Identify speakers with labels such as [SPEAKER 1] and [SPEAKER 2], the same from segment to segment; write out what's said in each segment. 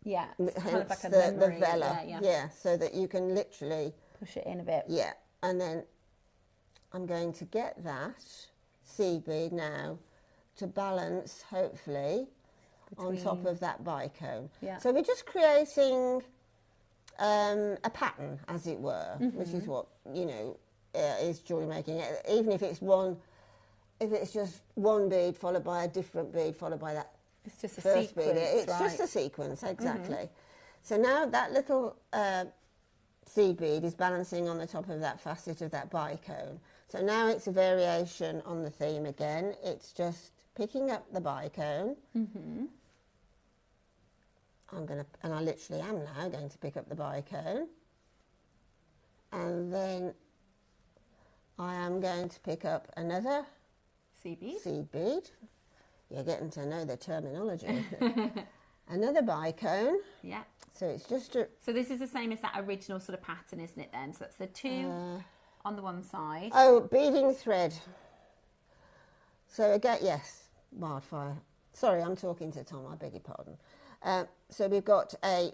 [SPEAKER 1] Yeah, it's kind of like a
[SPEAKER 2] the
[SPEAKER 1] memory.
[SPEAKER 2] vela. Yeah, so that you can literally
[SPEAKER 1] push it in a bit.
[SPEAKER 2] Yeah, and then I'm going to get that seed bead now to balance, hopefully, on top of that bicone.
[SPEAKER 1] Yeah.
[SPEAKER 2] So we're just creating a pattern, as it were, which is what, you know, is jewellery making. Even if it's just one bead followed by a different bead followed by that
[SPEAKER 1] it's just a
[SPEAKER 2] first
[SPEAKER 1] sequence,
[SPEAKER 2] bead. It's
[SPEAKER 1] right?
[SPEAKER 2] just a sequence, exactly. So now that little seed bead is balancing on the top of that facet of that bicone. So now it's a variation on the theme again. It's just picking up the bicone. And I literally am now going to pick up the bicone. And then I am going to pick up another
[SPEAKER 1] seed bead.
[SPEAKER 2] Seed bead. You're getting to know the terminology. Another bicone.
[SPEAKER 1] Yeah.
[SPEAKER 2] So it's just
[SPEAKER 1] So this is the same as that original sort of pattern, isn't it then? So that's the two on the one side.
[SPEAKER 2] Oh, beading thread. So again, yes, wildfire. Sorry, I'm talking to Tom, I beg your pardon. So we've got a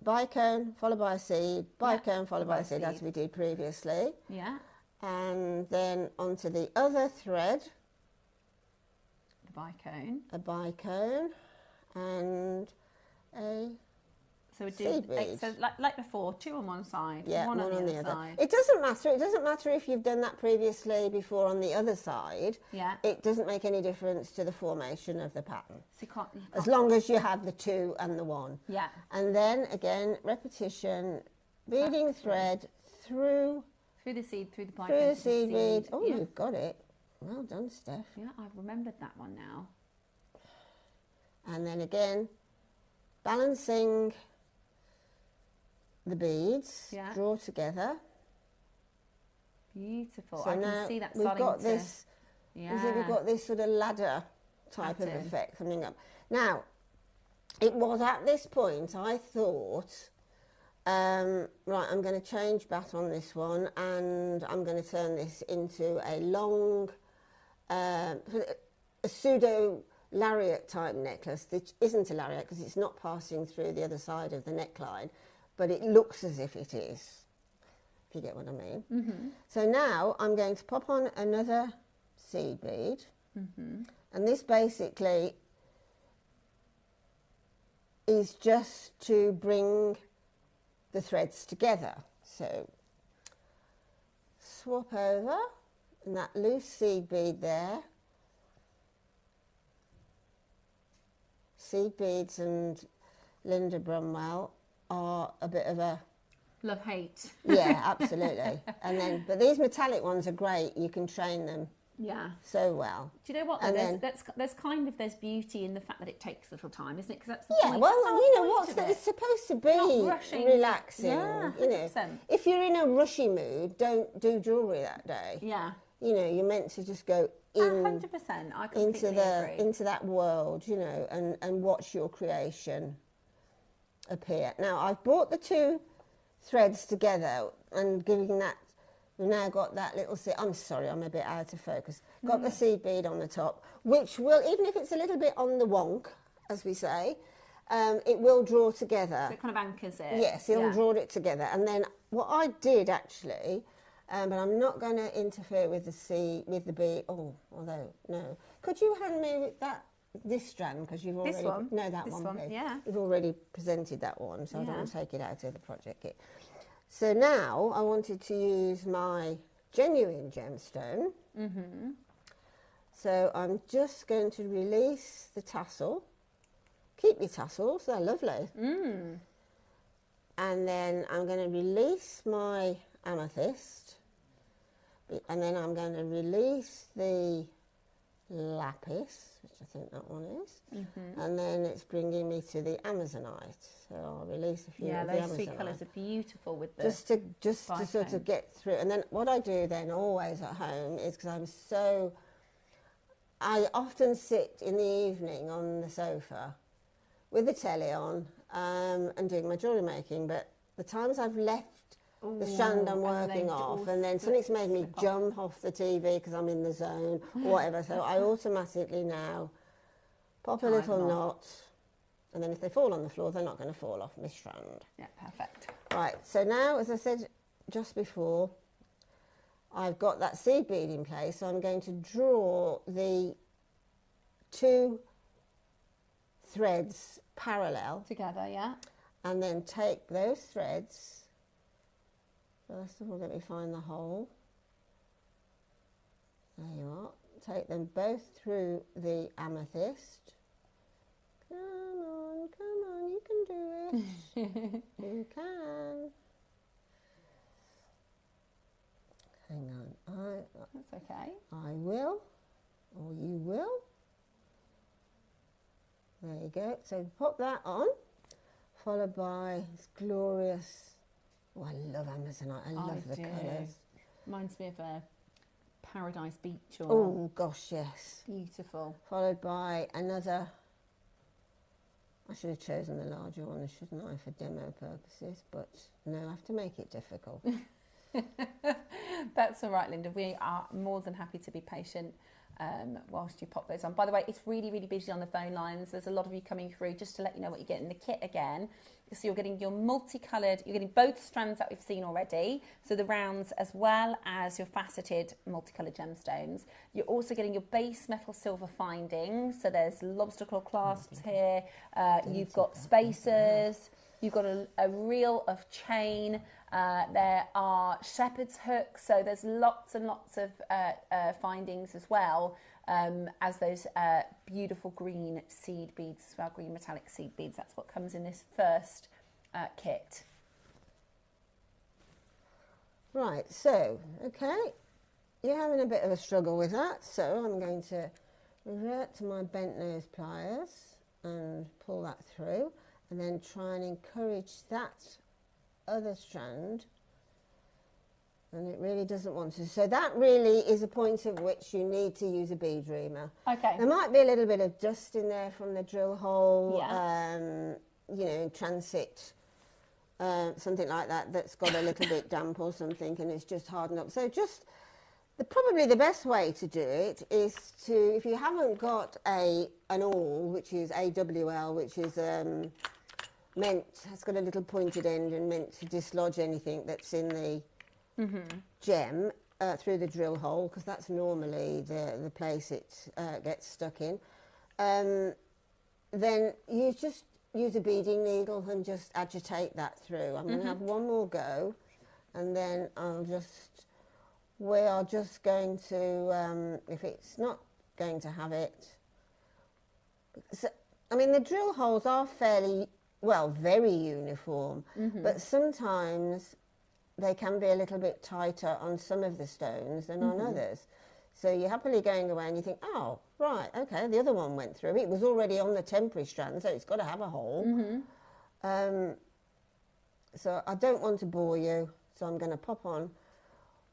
[SPEAKER 2] bicone followed by a seed, bicone followed by a seed, as we did previously.
[SPEAKER 1] Yeah.
[SPEAKER 2] And then onto the other thread.
[SPEAKER 1] The bicone.
[SPEAKER 2] A bicone and a
[SPEAKER 1] so we do like before, two on one side, one on the other side.
[SPEAKER 2] It doesn't matter. It doesn't matter if you've done that previously before on the other side.
[SPEAKER 1] Yeah.
[SPEAKER 2] It doesn't make any difference to the formation of the pattern.
[SPEAKER 1] So you can't,
[SPEAKER 2] as long as you have the two and the one.
[SPEAKER 1] Yeah.
[SPEAKER 2] And then again, repetition, beading thread through
[SPEAKER 1] the seed, through the bicone.
[SPEAKER 2] Through the seed bead. Oh, you've got it. Well done, Steph.
[SPEAKER 1] Yeah, I've remembered that one now.
[SPEAKER 2] And then again, balancing the beads, draw together.
[SPEAKER 1] Beautiful.
[SPEAKER 2] So
[SPEAKER 1] I
[SPEAKER 2] now
[SPEAKER 1] can see that
[SPEAKER 2] we've
[SPEAKER 1] starting
[SPEAKER 2] got
[SPEAKER 1] to...
[SPEAKER 2] this.
[SPEAKER 1] Yeah.
[SPEAKER 2] We've got this sort of ladder type of effect coming up. Now, it was at this point I thought, right, I'm going to change bat on this one, and I'm going to turn this into a long, a pseudo lariat type necklace, which isn't a lariat because it's not passing through the other side of the neckline, but it looks as if it is, if you get what I mean. So now I'm going to pop on another seed bead, and this basically is just to bring the threads together. So swap over, and that loose seed bead there. Seed beads and Linda Brumwell are a bit of a
[SPEAKER 1] love-hate.
[SPEAKER 2] Yeah, absolutely. And then, but these metallic ones are great. You can train them.
[SPEAKER 1] Yeah.
[SPEAKER 2] So well.
[SPEAKER 1] Do you know what? There's beauty in the fact that it takes a little time, isn't it? Because that's the point.
[SPEAKER 2] Well, you know what? It's supposed to be relaxing.
[SPEAKER 1] Yeah, 100%.
[SPEAKER 2] You know, if you're in a rushy mood, don't do jewellery that day.
[SPEAKER 1] Yeah.
[SPEAKER 2] You know, you're meant to just go in
[SPEAKER 1] 100%. I completely agree.
[SPEAKER 2] Into that world, you know, and watch your creation appear. Now, I've brought the two threads together and giving that. We've now got that little seed. I'm sorry, I'm a bit out of focus. Got the seed bead on the top, which will, even if it's a little bit on the wonk, as we say, it will draw together.
[SPEAKER 1] So it kind of anchors it.
[SPEAKER 2] Yes, it'll draw it together. And then what I did actually, but I'm not going to interfere with the bead. Oh, although no, could you hand me this strand, because you've already that one, please.
[SPEAKER 1] Yeah.
[SPEAKER 2] You've already presented that one, so I don't want to take it out of the project kit. So now I wanted to use my genuine gemstone. So I'm just going to release the tassel. Keep your tassels, they're lovely. And then I'm going to release my amethyst. And then I'm going to release the lapis, which I think that one is. And then it's bringing me to the Amazonite. So I'll release a few of the Amazonite.
[SPEAKER 1] Yeah, those three colours are beautiful with the
[SPEAKER 2] just to sort of get through. And then what I do then always at home is, because I often sit in the evening on the sofa with the telly on and doing my jewellery making, but the times I've left the strand I'm working off, and then something's made me jump off the TV because I'm in the zone or whatever, so I automatically now pop a little knot And then if they fall on the floor, they're not going to fall off my strand.
[SPEAKER 1] Yeah, perfect.
[SPEAKER 2] Right, so now, as I said just before, I've got that seed bead in place, so I'm going to draw the 2 threads parallel.
[SPEAKER 1] Together, yeah.
[SPEAKER 2] And then take those threads. First of all, let me find the hole. There you are. Take them both through the amethyst. Come on, you can do it. You can. Hang on.
[SPEAKER 1] That's okay.
[SPEAKER 2] I will, or you will. There you go. So pop that on, followed by this glorious. Oh, I love Amazonite. I love the colours.
[SPEAKER 1] Reminds me of a Paradise Beach. Or
[SPEAKER 2] oh gosh, yes.
[SPEAKER 1] Beautiful.
[SPEAKER 2] Followed by another. I should have chosen the larger one, shouldn't I, for demo purposes? But no, I have to make it difficult.
[SPEAKER 1] That's all right, Linda. We are more than happy to be patient whilst you pop those on. By the way, it's really, really busy on the phone lines. There's a lot of you coming through. Just to let you know what you get in the kit again. So you're getting your multicoloured, you're getting both strands that we've seen already. So the rounds as well as your faceted multicoloured gemstones. You're also getting your base metal silver findings. So there's lobster claw clasps here. You've got spacers. You've got a reel of chain. There are shepherd's hooks. So there's lots and lots of findings as well as those beautiful green seed beads as well, green metallic seed beads. That's what comes in this first kit.
[SPEAKER 2] Right, so, okay, you're having a bit of a struggle with that, so I'm going to revert to my bent nose pliers and pull that through, and then try and encourage that other strand, and it really doesn't want to. So that really is a point at which you need to use a bead reamer.
[SPEAKER 1] Okay.
[SPEAKER 2] There might be a little bit of dust in there from the drill hole,
[SPEAKER 1] yeah.
[SPEAKER 2] You know, transit, something like that, that's got a little bit damp or something, and it's just hardened up. So just, probably the best way to do it is to, if you haven't got an awl, which is AWL, which is has got a little pointed end and meant to dislodge anything that's in the gem through the drill hole, because that's normally the place it gets stuck in, then you just use a beading needle and just agitate that through. I'm going to have one more go, and then we are just going to, if it's not going to have it, so, I mean, the drill holes are fairly, well, very uniform, but sometimes they can be a little bit tighter on some of the stones than on others. So you're happily going away and you think, oh, right, okay, the other one went through. It was already on the temporary strand, so it's got to have a hole. So I don't want to bore you, so I'm going to pop on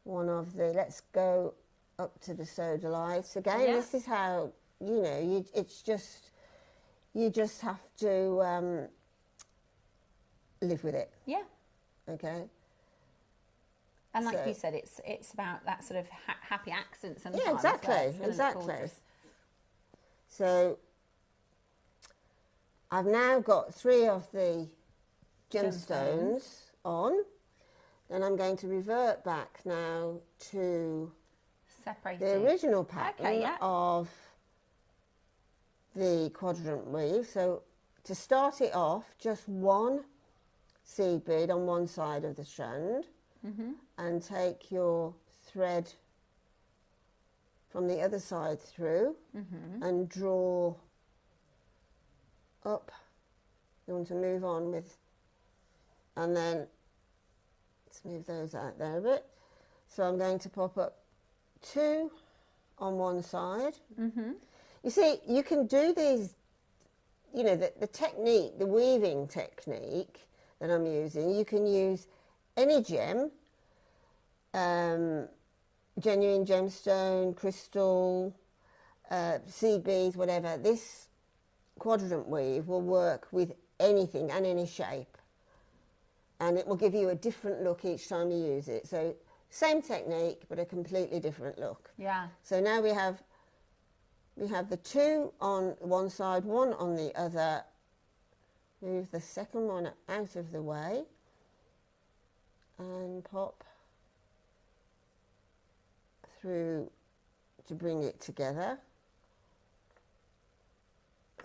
[SPEAKER 2] one of the, let's go up to the sodalites. Again, this is how, you know, you just have to live with it.
[SPEAKER 1] Yeah.
[SPEAKER 2] Okay.
[SPEAKER 1] And like you said, it's about that sort of happy accent sometimes.
[SPEAKER 2] Yeah, exactly. So I've now got 3 of the gemstones on. Then I'm going to revert back now to the original pattern of the quadrant weave. So to start it off, just 1 seed bead on one side of the strand, and take your thread from the other side through and draw up. You want to move on with, and then let's move those out there a bit. So I'm going to pop up 2 on one side. You see, you can do these, you know, the technique, the weaving technique that I'm using, you can use any gem, genuine gemstone, crystal, seed beads, whatever. This quadrant weave will work with anything and any shape, and it will give you a different look each time you use it. So same technique, but a completely different look.
[SPEAKER 1] Yeah.
[SPEAKER 2] So now we have the 2 on one side, 1 on the other, move the second one out of the way and pop through to bring it together.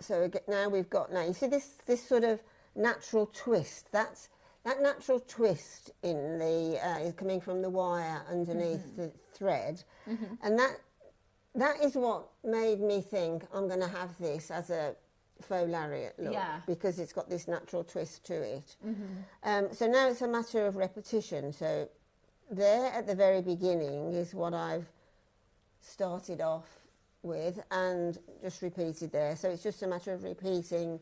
[SPEAKER 2] So again, now we've got, now you see this sort of natural twist, that natural twist in the is coming from the wire underneath the thread, and that is what made me think I'm going to have this as a faux lariat look, because it's got this natural twist to it. So now it's a matter of repetition. So there at the very beginning is what I've started off with and just repeated there. So it's just a matter of repeating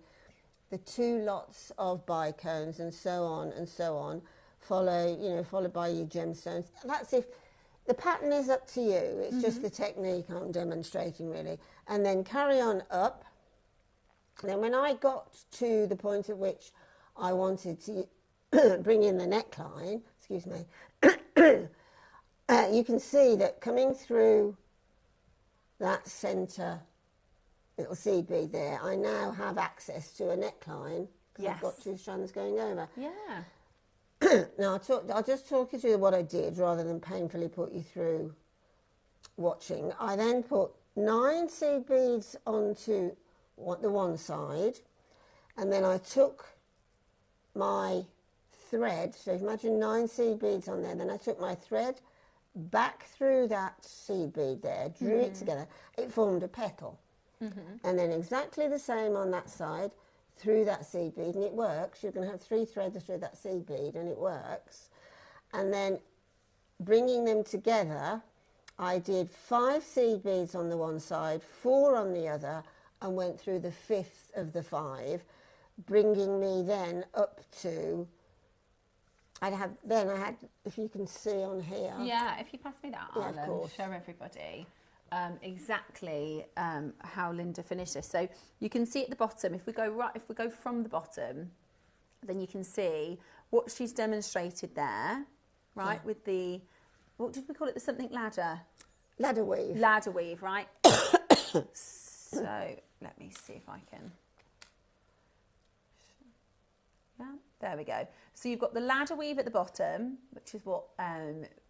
[SPEAKER 2] the 2 lots of bicones and so on, followed by your gemstones. That's if the pattern is up to you. It's just the technique I'm demonstrating really. And then carry on up. Then when I got to the point at which I wanted to bring in the neckline, excuse me, you can see that coming through that centre little seed bead there, I now have access to a neckline because I've got 2 strands going over.
[SPEAKER 1] Yeah.
[SPEAKER 2] Now I'll just talk you through what I did rather than painfully put you through watching. I then put 9 seed beads onto the one side, and then I took my thread, so imagine 9 seed beads on there, then I took my thread back through that seed bead there, drew it together, it formed a petal. And then exactly the same on that side, through that seed bead, and it works. You can have 3 threads through that seed bead and it works. And then bringing them together, I did 5 seed beads on the one side, 4 on the other, and went through the 5th of the 5, bringing me then up to, I had, if you can see on here.
[SPEAKER 1] Yeah, if you pass me that,
[SPEAKER 2] Yeah, of course.
[SPEAKER 1] show everybody exactly how Linda finished this. So you can see at the bottom, if we go from the bottom, then you can see what she's demonstrated there, right? With the, what did we call it? The something ladder?
[SPEAKER 2] Ladder weave.
[SPEAKER 1] Ladder weave, right? So let me see if I can. Yeah, there we go. So you've got the ladder weave at the bottom, which is what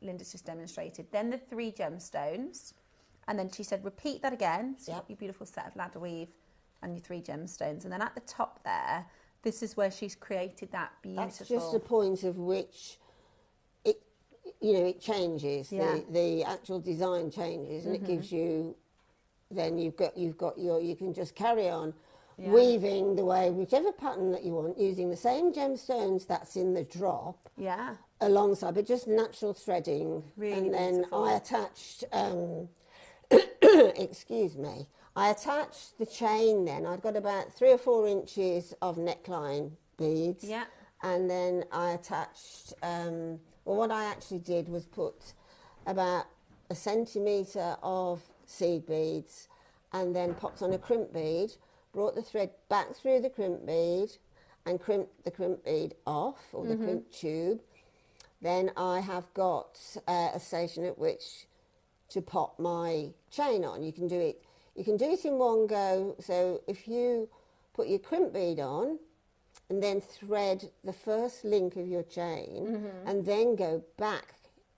[SPEAKER 1] Linda's just demonstrated. Then the 3 gemstones. And then she said, repeat that again. So you've got your beautiful set of ladder weave and your 3 gemstones. And then at the top there, this is where she's created that beautiful...
[SPEAKER 2] That's just the point of which it, it changes.
[SPEAKER 1] Yeah.
[SPEAKER 2] The actual design changes, and it gives you, then you've got your, you can just carry on weaving the way, whichever pattern that you want, using the same gemstones that's in the drop.
[SPEAKER 1] Yeah.
[SPEAKER 2] Alongside, but just natural threading.
[SPEAKER 1] Really
[SPEAKER 2] and then
[SPEAKER 1] beautiful.
[SPEAKER 2] I attached, excuse me, I attached the chain then. I'd got about 3 or 4 inches of neckline beads.
[SPEAKER 1] Yeah.
[SPEAKER 2] And then I attached, well, what I actually did was put about 1 centimetre of seed beads and then popped on a crimp bead, brought the thread back through the crimp bead and crimped the crimp bead off, or the crimp tube. Then I have got a station at which to pop my chain on. You can do it in one go. So if you put your crimp bead on and then thread the first link of your chain and then go back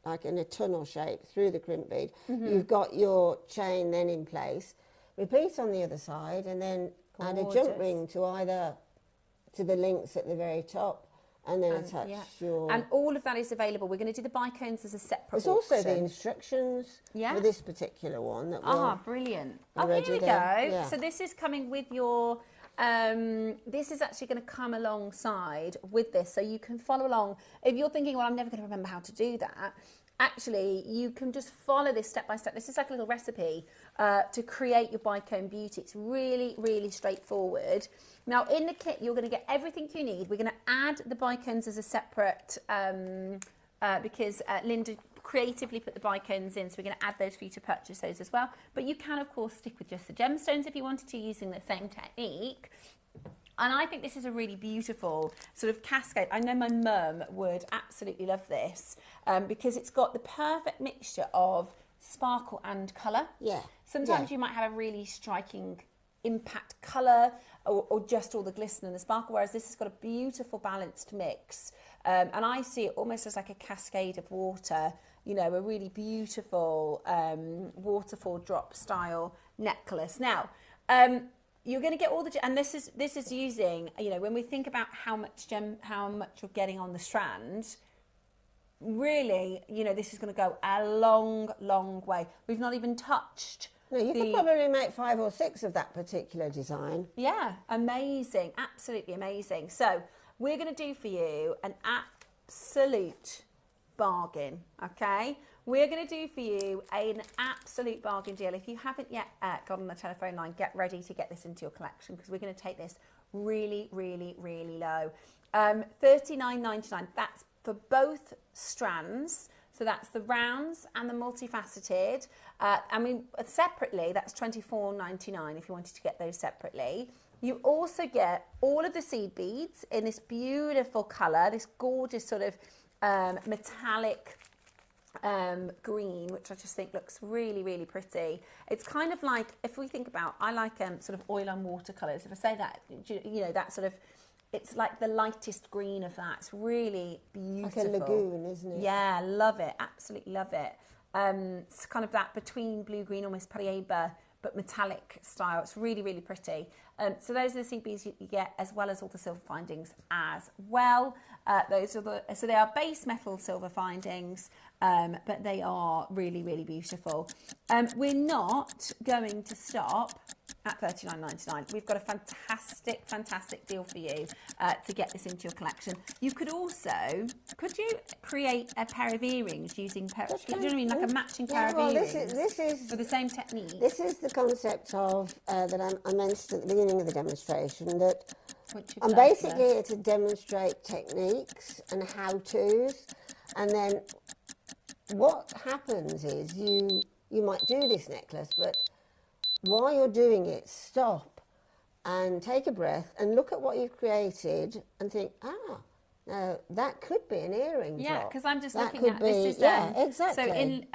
[SPEAKER 2] like in a tunnel shape through the crimp bead, you've got your chain then in place. Repeat on the other side and then add a jump ring to either to the links at the very top, and then attach your...
[SPEAKER 1] And all of that is available. We're going to do the bicones as a separate
[SPEAKER 2] There's also the instructions for this particular one. That
[SPEAKER 1] brilliant. Oh, here we go. Yeah. So this is coming with your... this is actually going to come alongside with this, so you can follow along. If you're thinking, well, I'm never going to remember how to do that, actually, you can just follow this step by step. This is like a little recipe to create your bicone beauty. It's really, really straightforward. Now, in the kit, you're going to get everything you need. We're going to add the bicones as a separate, because Linda creatively put the bicones in, so we're going to add those for you to purchase those as well. But you can, of course, stick with just the gemstones if you wanted to, using the same technique. And I think this is a really beautiful sort of cascade. I know my mum would absolutely love this because it's got the perfect mixture of sparkle and colour.
[SPEAKER 2] Yeah.
[SPEAKER 1] Sometimes you might have a really striking impact colour or just all the glisten and the sparkle, whereas this has got a beautiful balanced mix. And I see it almost as like a cascade of water, you know, a really beautiful waterfall drop style necklace. Now, you're going to get all the, and this is using, you know, when we think about how much you're getting on the strand, really, you know, this is going to go a long way. We've not even touched.
[SPEAKER 2] No, you could probably make 5 or 6 of that particular design.
[SPEAKER 1] Yeah, amazing, absolutely amazing. So we're going to do for you an absolute bargain, okay? We're going to do for you an absolute bargain deal. If you haven't yet got on the telephone line, get ready to get this into your collection, because we're going to take this really low. $39.99. That's for both strands. So that's the rounds and the multifaceted. I mean, separately, that's $24.99 if you wanted to get those separately. You also get all of the seed beads in this beautiful colour, this gorgeous sort of metallic green, which I just think looks really pretty. It's kind of like, if we think about, I like sort of oil and water colours. If I say that, you know, that sort of, it's like the lightest green of that. It's really beautiful.
[SPEAKER 2] Like a lagoon, isn't it?
[SPEAKER 1] Yeah, love it. Absolutely love it. It's kind of that between blue-green, almost Paraiba, but metallic style. It's really pretty. So those are the seed beads you get, as well as all the silver findings as well. So they are base metal silver findings, but they are really beautiful. We're not going to stop at $39.99. We've got a fantastic deal for you to get this into your collection. You could also, could you create a pair of earrings using, do you know what I mean, like a matching pair of earrings?
[SPEAKER 2] This is
[SPEAKER 1] for the same technique.
[SPEAKER 2] This is the concept of that I mentioned at the beginning of the demonstration, that I'm basically here to demonstrate techniques and how-tos, and then what happens is you might do this necklace, but while you're doing it, stop and take a breath and look at what you've created and think, now that could be an earring
[SPEAKER 1] Yeah,
[SPEAKER 2] drop.
[SPEAKER 1] because I'm just
[SPEAKER 2] That
[SPEAKER 1] looking at
[SPEAKER 2] could be,
[SPEAKER 1] this.
[SPEAKER 2] exactly.
[SPEAKER 1] So in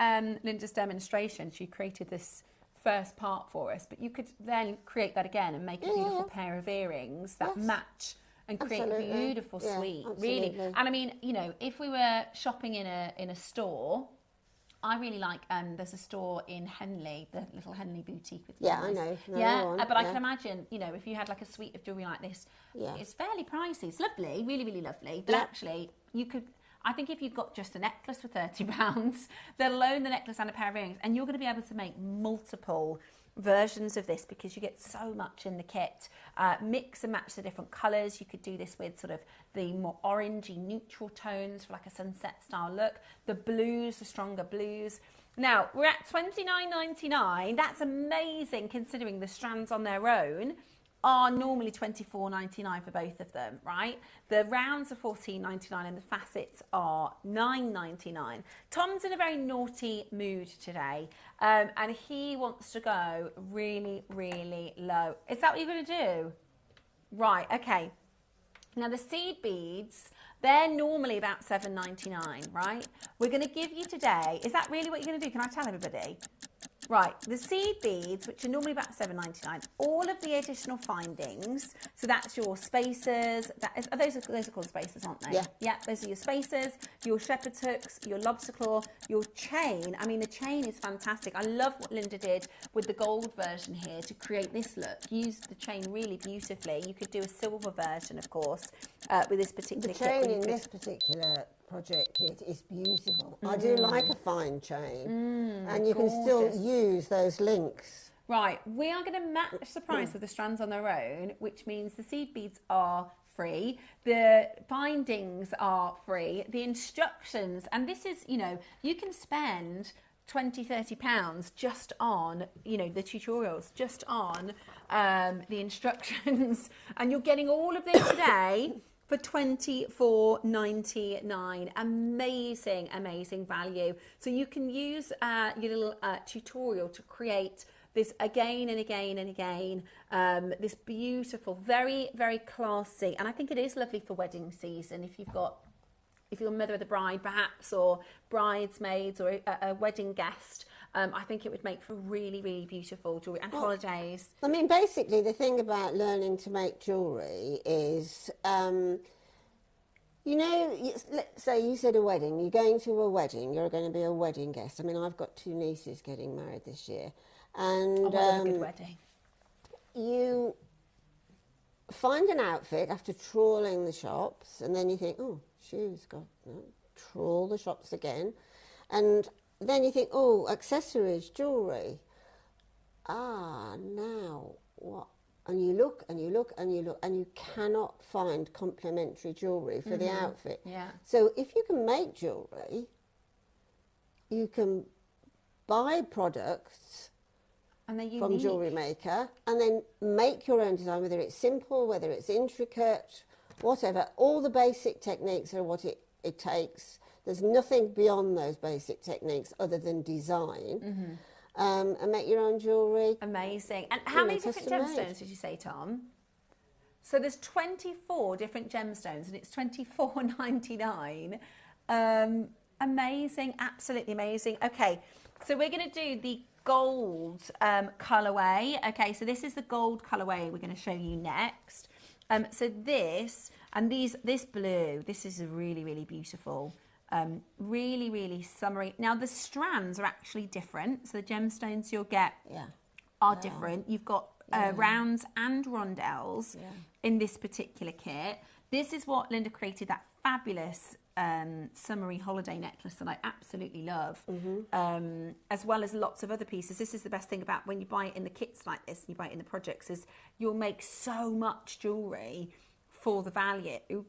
[SPEAKER 1] Linda's demonstration, she created this first part for us, but you could then create that again and make a beautiful pair of earrings that match and create a beautiful suite. Really. And I mean, you know, if we were shopping in a store, I really like, there's a store in Henley, the little Henley boutique with
[SPEAKER 2] I know.
[SPEAKER 1] But I can imagine, you know, if you had like a suite of jewellery like this, it's fairly pricey. It's lovely, really lovely. But actually, you could, I think if you've got just a necklace for £30, let alone the necklace and a pair of earrings, and you're going to be able to make multiple versions of this because you get so much in the kit. Mix and match the different colours. You could do this with sort of the more orangey neutral tones for like a sunset style look. The blues, the stronger blues. Now, we're at $29.99. That's amazing considering the strands on their own are normally $24.99 for both of them, right? The rounds are $14.99 and the facets are $9.99. Tom's in a very naughty mood today, and he wants to go really low. Is that what you're going to do? Right, okay. Now the seed beads, they're normally about $7.99, right? We're going to give you today, is that really what you're going to do? Can I tell everybody? Right, the seed beads, which are normally about $7.99, all of the additional findings, so that's your spacers, those are called spacers, aren't they? Yeah, those are your spacers, your shepherd's hooks, your lobster claw, your chain. I mean, the chain is fantastic. I love what Linda did with the gold version here to create this look. Used the chain really beautifully. You could do a silver version, of course, with this particular kit.
[SPEAKER 2] The chain in this particular project kit is beautiful. I do like a fine chain, and you can still use those links.
[SPEAKER 1] Right, we are going to match the price of the strands on their own, which means the seed beads are free, the bindings are free, the instructions, and this is, you know, you can spend £20-30 just on, you know, the tutorials, just on the instructions, and you're getting all of this today for $24.99. Amazing value. So you can use your little tutorial to create this again and again. This beautiful, very classy, and I think it is lovely for wedding season. If you're a mother of the bride perhaps, or bridesmaids, or a wedding guest, I think it would make for really, really beautiful jewellery and holidays.
[SPEAKER 2] I mean, basically, the thing about learning to make jewellery is, you know, let's say you said a wedding, you're going to a wedding, you're going to be a wedding guest. I mean, I've got 2 nieces getting married this year. And
[SPEAKER 1] a good wedding.
[SPEAKER 2] You find an outfit after trawling the shops, and then you think, oh, shoes, God, no. Trawl the shops again. And then you think, oh, accessories, jewellery. Now what? And you look and you look and you look, and you cannot find complementary jewellery for the outfit.
[SPEAKER 1] Yeah.
[SPEAKER 2] So if you can make jewellery, you can buy products
[SPEAKER 1] And they're
[SPEAKER 2] from
[SPEAKER 1] unique.
[SPEAKER 2] JewelleryMaker, and then make your own design, whether it's simple, whether it's intricate, whatever. All the basic techniques are what it takes. There's nothing beyond those basic techniques other than design. And make your own jewellery.
[SPEAKER 1] Amazing. And how many different gemstones did you say, Tom? So there's 24 different gemstones, and it's $24.99. Amazing, absolutely amazing. Okay, so we're going to do the gold colourway. Okay, so this is the gold colourway we're going to show you next. So this and this blue, this is a really, really beautiful. Really, really summery. Now the strands are actually different, so the gemstones you'll get are different. You've got rounds and rondelles in this particular kit. This is what Linda created, that fabulous summery holiday necklace that I absolutely love, as well as lots of other pieces. This is the best thing about when you buy it in the kits like this and you buy it in the projects, is you'll make so much jewellery for the value.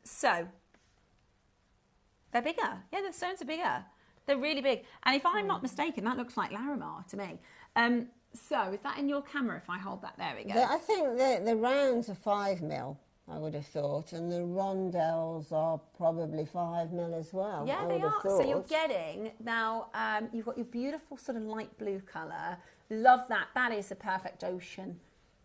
[SPEAKER 1] So they're bigger. Yeah, the stones are bigger. They're really big. And if I'm not mistaken, that looks like Larimar to me. So is that in your camera if I hold that? There we go.
[SPEAKER 2] I think the rounds are 5mm, I would have thought, and the rondelles are probably 5mm as well.
[SPEAKER 1] Yeah, they are. So you're getting, now you've got your beautiful sort of light blue colour. Love that. That is a perfect ocean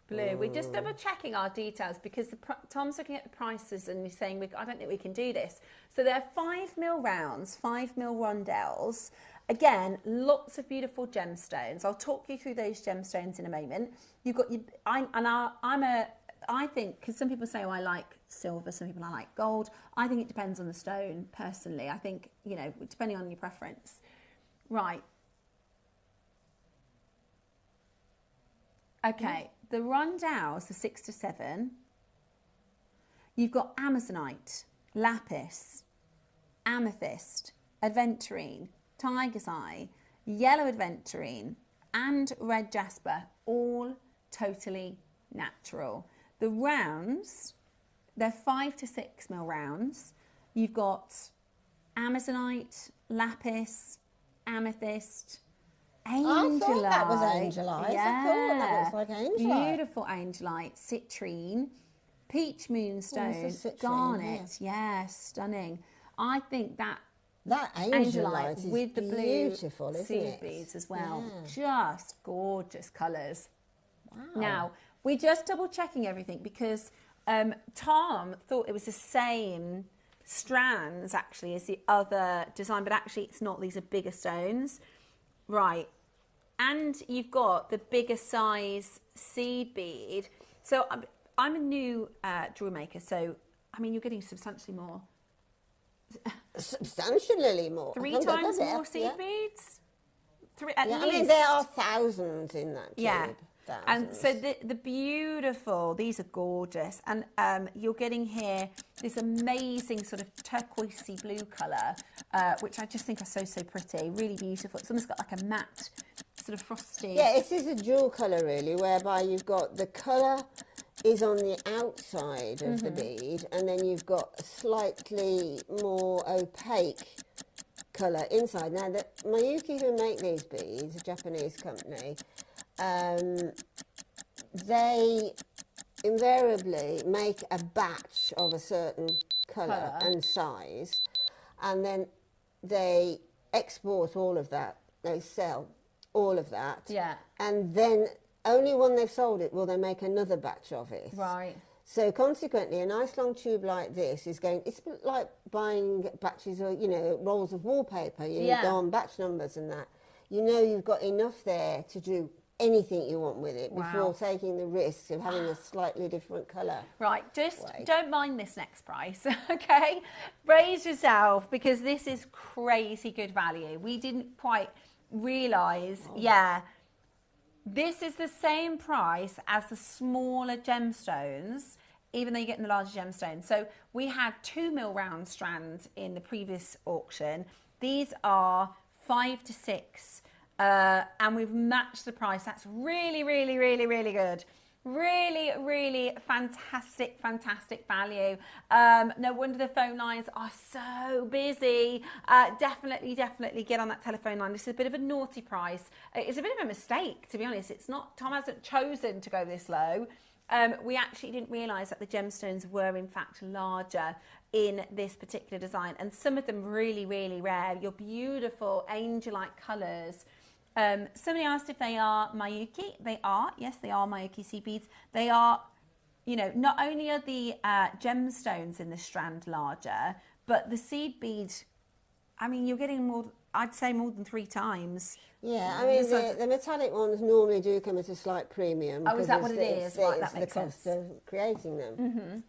[SPEAKER 1] blue. We're just double checking our details because Tom's looking at the prices and he's saying, I don't think we can do this. So they're 5mm rounds, 5mm rondelles. Again, lots of beautiful gemstones. I'll talk you through those gemstones in a moment. You've got I think, because some people say, oh, I like silver, some people I like gold. I think it depends on the stone, personally. I think, you know, depending on your preference. Right. Okay, the rondelles are 6 to 7. You've got amazonite, lapis, amethyst, aventurine, tiger's eye, yellow aventurine, and red jasper, all totally natural. The rounds, they're 5 to 6mm rounds. You've got amazonite, lapis, amethyst, angelite.
[SPEAKER 2] I thought that was angelite.
[SPEAKER 1] Yeah.
[SPEAKER 2] I thought that was like angelite.
[SPEAKER 1] Beautiful angelite, citrine, peach moonstone,
[SPEAKER 2] citrine,
[SPEAKER 1] garnet. Yeah, stunning. I think that
[SPEAKER 2] angelite is
[SPEAKER 1] with the
[SPEAKER 2] beautiful,
[SPEAKER 1] blue
[SPEAKER 2] isn't
[SPEAKER 1] seed
[SPEAKER 2] it?
[SPEAKER 1] beads as well.
[SPEAKER 2] Yeah.
[SPEAKER 1] Just gorgeous colours.
[SPEAKER 2] Wow.
[SPEAKER 1] Now, we're just double checking everything because Tom thought it was the same strands actually as the other design, but actually it's not. These are bigger stones. Right. And you've got the bigger size seed bead. So I'm a new jewelry maker, so I mean you're getting substantially more.
[SPEAKER 2] Substantially more.
[SPEAKER 1] 3 times more seed beads? At least.
[SPEAKER 2] I mean, there are thousands in that tube.
[SPEAKER 1] Yeah. And
[SPEAKER 2] Thousands.
[SPEAKER 1] so the beautiful, these are gorgeous. And you're getting here this amazing sort of turquoisey blue colour, which I just think are so, so pretty. Really beautiful. It's almost got like a matte sort of frosty.
[SPEAKER 2] Yeah, it is a dual colour really, whereby you've got the colour is on the outside of the bead, and then you've got a slightly more opaque colour inside. Now, the Mayuki who make these beads, a Japanese company, they invariably make a batch of a certain colour and size, and then they export all of that. They sell all of that.
[SPEAKER 1] Yeah.
[SPEAKER 2] And then only when they've sold it will they make another batch of it.
[SPEAKER 1] Right.
[SPEAKER 2] So consequently, a nice long tube like this is going, it's like buying batches or, you know, rolls of wallpaper. You go on batch numbers and that. you know you've got enough there to do anything you want with it
[SPEAKER 1] Wow.
[SPEAKER 2] before taking the risk of having a slightly different colour.
[SPEAKER 1] Right, just don't mind this next price, okay? Brace yourself, because this is crazy good value. We didn't quite realise, this is the same price as the smaller gemstones, even though you're getting the larger gemstones. So we had 2 mil round strands in the previous auction. These are 5 to 6. And we've matched the price. That's really, really, really, really good. Really, really fantastic, fantastic value. No wonder the phone lines are so busy. Definitely get on that telephone line. This is a bit of a naughty price. It's a bit of a mistake, to be honest. It's not, Tom hasn't chosen to go this low. We actually didn't realise that the gemstones were in fact larger in this particular design, and some of them really, really rare. Your beautiful angel-like colours. Somebody asked if they are Miyuki. They are. Yes, they are Miyuki seed beads. They are, you know, not only are the gemstones in the strand larger, but the seed beads, I mean, you're getting more, I'd say more than 3 times.
[SPEAKER 2] Yeah, I mean, the metallic ones normally do come at a slight premium.
[SPEAKER 1] Oh, is that what it is? Right, that makes sense.
[SPEAKER 2] It's the cost of creating them.
[SPEAKER 1] Mm-hmm.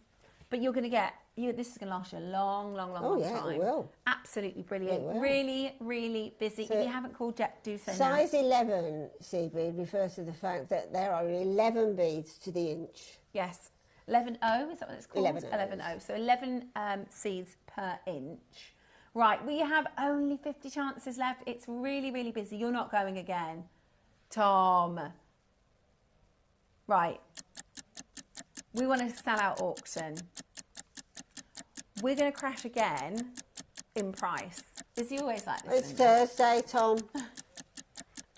[SPEAKER 1] But you're going to get, this is going to last you a long, long, long, long time.
[SPEAKER 2] Oh, yeah, it will.
[SPEAKER 1] Absolutely brilliant. Really, really busy.
[SPEAKER 2] So
[SPEAKER 1] if you haven't called yet, do so now.
[SPEAKER 2] Size 11 seed bead refers to the fact that there are 11 beads to the inch.
[SPEAKER 1] Yes. 11.0, is that what it's called?
[SPEAKER 2] 11.0.
[SPEAKER 1] So 11 seeds per inch. Right, we have only 50 chances left. It's really, really busy. You're not going again, Tom. Right. We want to sell out auction. We're going to crash again in price. Is he always like this?
[SPEAKER 2] It's Thursday, Tom.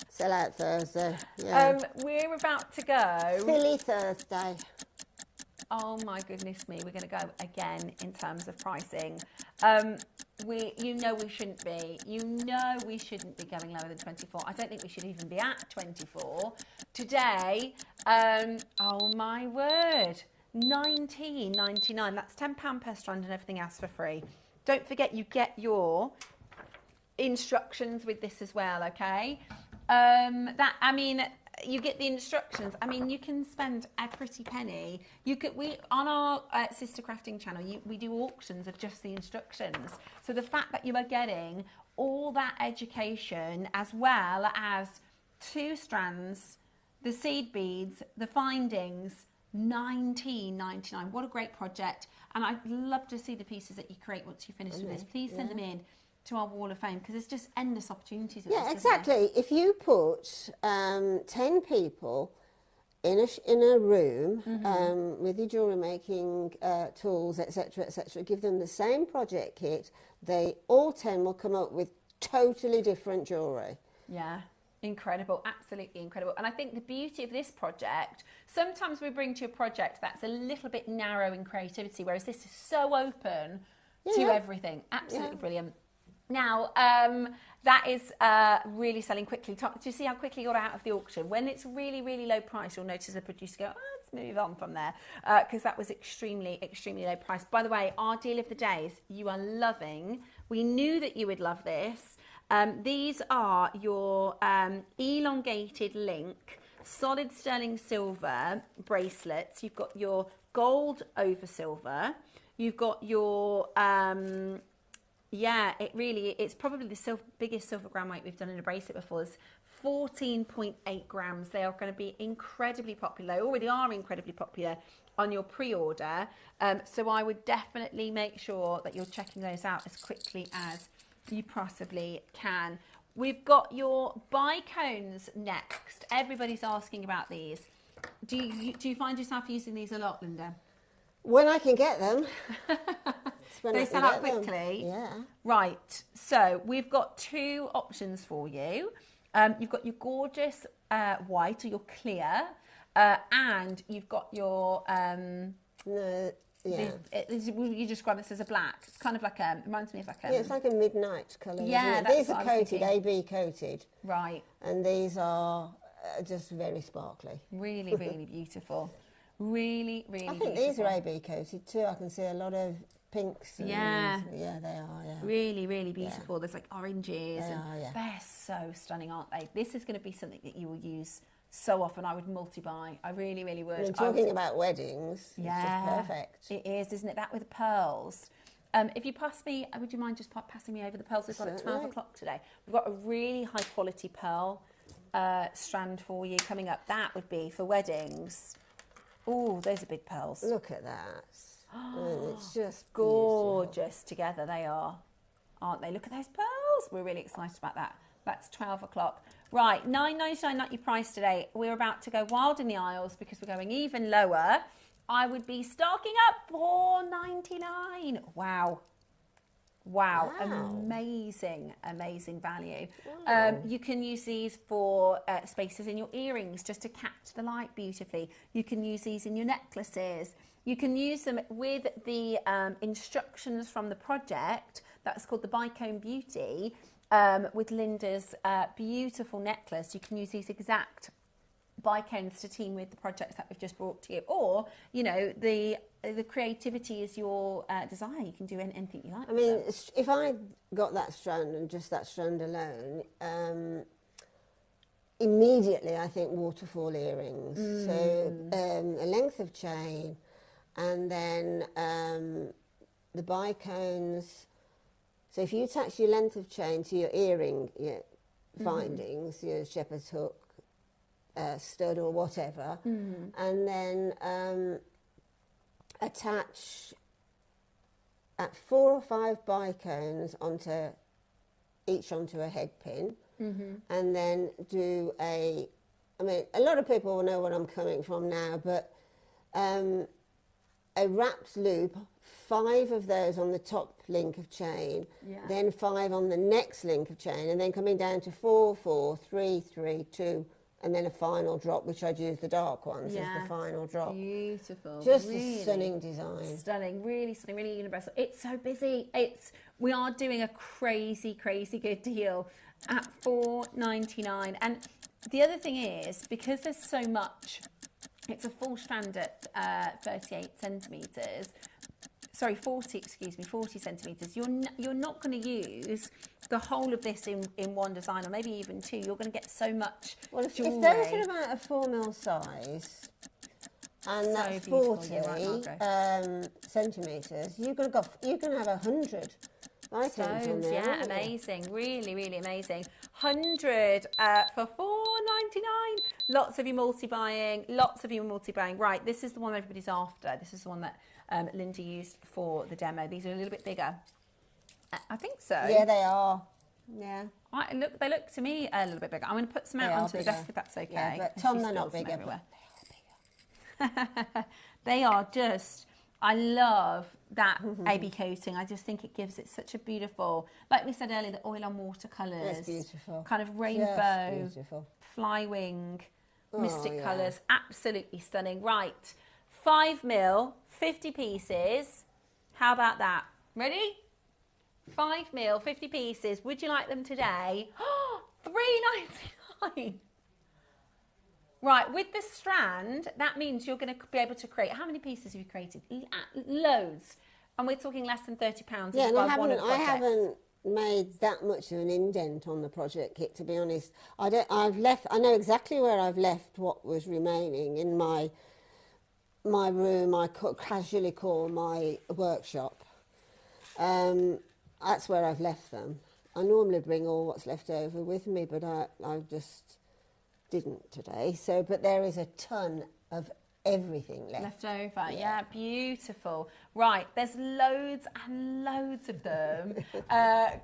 [SPEAKER 2] Sell out Thursday. Yeah.
[SPEAKER 1] We're about to go.
[SPEAKER 2] Silly Thursday.
[SPEAKER 1] Oh my goodness me, we're going to go again in terms of pricing. You know we shouldn't be. You know we shouldn't be going lower than 24. I don't think we should even be at 24. Today, oh my word, $19.99. That's £10 per strand and everything else for free. Don't forget you get your instructions with this as well, okay? You get the instructions. I mean, you can spend a pretty penny. On our sister crafting channel, we do auctions of just the instructions. So the fact that you are getting all that education as well as 2 strands, the seed beads, the findings, $19.99. What a great project. And I'd love to see the pieces that you create once you finish with this. Please send them in to our wall of fame, because there's just endless opportunities with this,
[SPEAKER 2] exactly. If you put 10 people in a room with your jewellery making tools, etc., give them the same project kit, all 10 will come up with totally different jewellery.
[SPEAKER 1] Yeah. Incredible, absolutely incredible. And I think the beauty of this project, sometimes we bring to a project that's a little bit narrow in creativity, whereas this is so open to everything. Absolutely brilliant. Now, that is really selling quickly. Do you see how quickly you got out of the auction? When it's really, really low price, you'll notice the producer go, let's move on from there, because that was extremely, extremely low price. By the way, our deal of the days, you are loving. We knew that you would love this. These are your elongated link, solid sterling silver bracelets. You've got your gold over silver. You've got your... it's probably the biggest silver gram weight we've done in a bracelet before. It's 14.8 grams. They are going to be incredibly popular. They already are incredibly popular on your pre-order. So I would definitely make sure that you're checking those out as quickly as you possibly can. We've got your bicones next. Everybody's asking about these. Do you find yourself using these a lot, Linda?
[SPEAKER 2] When I can get them.
[SPEAKER 1] They sell out quickly.
[SPEAKER 2] Yeah.
[SPEAKER 1] Right. So we've got 2 options for you. You've got your gorgeous white or your clear, and you've got your you describe this as a black. It's kind of like reminds me of like a...
[SPEAKER 2] Yeah, it's like a midnight colour.
[SPEAKER 1] Yeah,
[SPEAKER 2] these are coated, AB coated.
[SPEAKER 1] Right.
[SPEAKER 2] And these are just very sparkly.
[SPEAKER 1] Really, really beautiful. Really, really
[SPEAKER 2] I think
[SPEAKER 1] beautiful.
[SPEAKER 2] these are AB coated too. I can see a lot of pinks. And,
[SPEAKER 1] yeah,
[SPEAKER 2] they are. Yeah,
[SPEAKER 1] really, really beautiful. There's like oranges,
[SPEAKER 2] yeah.
[SPEAKER 1] They're so stunning, aren't they? This is going to be something that you will use so often. I would multi-buy. I really, really would.
[SPEAKER 2] I mean, talking about weddings, it's just perfect.
[SPEAKER 1] It is, isn't it? That with pearls. If you pass me, would you mind just passing me over the pearls we've got at 12 o'clock today? We've got a really high quality pearl strand for you coming up. That would be for weddings. Oh, those are big pearls.
[SPEAKER 2] Look at that. It's just
[SPEAKER 1] gorgeous
[SPEAKER 2] beautiful.
[SPEAKER 1] Together they are, aren't they? Look at those pearls. We're really excited about that. That's 12 o'clock. Right, $9.99, not your price today. We're about to go wild in the aisles because we're going even lower. I would be stocking up $4.99. Wow. Amazing value.
[SPEAKER 2] Wow.
[SPEAKER 1] You can use these for spaces in your earrings just to catch the light beautifully. You can use these in your necklaces. You can use them with the instructions from the project that's called the Bicone Beauty, with Linda's beautiful necklace. You can use these exact bicones to team with the projects that we've just brought to you, or the creativity is your desire. You can do anything you like.
[SPEAKER 2] I mean, if I got that strand and just that strand alone, immediately I think waterfall earrings. So a length of chain, and then the bicones. So if you attach your length of chain to your earring findings, your shepherd's hook, stud or whatever, and then attach 4 or 5 bicones onto a head pin, and then do a lot of people will know where I'm coming from now, but a wrapped loop, 5 of those on the top link of chain, then 5 on the next link of chain, and then coming down to 4, 4, 3, 3, 2, and then a final drop, which I'd use the dark ones as the final drop.
[SPEAKER 1] Beautiful.
[SPEAKER 2] Just a stunning design.
[SPEAKER 1] Stunning, really stunning, really universal. It's so busy. We are doing a crazy good deal at $4.99. And the other thing is, because there's so much, it's a full strand at 38 centimetres. Sorry, 40 centimetres. You're not going to use the whole of this in one design, or maybe even 2. You're going to get so much jewellery.
[SPEAKER 2] If those are about a 4mm size, and so that's 40 centimetres, you're going to have 100 items on there.
[SPEAKER 1] Yeah, amazing. Really amazing. 100 for $4.99. Lots of you multi-buying. Right, this is the one everybody's after. This is the one that Linda used for the demo. These are a little bit bigger. I think so.
[SPEAKER 2] Yeah, they are. Yeah.
[SPEAKER 1] They look to me a little bit bigger. I'm going to put some out onto the desk if that's okay.
[SPEAKER 2] Yeah, but Tom, they're not bigger. But
[SPEAKER 1] they are bigger. They are just... I love that AB coating. I just think it gives it such a beautiful, like we said earlier, the oil on water colours.
[SPEAKER 2] It's beautiful.
[SPEAKER 1] Kind of rainbow, flywing, mystic colours. Absolutely stunning. Right, 5mm, 50 pieces. How about that? Ready? 5mm, 50 pieces. Would you like them today? $3.99. Right, with the strand, that means you're going to be able to create... How many pieces have you created? Loads. And we're talking less than £30.
[SPEAKER 2] Yeah, and I haven't made that much of an indent on the project kit, to be honest. I know exactly where I've left what was remaining in my room. I casually call my workshop. That's where I've left them. I normally bring all what's left over with me, but I just didn't today. But there is a ton of everything left
[SPEAKER 1] over. Yeah, beautiful. Right, there's loads and loads of them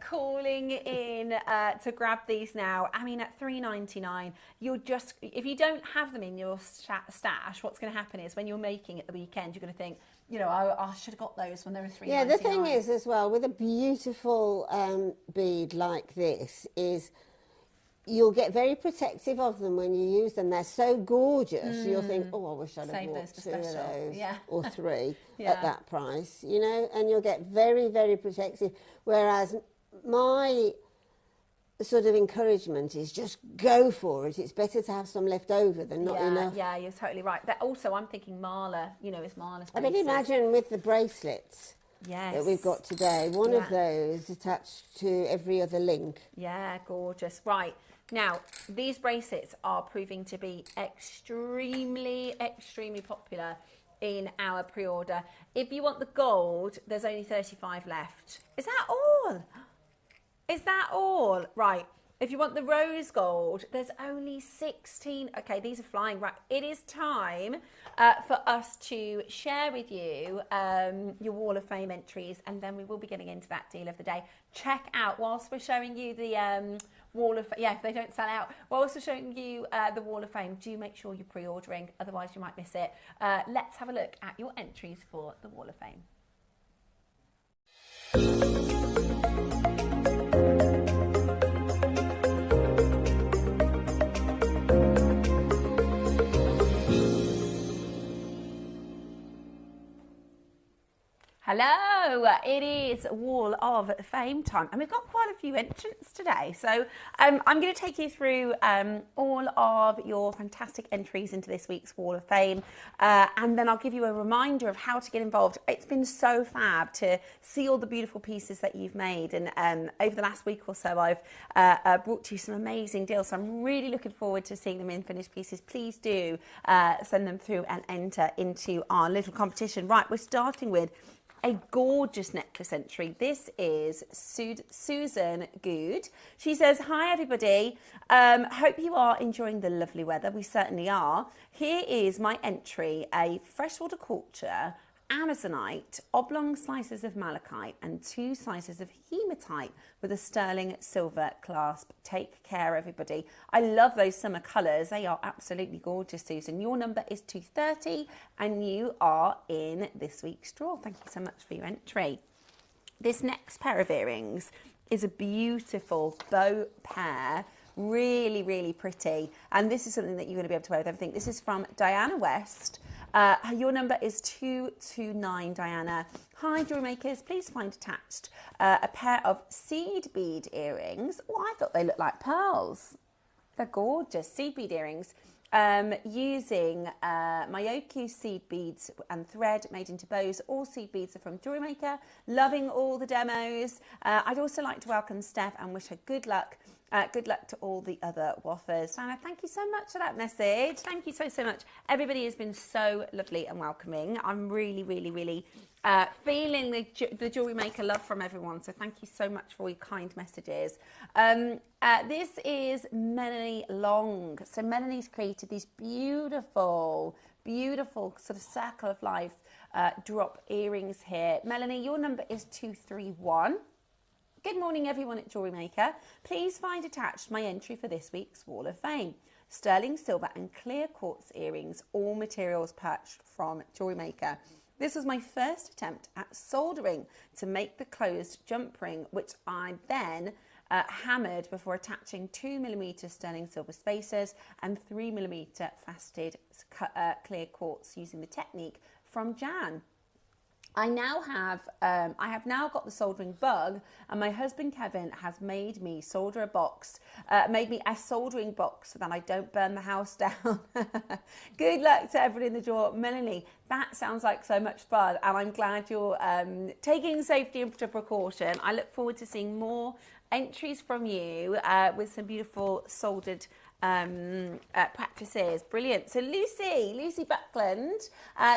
[SPEAKER 1] calling in to grab these now. I mean, at $3.99, if you don't have them in your stash, what's going to happen is when you're making it the weekend, you're going to think, I should have got those when they were $3.99.
[SPEAKER 2] Yeah, the thing is as well, with a beautiful bead like this is you'll get very protective of them when you use them. They're so gorgeous. You'll think, I wish I'd have bought 2 of those or 3 at that price, and you'll get very, very protective. Whereas my sort of encouragement is just go for it. It's better to have some left over than not enough.
[SPEAKER 1] Yeah, you're totally right. Also, I'm thinking Marla, is Marla's bracelets.
[SPEAKER 2] I mean, imagine with the bracelets,
[SPEAKER 1] Yes.
[SPEAKER 2] that we've got today. One of those attached to every other link.
[SPEAKER 1] Yeah, gorgeous. Right. Now, these bracelets are proving to be extremely, extremely popular in our pre-order. If you want the gold, there's only 35 left. Is that all? Is that all? Right. If you want the rose gold, there's only 16. Okay, these are flying. Right. It is time for us to share with you your Wall of Fame entries, and then we will be getting into that deal of the day. Check out, whilst we're showing you the Wall of Fame, if they don't sell out, whilst we're showing you the Wall of Fame, do make sure you're pre-ordering, otherwise you might miss it. Let's have a look at your entries for the Wall of Fame. Hello, it is Wall of Fame time, and we've got quite a few entrants today. So I'm going to take you through all of your fantastic entries into this week's Wall of Fame, and then I'll give you a reminder of how to get involved. It's been so fab to see all the beautiful pieces that you've made, and over the last week or so I've brought to you some amazing deals, so I'm really looking forward to seeing them in finished pieces. Please do send them through and enter into our little competition. Right, we're starting with a gorgeous necklace entry. This is Susan Good. She says, hi everybody, hope you are enjoying the lovely weather. We certainly are. Here is my entry, a freshwater culture, Amazonite, oblong slices of malachite and 2 slices of hematite with a sterling silver clasp. Take care, everybody. I love those summer colours. They are absolutely gorgeous, Susan. Your number is 230 and you are in this week's draw. Thank you so much for your entry. This next pair of earrings is a beautiful bow pair. Really, really pretty. And this is something that you're going to be able to wear with everything. This is from Diana West. Your number is 229, Diana. Hi, jewelry makers. Please find attached a pair of seed bead earrings. Oh, I thought they looked like pearls. They're gorgeous. Seed bead earrings. Using Mayoku seed beads and thread made into bows. All seed beads are from JewelleryMaker. Loving all the demos. I'd also like to welcome Steph and wish her good luck. Good luck to all the other waffers. Diana, thank you so much for that message. Thank you so much. Everybody has been so lovely and welcoming. I'm really, really, really feeling the Jewelry Maker love from everyone. So thank you so much for all your kind messages. This is Melanie Long. So Melanie's created these beautiful, beautiful sort of circle of life drop earrings here. Melanie, your number is 231. Good morning, everyone at Jewelry Maker. Please find attached my entry for this week's Wall of Fame. Sterling silver and clear quartz earrings, all materials purchased from Jewelry Maker. This was my first attempt at soldering to make the closed jump ring, which I then hammered before attaching 2mm sterling silver spacers and 3mm faceted clear quartz using the technique from Jan. I have now got the soldering bug, and my husband Kevin has made me solder a box, made me a soldering box so that I don't burn the house down. Good luck to everyone in the draw. Melanie, that sounds like so much fun, and I'm glad you're taking safety into precaution. I look forward to seeing more entries from you with some beautiful soldered practices. Brilliant. So Lucy Buckland,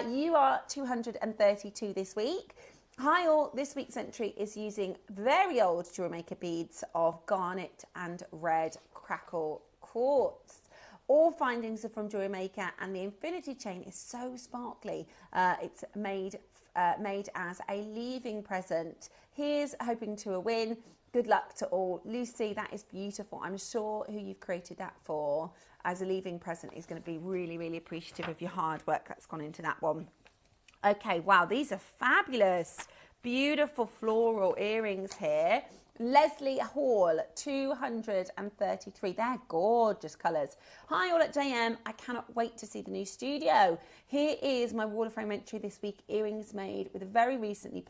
[SPEAKER 1] you are 232 this week. Hi all, this week's entry is using very old JewelleryMaker beads of garnet and red crackle quartz. All findings are from JewelleryMaker, and the infinity chain is so sparkly. It's made as a leaving present. Here's hoping to a win. Good luck to all. Lucy, that is beautiful. I'm sure who you've created that for as a leaving present is going to be really, really appreciative of your hard work that's gone into that one. Okay, wow, these are fabulous. Beautiful floral earrings here. Leslie Hall, 233. They're gorgeous colours. Hi all at JM. I cannot wait to see the new studio. Here is my Wall of Fame entry this week. Earrings made with very recently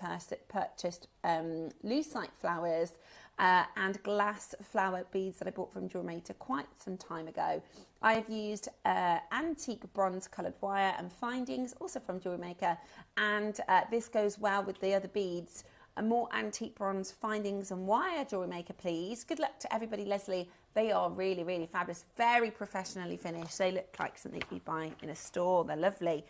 [SPEAKER 1] purchased lucite flowers and glass flower beads that I bought from JewelleryMaker quite some time ago. I've used antique bronze coloured wire and findings, also from JewelleryMaker, and this goes well with the other beads. A more antique bronze findings and wire, JewelleryMaker, please. Good luck to everybody, Leslie. They are really, really fabulous, very professionally finished. They look like something you'd buy in a store. They're lovely.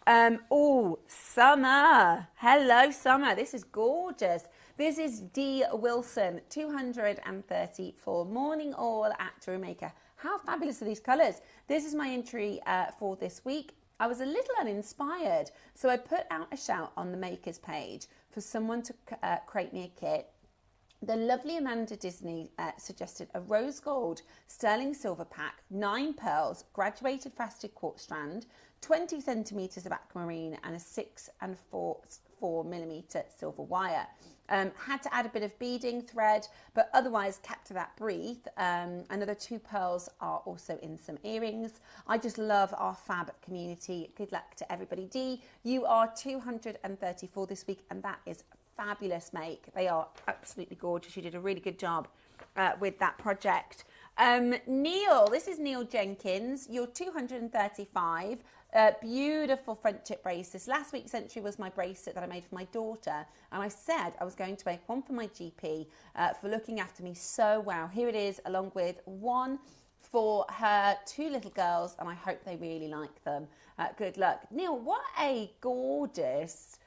[SPEAKER 1] Oh, Summer. Hello, Summer. This is gorgeous. This is D. Wilson, 230 for Morning All at JewelleryMaker. How fabulous are these colours? This is my entry for this week. I was a little uninspired, so I put out a shout on the Makers page for someone to create me a kit. The lovely Amanda Disney suggested a rose gold sterling silver pack, 9 pearls, graduated faceted quartz strand, 20 centimetres of aquamarine, and a 6 4 millimetre silver wire. Had to add a bit of beading thread, but otherwise kept to that breathe. Another 2 pearls are also in some earrings. I just love our fab community. Good luck to everybody. Dee, you are 234 this week, and that is fabulous make. They are absolutely gorgeous. You did a really good job with that project. Neil, this is Neil Jenkins. You're 235. Beautiful front tip bracelets. Last week's entry was my bracelet that I made for my daughter, and I said I was going to make one for my GP for looking after me so well. Here it is, along with one for her 2 little girls, and I hope they really like them. Good luck. Neil, what a gorgeous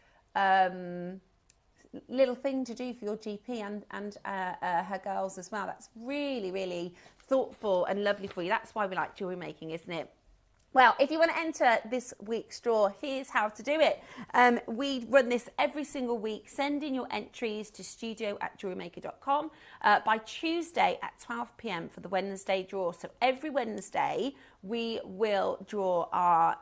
[SPEAKER 1] little thing to do for your GP and her girls as well. That's really, really thoughtful and lovely for you. That's why we like jewellery making, isn't it? Well, if you want to enter this week's draw, here's how to do it. We run this every single week. Send in your entries to studio@jewellerymaker.com by Tuesday at 12 p.m. for the Wednesday draw. So every Wednesday, we will draw our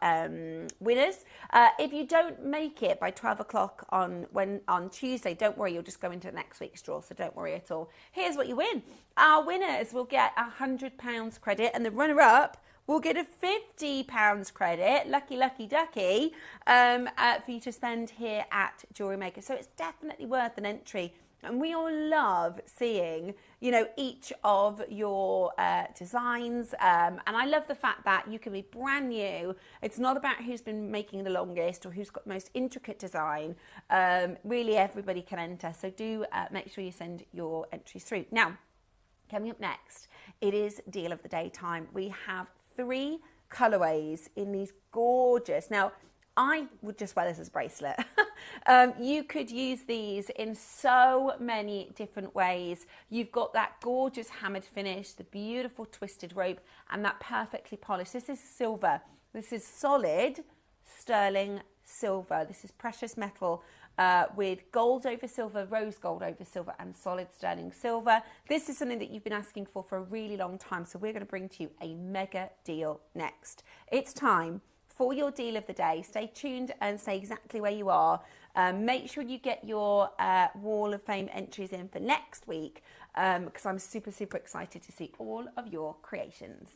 [SPEAKER 1] winners. If you don't make it by 12 o'clock on Tuesday, don't worry, you'll just go into next week's draw, so don't worry at all. Here's what you win. Our winners will get £100 credit, and the runner-up will get a £50 credit, lucky ducky, for you to spend here at JewelleryMaker. So it's definitely worth an entry. And we all love seeing, you know, each of your designs. And I love the fact that you can be brand new. It's not about who's been making the longest or who's got the most intricate design. Really, everybody can enter. So do make sure you send your entries through. Now, coming up next, it is Deal of the Day time. We have 3 colorways in these gorgeous. Now, I would just wear this as a bracelet. You could use these in so many different ways. You've got that gorgeous hammered finish, the beautiful twisted rope, and that perfectly polished. This is silver. This is solid sterling silver. This is precious metal with gold over silver, rose gold over silver, and solid sterling silver. This is something that you've been asking for a really long time, so we're going to bring to you a mega deal next. It's time for your deal of the day. Stay tuned and stay exactly where you are. Make sure you get your Wall of Fame entries in for next week, because I'm super, super excited to see all of your creations.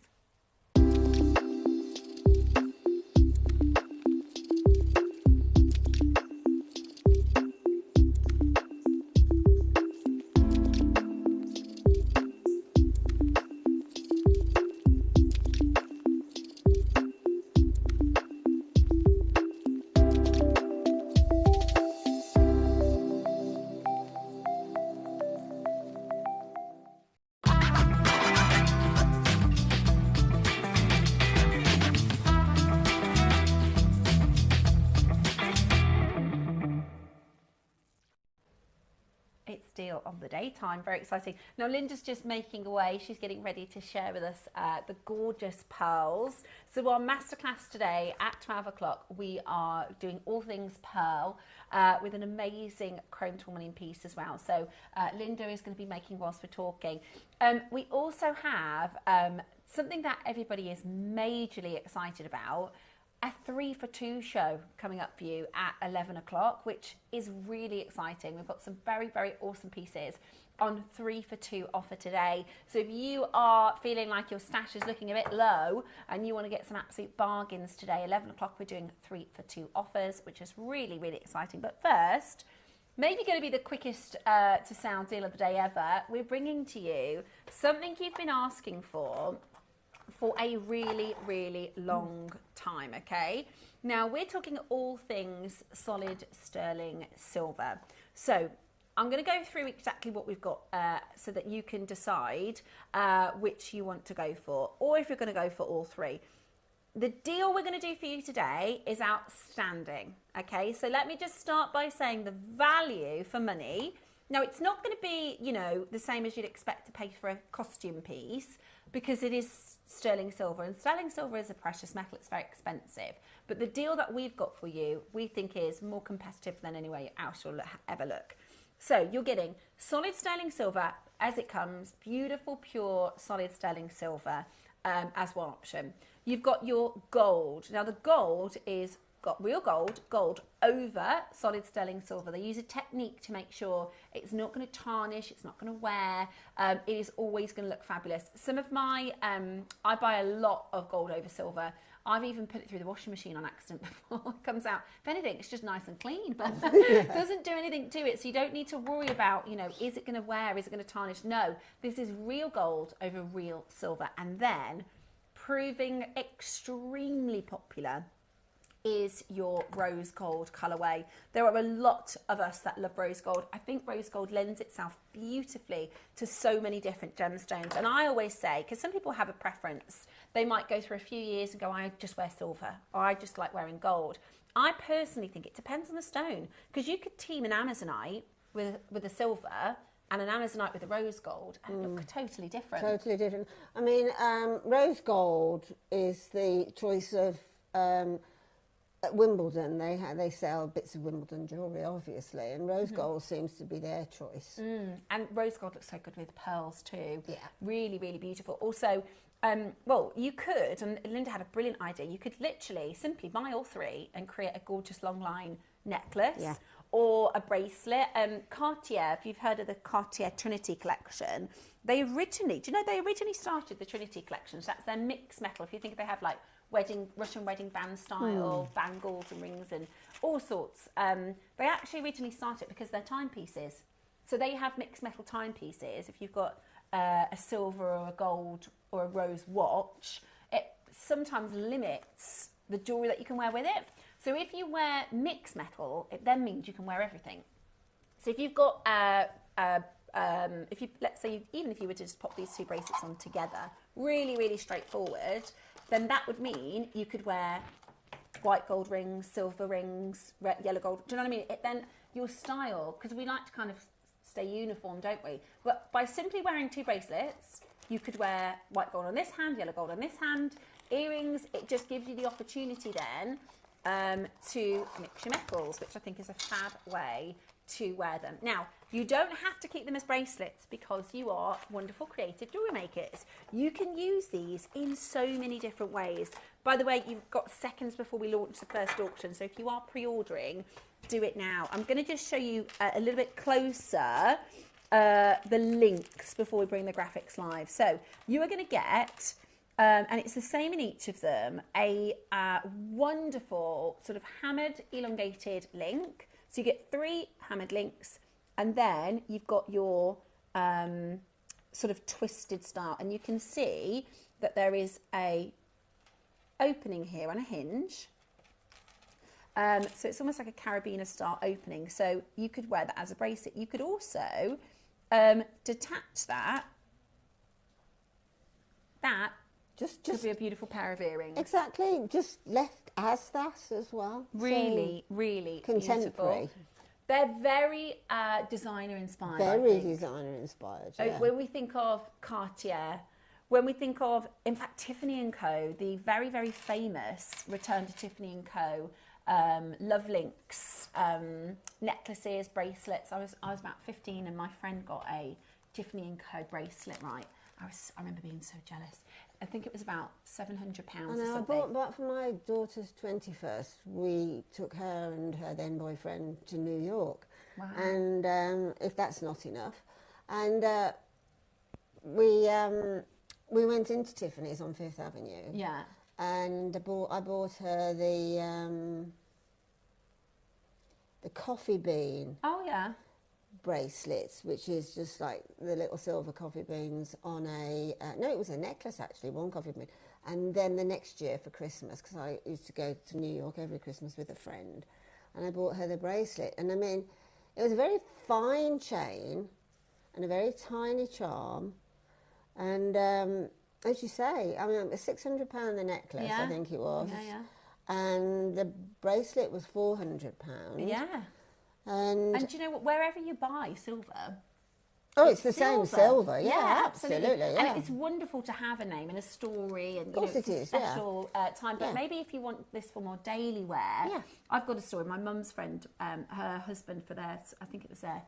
[SPEAKER 1] Deal of the daytime. Very exciting. Now Linda's just making away. She's getting ready to share with us the gorgeous pearls. So our masterclass today at 12 o'clock, we are doing all things pearl with an amazing chrome tourmaline piece as well. So Linda is going to be making whilst we're talking. We also have something that everybody is majorly excited about, a 3 for 2 show coming up for you at 11 o'clock, which is really exciting. We've got some very, very awesome pieces on 3 for 2 offer today. So if you are feeling like your stash is looking a bit low and you want to get some absolute bargains today, 11 o'clock, we're doing 3 for 2 offers, which is really, really exciting. But first, maybe going to be the quickest to sound deal of the day ever, we're bringing to you something you've been asking for for a really, really long time, okay? Now, we're talking all things solid sterling silver. So I'm going to go through exactly what we've got so that you can decide which you want to go for, or if you're going to go for all three. The deal we're going to do for you today is outstanding, okay? So let me just start by saying the value for money. Now, it's not going to be, you know, the same as you'd expect to pay for a costume piece, because it is sterling silver, and sterling silver is a precious metal. It's very expensive. But the deal that we've got for you, we think is more competitive than anywhere else you'll ever look. So you're getting solid sterling silver as it comes, beautiful, pure, solid sterling silver as one option. You've got your gold. Now the gold is got real gold over solid sterling silver. They use a technique to make sure it's not going to tarnish, it's not going to wear, it is always going to look fabulous. Some of my, I buy a lot of gold over silver. I've even put it through the washing machine on accident before it comes out. If anything, it's just nice and clean, but it doesn't do anything to it. So you don't need to worry about, you know, is it going to wear, is it going to tarnish? No, this is real gold over real silver. And then proving extremely popular is your rose gold colorway. There are a lot of us that love rose gold. I think rose gold lends itself beautifully to so many different gemstones. And I always say, because some people have a preference, they might go through a few years and go, I just wear silver, or I just like wearing gold. I personally think it depends on the stone, because you could team an amazonite with a silver and an amazonite with a rose gold and look totally different.
[SPEAKER 2] Totally different. I mean, rose gold is the choice of at Wimbledon. They sell bits of Wimbledon jewellery, obviously, and rose gold seems to be their choice.
[SPEAKER 1] And rose gold looks so good with pearls too.
[SPEAKER 2] Yeah.
[SPEAKER 1] Really, really beautiful. Also, well, you could, and Linda had a brilliant idea, you could literally simply buy all three and create a gorgeous long line necklace or a bracelet. Cartier, if you've heard of the Cartier Trinity collection, they originally started the Trinity collection. So that's their mixed metal. If you think they have like Russian wedding band style bangles and rings and all sorts. They actually originally started because they're timepieces. So they have mixed metal timepieces. If you've got a silver or a gold or a rose watch, it sometimes limits the jewellery that you can wear with it. So if you wear mixed metal, it then means you can wear everything. So if you've got, let's say, even if you were to just pop these two bracelets on together, really, really straightforward, then that would mean you could wear white gold rings, silver rings, red, yellow gold. Do you know what I mean? Then your style, because we like to kind of stay uniform, don't we? But by simply wearing two bracelets, you could wear white gold on this hand, yellow gold on this hand, earrings. It just gives you the opportunity then to mix your metals, which I think is a fab way to wear them. Now, you don't have to keep them as bracelets because you are wonderful creative jewellery makers. You can use these in so many different ways. By the way, you've got seconds before we launch the first auction, so if you are pre-ordering, do it now. I'm going to just show you a little bit closer the links before we bring the graphics live. So you are going to get, and it's the same in each of them, a wonderful sort of hammered elongated link. So you get 3 hammered links, and then you've got your sort of twisted style, and you can see that there is a opening here and a hinge. So it's almost like a carabiner style opening. So you could wear that as a bracelet. You could also detach that. That just could be a beautiful pair of earrings.
[SPEAKER 2] Exactly, just left as that as well.
[SPEAKER 1] Really,
[SPEAKER 2] so
[SPEAKER 1] really
[SPEAKER 2] contemporary.
[SPEAKER 1] Beautiful. They're very designer inspired.
[SPEAKER 2] Very designer inspired. Yeah.
[SPEAKER 1] When we think of Cartier, when we think of, in fact, Tiffany & Co., the very, very famous Return to Tiffany & Co., Love Links, necklaces, bracelets. I was about 15 and my friend got a Tiffany & Co. bracelet, right? I remember being so jealous. I think it was about £700 or something.
[SPEAKER 2] I bought for my daughter's 21st. We took her and her then boyfriend to New York.
[SPEAKER 1] Wow.
[SPEAKER 2] And if that's not enough. And we went into Tiffany's on Fifth Avenue.
[SPEAKER 1] Yeah.
[SPEAKER 2] And I bought her the coffee bean.
[SPEAKER 1] Oh, yeah.
[SPEAKER 2] Bracelets, which is just like the little silver coffee beans on a no, it was a necklace actually, one coffee bean, And then the next year for Christmas, because I used to go to New York every Christmas with a friend, and I bought her the bracelet. And I mean, it was a very fine chain and a very tiny charm. And as you say, I mean, it was £600 the necklace, I think it was.
[SPEAKER 1] Yeah.
[SPEAKER 2] And the bracelet was £400.
[SPEAKER 1] Yeah.
[SPEAKER 2] And
[SPEAKER 1] do you know what? Wherever you buy silver,
[SPEAKER 2] it's the same silver. Yeah, absolutely. Yeah.
[SPEAKER 1] And it's wonderful to have a name and a story, and
[SPEAKER 2] of course
[SPEAKER 1] it's a special time. But maybe if you want this for more daily wear, I've got a story. My mum's friend, her husband, for their, I think it was their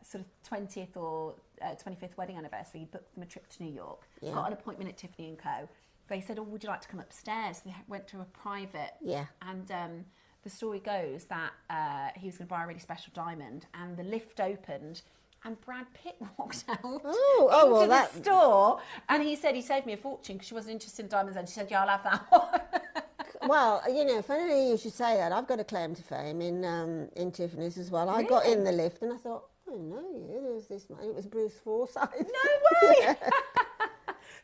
[SPEAKER 1] sort of 20th or 25th wedding anniversary, booked them a trip to New York. Got an appointment at Tiffany & Co. They said, "Oh, would you like to come upstairs?" They went to a private. Yeah. And the story goes that he was going to buy a really special diamond, and the lift opened, and Brad Pitt walked out into the store, and he said he saved me a fortune because she wasn't interested in diamonds, and she said, "Yeah, I'll have that one."
[SPEAKER 2] Well, you know, funny you should say that. I've got a claim to fame in Tiffany's as well. I got in the lift and I thought, "Oh no, there was this man." It was Bruce Forsyth.
[SPEAKER 1] No way.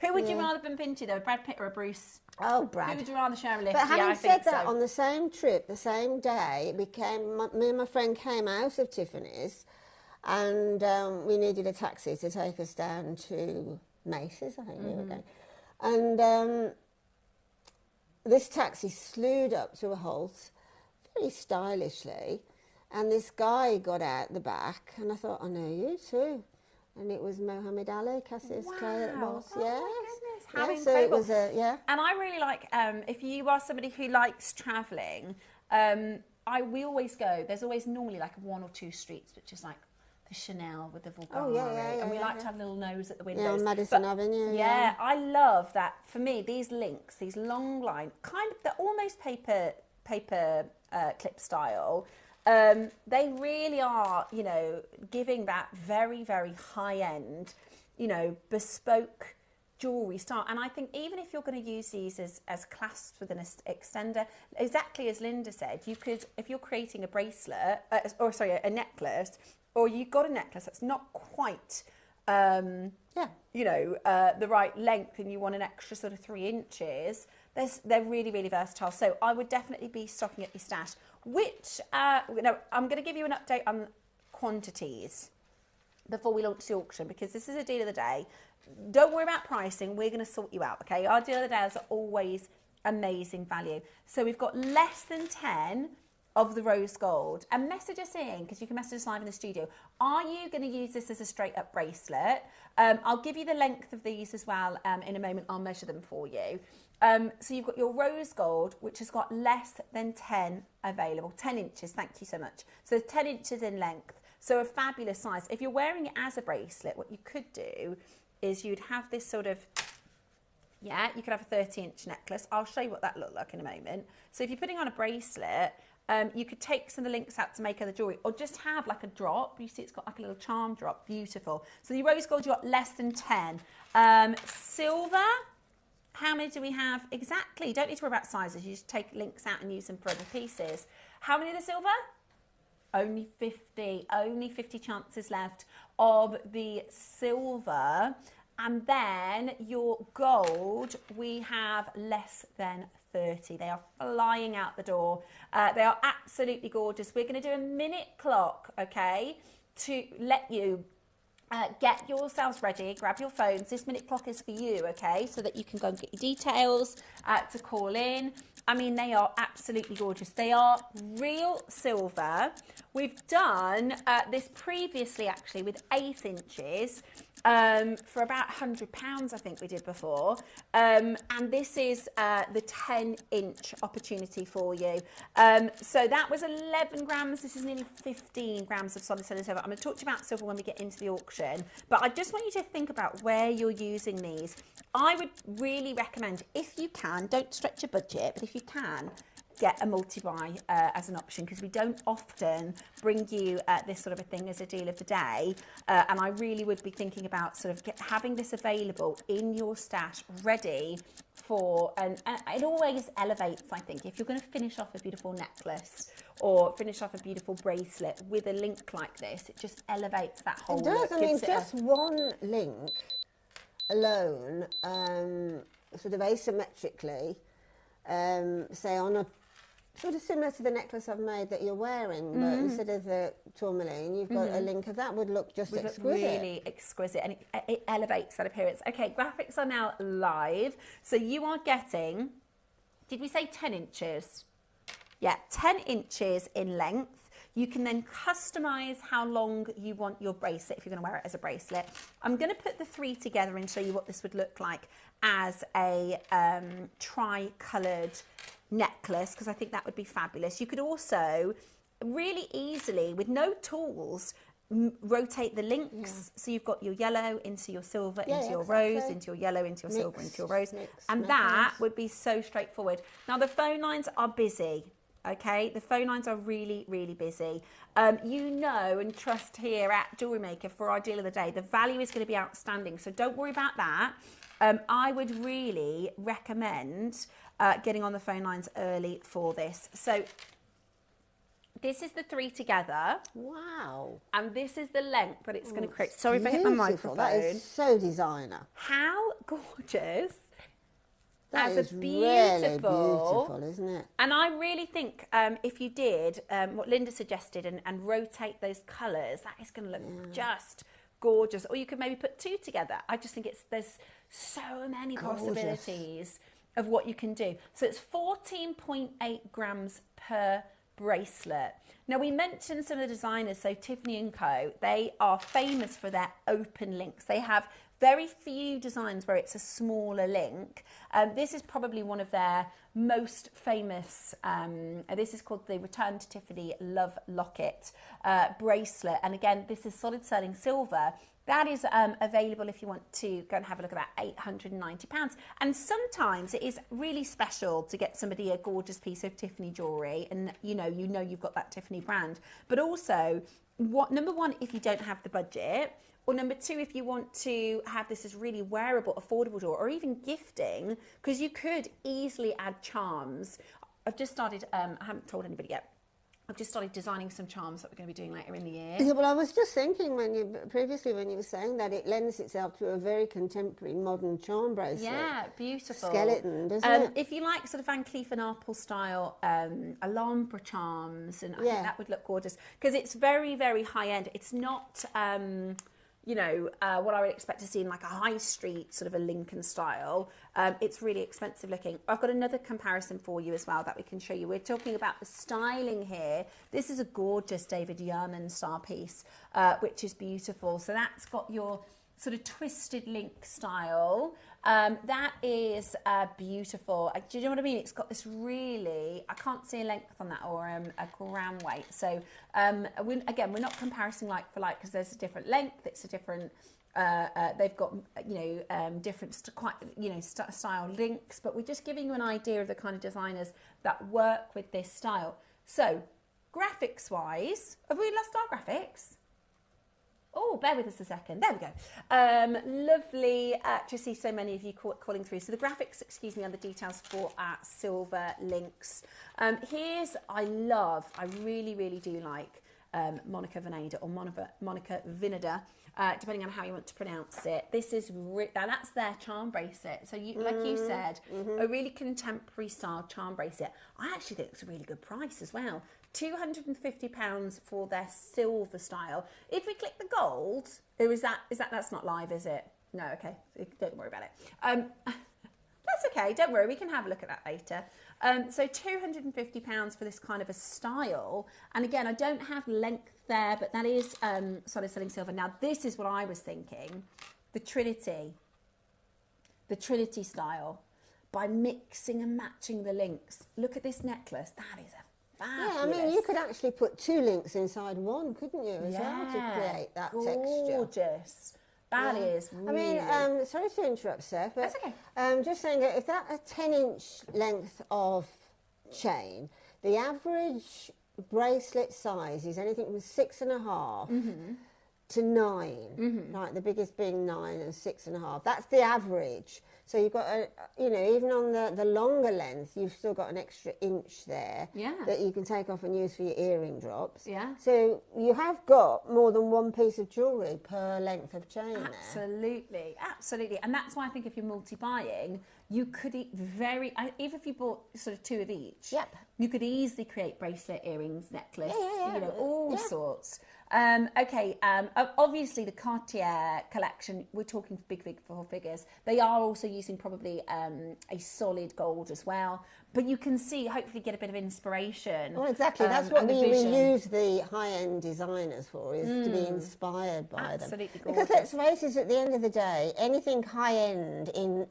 [SPEAKER 1] Who would you rather bump into though, Brad Pitt or a Bruce?
[SPEAKER 2] Oh, Brad.
[SPEAKER 1] Who would you rather share a lift?
[SPEAKER 2] But having said that, on the same trip, the same day, it became me and my friend came out of Tiffany's, and we needed a taxi to take us down to Macy's, I think we were going. And this taxi slewed up to a halt, very stylishly, and this guy got out the back, and I thought, "I know you too." And it was Muhammad Ali, Cassius Clay, it was,
[SPEAKER 1] Oh my goodness, how incredible.
[SPEAKER 2] So it was
[SPEAKER 1] And I really like, if you are somebody who likes travelling, we always go, there's always normally like 1 or 2 streets, which is like the Chanel with the Bulgari, and we like to have a little nose at the windows.
[SPEAKER 2] Yeah, on Madison Avenue.
[SPEAKER 1] Yeah, I love that. For me, these links, these long line, kind of, they're almost paper clip style. They really are, you know, giving that very, very high-end, you know, bespoke jewellery style. And I think even if you're going to use these as clasps with an extender, exactly as Linda said, you could, if you're creating a bracelet, a necklace, or you've got a necklace that's not quite, you know, the right length, and you want an extra sort of 3 inches, they're really, really versatile. So I would definitely be stocking up your stash. I'm going to give you an update on quantities before we launch the auction, because this is a deal of the day. Don't worry about pricing. We're going to sort you out, okay? Our deal of the day is always amazing value. So we've got less than 10 of the rose gold. And message us in, because you can message us live in the studio. Are you going to use this as a straight up bracelet? I'll give you the length of these as well in a moment. I'll measure them for you. So you've got your rose gold, which has got less than 10 available. 10 inches, thank you so much. So 10 inches in length. So a fabulous size. If you're wearing it as a bracelet, what you could do is you'd have this sort of, you could have a 30-inch necklace. I'll show you what that looked like in a moment. So if you're putting on a bracelet, you could take some of the links out to make other jewellery, or just have like a drop. You see it's got like a little charm drop, beautiful. So the rose gold, you got less than 10. Silver, how many do we have exactly? You don't need to worry about sizes, you just take links out and use them for other pieces. How many of the silver? Only 50, only 50 chances left of the silver. And then your gold, we have less than 30. They are flying out the door. They are absolutely gorgeous. We're going to do a minute clock, okay, to let you get yourselves ready. Grab your phones. This minute clock is for you, okay, so that you can go and get your details to call in. I mean, they are absolutely gorgeous. They are real silver. We've done this previously, actually, with 8 inches for about £100, I think we did before. And this is the 10-inch opportunity for you. So that was 11 grams. This is nearly 15 grams of solid silver. I'm going to talk to you about silver when we get into the auction. But I just want you to think about where you're using these. I would really recommend, if you can, don't stretch your budget, but if you can, get a multi-buy as an option, because we don't often bring you this sort of a thing as a deal of the day. And I really would be thinking about sort of having this available in your stash, ready for, and it always elevates, I think, if you're going to finish off a beautiful necklace or finish off a beautiful bracelet with a link like this, it just elevates that whole
[SPEAKER 2] look. It does. I mean, just
[SPEAKER 1] one
[SPEAKER 2] one link alone sort of asymmetrically, say on a sort of similar to the necklace I've made that you're wearing, but instead of the tourmaline, you've got a link of that would look just exquisite.
[SPEAKER 1] Really exquisite, and it elevates that appearance. Okay, graphics are now live. So you are getting, did we say 10 inches? Yeah, 10 inches in length. You can then customize how long you want your bracelet if you're going to wear it as a bracelet. I'm going to put the 3 together and show you what this would look like as a tri-coloured necklace, because I think that would be fabulous. You could also really easily, with no tools, rotate the links. So you've got your yellow into your silver, into your rose, into your yellow, into your silver, into your rose. And that would be so straightforward. Now the phone lines are busy. Okay, the phone lines are really, really busy. You know and trust here at JewelleryMaker for our deal of the day. The value is going to be outstanding, so don't worry about that. I would really recommend getting on the phone lines early for this. So this is the 3 together.
[SPEAKER 2] Wow.
[SPEAKER 1] And this is the length that it's going to create. Sorry if I hit my microphone.
[SPEAKER 2] That is so designer.
[SPEAKER 1] How gorgeous.
[SPEAKER 2] That
[SPEAKER 1] as
[SPEAKER 2] is
[SPEAKER 1] a
[SPEAKER 2] really beautiful, isn't it?
[SPEAKER 1] And I really think if you did what Linda suggested and rotate those colours, that is going to look just gorgeous. Or you could maybe put 2 together. I just think there's so many possibilities of what you can do. So it's 14.8 grams per bracelet. Now we mentioned some of the designers, so Tiffany & Co, they are famous for their open links. They have very few designs where it's a smaller link. This is probably one of their most famous, this is called the Return to Tiffany Love Locket bracelet. And again, this is solid sterling silver. That is available if you want to go and have a look at that, £890. And sometimes it is really special to get somebody a gorgeous piece of Tiffany jewellery, and you know you've got that Tiffany brand. But also, number one, if you don't have the budget, or number 2, if you want to have this as really wearable, affordable jewelry, or even gifting, because you could easily add charms. I've just started, I haven't told anybody yet, I've just started designing some charms that we're going to be doing later in the year.
[SPEAKER 2] Yeah, well, I was just thinking previously when you were saying that it lends itself to a very contemporary modern charm bracelet.
[SPEAKER 1] Yeah, beautiful.
[SPEAKER 2] Skeleton, doesn't it?
[SPEAKER 1] If you like sort of Van Cleef & Arpels style Alhambra charms, and I think that would look gorgeous, because it's very, very high end. It's not... what I would expect to see in like a high street sort of a Lincoln style. It's really expensive looking. I've got another comparison for you as well that we can show you. We're talking about the styling here. This is a gorgeous David Yurman style piece, which is beautiful. So that's got your sort of twisted link style. That is beautiful. Do you know what I mean? It's got this really, I can't see a length on that or a gram weight. So again, we're not comparing like for like, because there's a different length. It's a different, they've got, different style links, but we're just giving you an idea of the kind of designers that work with this style. So graphics wise, have we lost our graphics? Oh, bear with us a second. There we go. Lovely to see so many of you calling through. So the graphics, on the details for our silver links. I really, really do like Monica Vinader or Monica Vinader, depending on how you want to pronounce it. This is that's their charm bracelet. So like you said, a really contemporary style charm bracelet. I actually think it's a really good price as well. £250 for their silver style. If we click the gold, that's not live, is it? No, okay, don't worry about it. That's okay, don't worry, we can have a look at that later. So £250 for this kind of a style. And again, I don't have length there, but that is solid sterling silver. Now, this is what I was thinking. The Trinity style, by mixing and matching the links. Look at this necklace, that is a fabulous.
[SPEAKER 2] Yeah, I mean, you could actually put 2 links inside one, couldn't you, as well, to create that texture.
[SPEAKER 1] Gorgeous. That is really...
[SPEAKER 2] I mean, sorry to interrupt, Steph, but
[SPEAKER 1] that's okay.
[SPEAKER 2] Just saying that if that's a 10-inch length of chain, the average bracelet size is anything from 6.5 to 9, like the biggest being 9 and 6.5. That's the average. So you've got a, you know, even on the longer length, you've still got an extra inch there that you can take off and use for your earring drops.
[SPEAKER 1] Yeah.
[SPEAKER 2] So you have got more than one piece of jewellery per length of chain
[SPEAKER 1] Absolutely, absolutely. And that's why I think if you're multi-buying, you could even if you bought sort of 2 of each, you could easily create bracelet, earrings, necklace, you know, all sorts. Obviously the Cartier collection, we're talking big figures. They are also using probably a solid gold as well, but you can see, hopefully get a bit of inspiration.
[SPEAKER 2] Well, exactly. That's what we use the high-end designers for, is to be inspired by them.
[SPEAKER 1] Absolutely
[SPEAKER 2] gorgeous. Because let's face it, at the end of the day, anything high-end in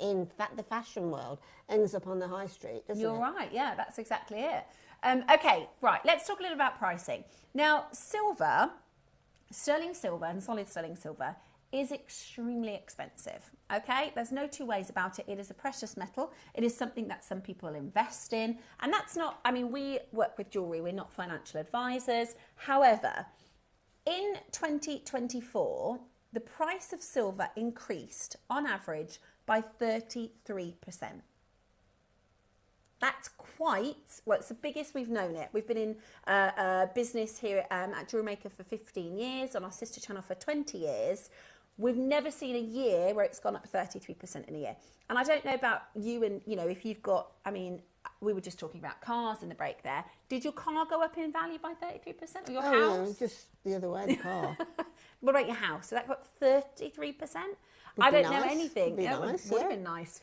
[SPEAKER 2] the fashion world ends up on the high street, doesn't it?
[SPEAKER 1] You're right, yeah, that's exactly it. Okay, right, let's talk a little about pricing. Now, silver, sterling silver and solid sterling silver is extremely expensive, okay? There's no two ways about it. It is a precious metal. It is something that some people invest in. And that's not, I mean, we work with jewellery. We're not financial advisors. However, in 2024, the price of silver increased on average by 33%. That's quite, well, it's the biggest we've known it. We've been in business here at JewelleryMaker for 15 years, on our sister channel for 20 years. We've never seen a year where it's gone up 33% in a year. And I don't know about you and, you know, if you've got, I mean, we were just talking about cars in the break there. Did your car go up in value by 33%? Or your house?
[SPEAKER 2] No, just the other way, the car.
[SPEAKER 1] What about your house? So that got 33%? I don't know anything.
[SPEAKER 2] Would
[SPEAKER 1] have been nice.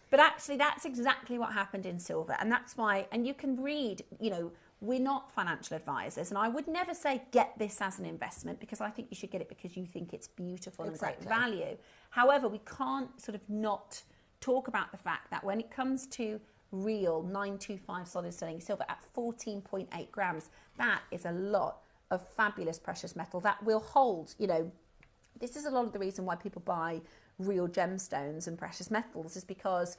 [SPEAKER 1] But actually, that's exactly what happened in silver. And that's why, and you can read, you know, we're not financial advisors. And I would never say get this as an investment, because I think you should get it because you think it's beautiful and great value. However, we can't sort of not talk about the fact that when it comes to real 925 solid sterling silver at 14.8 grams, that is a lot of fabulous precious metal that will hold, you know, this is a lot of the reason why people buy real gemstones and precious metals, is because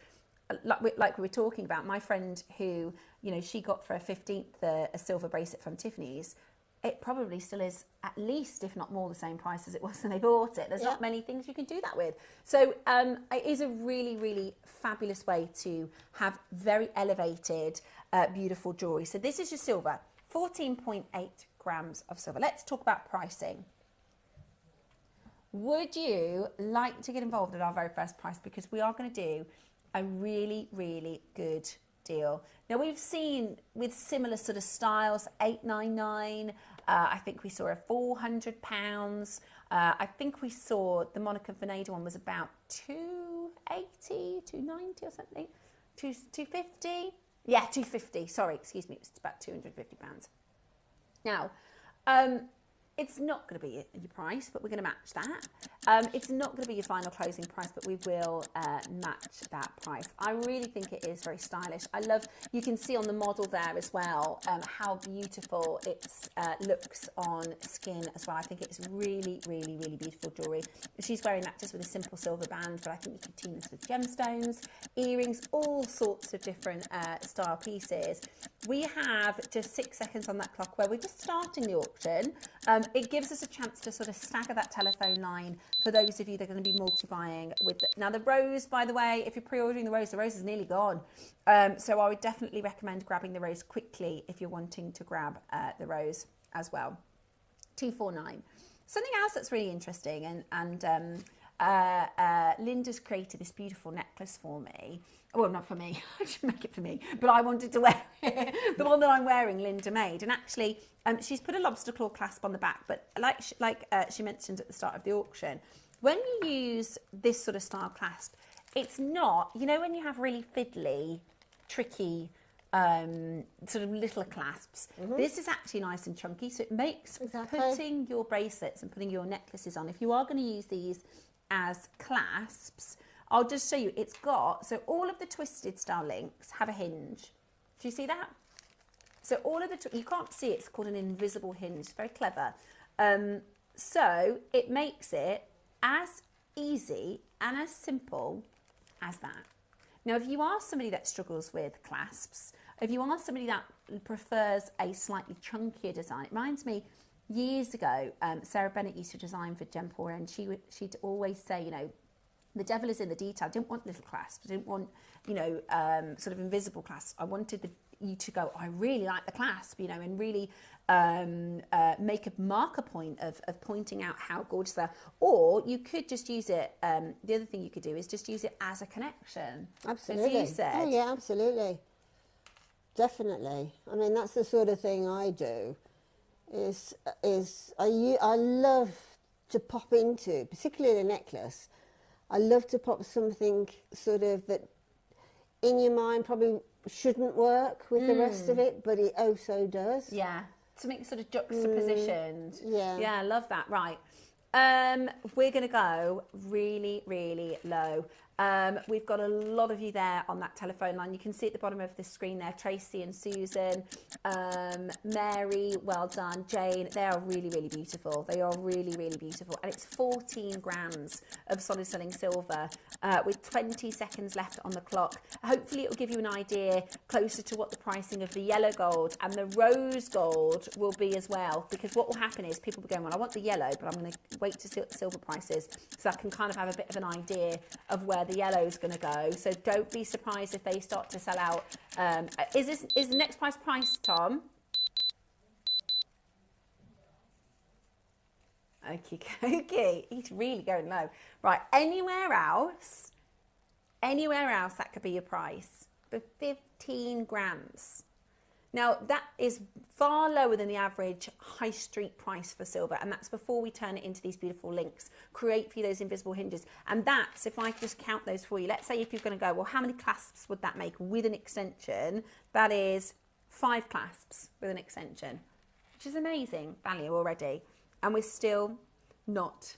[SPEAKER 1] like we were talking about, my friend who, you know, she got for her 15th a silver bracelet from Tiffany's. It probably still is at least, if not more, the same price as it was when they bought it. There's not many things you can do that with. So it is a really, really fabulous way to have very elevated, beautiful jewellery. So this is your silver, 14.8 grams of silver. Let's talk about pricing. Would you like to get involved in our very first price? Because we are going to do a really, really good deal. Now, we've seen with similar sort of styles, $899. I think we saw a £400. I think we saw the Monica Vinader one was about $280, $290 or something. $250? Yeah, $250. Sorry, excuse me. It was about £250. Now, it's not going to be your price, but we're going to match that. It's not going to be your final closing price, but we will match that price. I really think it is very stylish. I love, you can see on the model there as well, how beautiful it looks on skin as well. I think it's really, really, really beautiful jewellery. She's wearing that just with a simple silver band, but I think you can team this with gemstones, earrings, all sorts of different style pieces. We have just 6 seconds on that clock where we're just starting the auction. It gives us a chance to sort of stagger that telephone line for those of you that are going to be multi-buying with now the rose, by the way, if you're pre-ordering the rose is nearly gone. So I would definitely recommend grabbing the rose quickly if you're wanting to grab the rose as well. 249. Something else that's really interesting, and Linda's created this beautiful necklace for me. Well, not for me, I should make it for me, but I wanted to wear it. The one that I'm wearing, Linda made. And actually, she's put a lobster claw clasp on the back, but like she mentioned at the start of the auction, when you use this sort of style clasp, it's not, you know, when you have really fiddly, tricky, sort of little clasps, this is actually nice and chunky, so it makes putting your bracelets and putting your necklaces on, if you are going to use these as clasps, I'll just show you. It's got, so all of the twisted style links have a hinge. Do you see that? So all of the, you can't see it, it's called an invisible hinge. It's very clever. So it makes it as easy and as simple as that. Now, if you are somebody that struggles with clasps, if you are somebody that prefers a slightly chunkier design, it reminds me years ago, Sarah Bennett used to design for Gempora, and she'd always say, you know, the devil is in the detail. I didn't want little clasps. I didn't want, you know, sort of invisible clasps. I wanted you to go, I really like the clasp, you know, and really make a marker point of pointing out how gorgeous they are. Or you could just use it, the other thing you could do is just use it as a connection.
[SPEAKER 2] Absolutely.
[SPEAKER 1] As you said.
[SPEAKER 2] Oh, yeah, absolutely. Definitely. I mean, that's the sort of thing I do, I love to pop into, particularly the necklace, I love to pop something sort of that in your mind probably shouldn't work with the rest of it, but it also does.
[SPEAKER 1] Yeah, to make sort of juxtapositioned.
[SPEAKER 2] Yeah,
[SPEAKER 1] I love that. Right, we're going to go really, really low. We've got a lot of you there on that telephone line. You can see at the bottom of the screen there, Tracy and Susan, Mary, well done, Jane. They are really, really beautiful. They are really, really beautiful. And it's 14 grams of solid sterling silver with 20 seconds left on the clock. Hopefully it will give you an idea closer to what the pricing of the yellow gold and the rose gold will be as well. Because what will happen is people will be going, well, I want the yellow, but I'm going to wait to see what the silver price is so I can kind of have a bit of an idea of where the yellow is going to go. So don't be surprised if they start to sell out. Is the next price priced, Tom? Okay, he's really going low. Right, anywhere else that could be your price for 15 grams. Now, that is far lower than the average high street price for silver, and that's before we turn it into these beautiful links, create for you those invisible hinges. And that's, if I just count those for you, let's say if you're going to go, well, how many clasps would that make with an extension? That is 5 clasps with an extension, which is amazing value already. And we're still not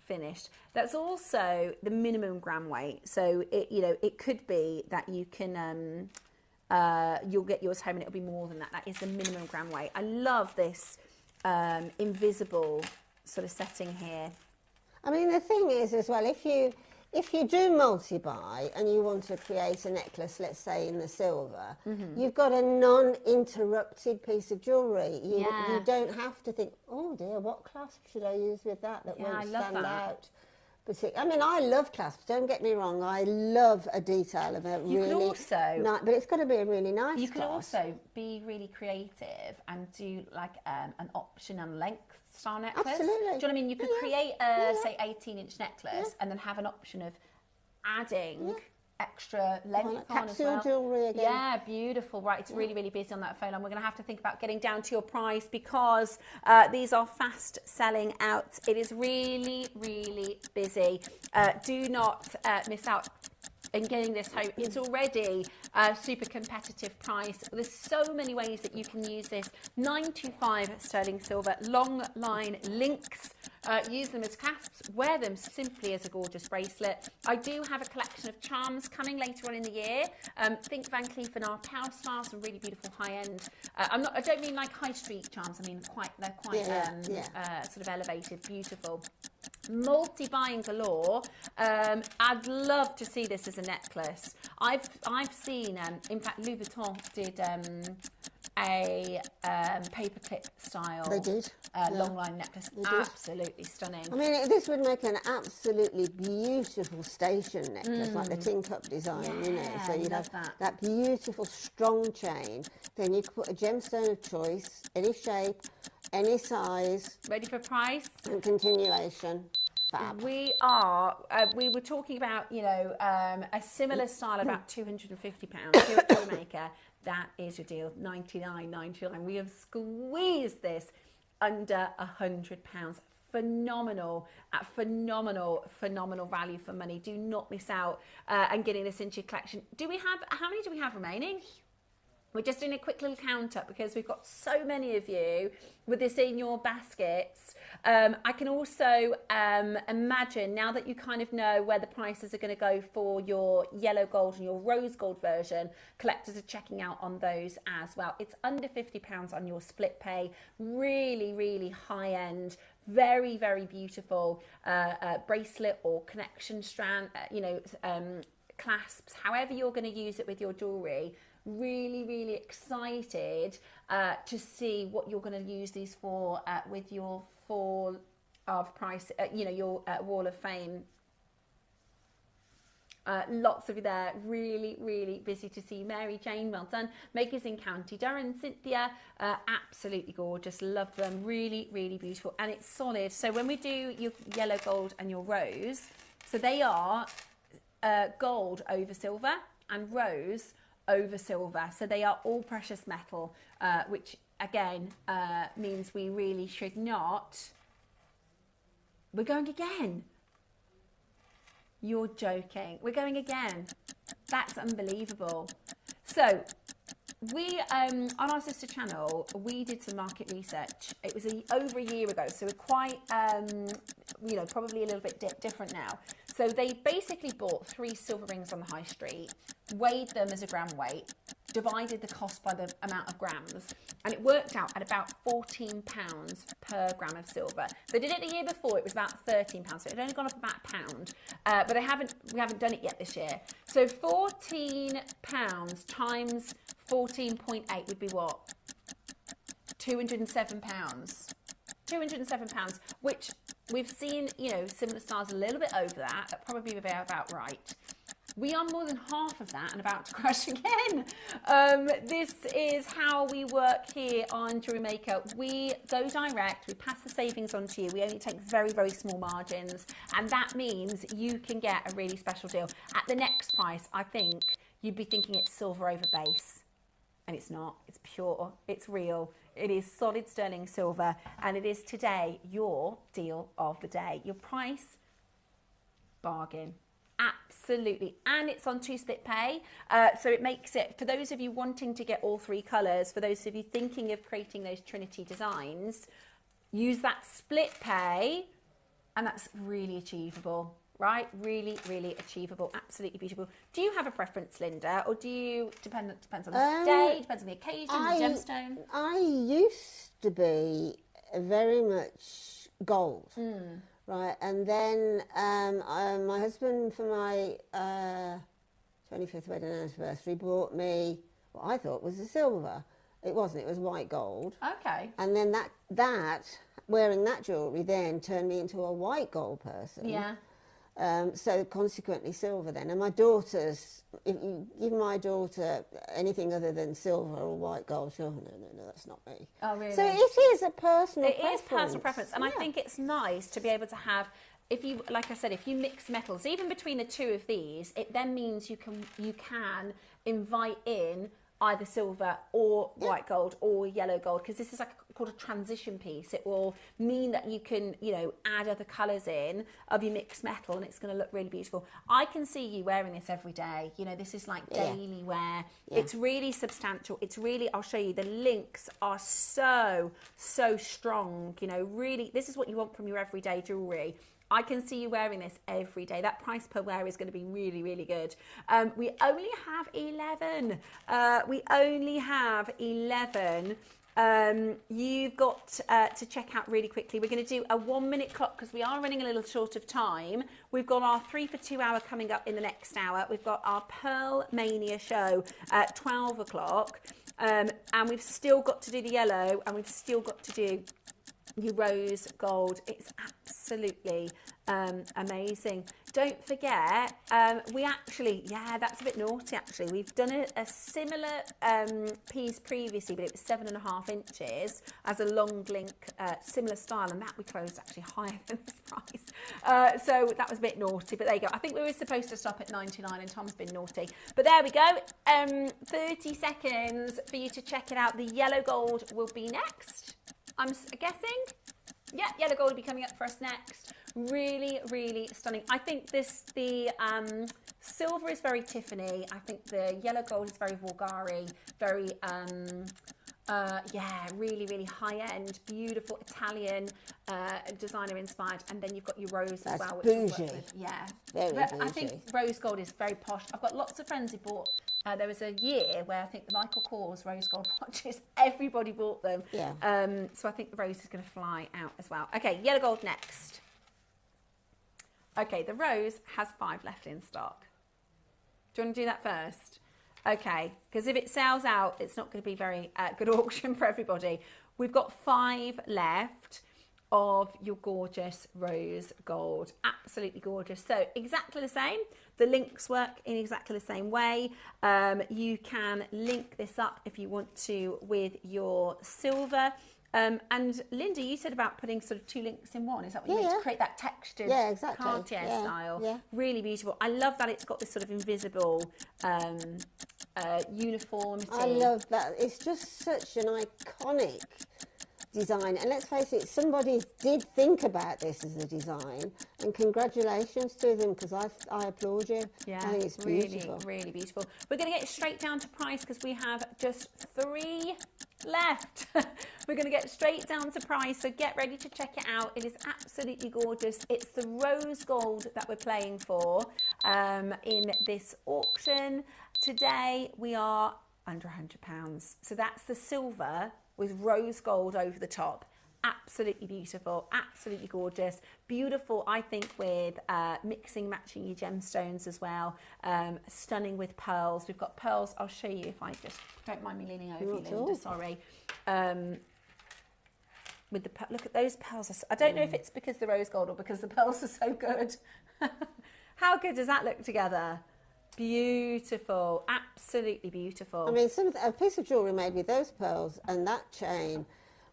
[SPEAKER 1] finished. That's also the minimum gram weight. So, it could be that you can... you'll get yours home and it'll be more than that. That is the minimum gram weight. I love this invisible sort of setting here. I
[SPEAKER 2] mean, the thing is as well, if you do multi-buy and you want to create a necklace, let's say in the silver, you've got a non-interrupted piece of jewellery. You don't have to think, oh dear, what clasp should I use with that won't stand out? I mean, I love clasps, don't get me wrong. I love a detail of a but it's got to be a really nice clasp.
[SPEAKER 1] You could also be really creative and do like an option and length style necklace.
[SPEAKER 2] Absolutely.
[SPEAKER 1] Do you know what I mean? You could create a, say, 18-inch necklace and then have an option of adding extra length on as well.
[SPEAKER 2] Capsule jewellery again.
[SPEAKER 1] Yeah, beautiful. Right, it's really, really busy on that phone, and we're going to have to think about getting down to your price because these are fast selling out. It is really, really busy. Do not miss out in getting this home. It's already a super competitive price. There's so many ways that you can use this. 925 sterling silver, long line links. Use them as clasps, wear them simply as a gorgeous bracelet. I do have a collection of charms coming later on in the year. Think Van Cleef & Arpels style, some really beautiful high-end. I don't mean like high street charms. I mean they're quite sort of elevated, beautiful. Multi-buying galore. I'd love to see this as a necklace. I've seen, in fact, Louis Vuitton did a paperclip style.
[SPEAKER 2] They did.
[SPEAKER 1] Long line necklace. Absolutely stunning.
[SPEAKER 2] I mean, this would make an absolutely beautiful station necklace, like the tin cup design, So you'd have that beautiful strong chain. Then you could put a gemstone of choice, any shape, any size.
[SPEAKER 1] Ready for price?
[SPEAKER 2] And continuation. Fab.
[SPEAKER 1] We were talking about, a similar style at about £250 here at JewelleryMaker. That is your deal, $99.99. We have squeezed this under £100. Phenomenal, at phenomenal value for money. Do not miss out and getting this into your collection. How many do we have remaining? We're just doing a quick little count up because we've got so many of you with this in your baskets. I can also imagine, now that you kind of know where the prices are going to go for your yellow gold and your rose gold version, collectors are checking out on those as well. It's under £50 on your split pay. Really, really high end, very, very beautiful bracelet or connection strand, clasps, however you're going to use it with your jewellery. really, really excited to see what you're going to use these for with your fall of price, your wall of fame. Lots of you there, really, really busy to see. Mary Jane, well done. Makers in County Durham, Cynthia, absolutely gorgeous, love them, really, really beautiful, and it's solid. So when we do your yellow gold and your rose, so they are gold over silver and rose over silver, so they are all precious metal, which again means we really should not. We're going again. You're joking. We're going again. That's unbelievable. So we, on our sister channel, we did some market research. It was over a year ago, so we're quite, probably a little bit different now. So they basically bought 3 silver rings on the high street, weighed them as a gram weight, divided the cost by the amount of grams, and it worked out at about £14 per gram of silver. They did it the year before, it was about £13, so it had only gone up about £1, but we haven't done it yet this year. So £14 times 14.8 would be what? £207. £207, which we've seen, similar styles a little bit over that. That probably would be about right. We are more than half of that and about to crash again. This is how we work here on JewelleryMaker. We go direct, we pass the savings on to you. We only take very, very small margins, and that means you can get a really special deal. At the next price, I think you'd be thinking it's silver over base, and it's not. It's pure, it's real. It is solid sterling silver, and it is today your deal of the day. Your price, bargain. Absolutely, and it's on 2-split pay, so it makes it, for those of you wanting to get all 3 colours, for those of you thinking of creating those Trinity designs, use that split pay, and that's really achievable, right? Really, really achievable, absolutely beautiful. Do you have a preference, Linda, or do you, depends on the day, depends on the occasion, the gemstone?
[SPEAKER 2] I used to be very much gold. Right, and then my husband, for my 25th wedding anniversary, bought me what I thought was a silver. It wasn't, it was white gold.
[SPEAKER 1] Okay.
[SPEAKER 2] And then that wearing that jewellery then turned me into a white gold person. Yeah. So consequently silver then. And my daughters, if you give my daughter anything other than silver or white gold, she'll, no, that's not me. Oh, really? So it is a personal preference. It is personal preference.
[SPEAKER 1] And I think it's nice to be able to have, if you, like I said, if you mix metals, even between the 2 of these, it then means you can invite in either silver or white gold or yellow gold, because this is like called a transition piece. It will mean that you can, add other colours in of your mixed metal, and it's going to look really beautiful. I can see you wearing this every day. This is like daily wear. Yeah. It's really substantial. It's really, I'll show you, the links are so strong. Really, this is what you want from your everyday jewellery. I can see you wearing this every day. That price per wear is going to be really, really good. We only have 11. We only have 11. You've got to check out really quickly. We're going to do a 1-minute clock because we are running a little short of time. We've got our 3 for 2 hour coming up in the next hour. We've got our Pearl Mania show at 12 o'clock. And we've still got to do the yellow, and we've still got to do your rose gold. It's absolutely amazing. Don't forget, we actually, that's a bit naughty actually. We've done a similar piece previously, but it was 7.5 inches as a long link, similar style, and that we closed actually higher than this price. So that was a bit naughty, but there you go. I think we were supposed to stop at 99 and Tom's been naughty. But there we go. 30 seconds for you to check it out. The yellow gold will be next, I'm guessing. Yeah, yellow gold will be coming up for us next. Really, really stunning. I think the silver is very Tiffany. I think the yellow gold is very Bulgari, very, really, really high-end, beautiful Italian designer inspired. And then you've got your rose as well. Which
[SPEAKER 2] bougie.
[SPEAKER 1] Yeah.
[SPEAKER 2] Very bougie.
[SPEAKER 1] I think rose gold is very posh. I've got lots of friends who bought, there was a year where I think the Michael Kors rose gold watches, everybody bought them. Yeah. So I think the rose is going to fly out as well. Okay, yellow gold next. Okay, the rose has 5 left in stock. Do you want to do that first? Okay, because if it sells out, it's not going to be very good auction for everybody. We've got 5 left of your gorgeous rose gold. Absolutely gorgeous. So exactly the same. The links work in exactly the same way. You can link this up if you want to with your silver. And Linda, you said about putting sort of 2 links in one. Is that what you mean? To create that textured Cartier style. Yeah. Really beautiful. I love that it's got this sort of invisible uniformity.
[SPEAKER 2] I love that. It's just such an iconic design. And let's face it, somebody did think about this as a design. And congratulations to them, because I applaud you.
[SPEAKER 1] Yeah,
[SPEAKER 2] I think it's beautiful.
[SPEAKER 1] Really, really beautiful. We're going to get straight down to price because we have just 3 left. We're going to get straight down to price, so get ready to check it out. It is absolutely gorgeous. It's the rose gold that we're playing for in this auction. Today we are under £100, so that's the silver with rose gold over the top. Absolutely beautiful, absolutely gorgeous, beautiful. I think with matching your gemstones as well. Stunning with pearls. We've got pearls. I'll show you if I just don't mind me leaning over you, Linda. Sorry. With the look at those pearls. I don't know if it's because the rose gold or because the pearls are so good. How good does that look together? Beautiful, absolutely beautiful.
[SPEAKER 2] I mean, a piece of jewellery made with those pearls and that chain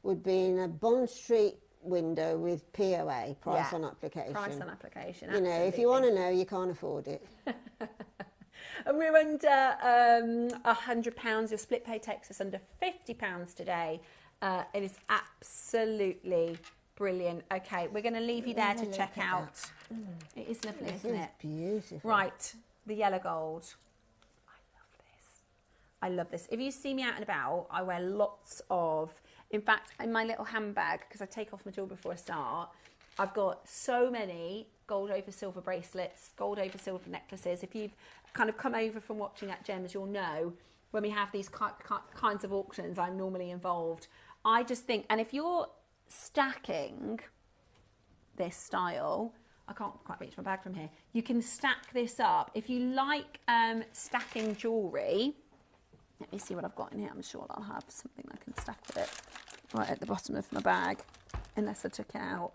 [SPEAKER 2] would be in a Bond Street window with POA, price on application.
[SPEAKER 1] Price on application,
[SPEAKER 2] absolutely. You know, if you want to know, you can't afford it.
[SPEAKER 1] And we're under £100. Your split pay takes us under £50 today. It is absolutely brilliant. Okay, we're going to leave you there to check out. It is lovely, isn't it?
[SPEAKER 2] Beautiful.
[SPEAKER 1] Right, the yellow gold. I love this. If you see me out and about, I wear lots of, in fact, in my little handbag, because I take off my jewellery before I start, I've got so many gold over silver bracelets, gold over silver necklaces. If you've kind of come over from watching at Gems, you'll know when we have these kinds of auctions, I'm normally involved. I just think, and if you're stacking this style, I can't quite reach my bag from here, you can stack this up. If you like stacking jewellery, let me see what I've got in here. I'm sure I'll have something I can stack with it right at the bottom of my bag, unless I took it out.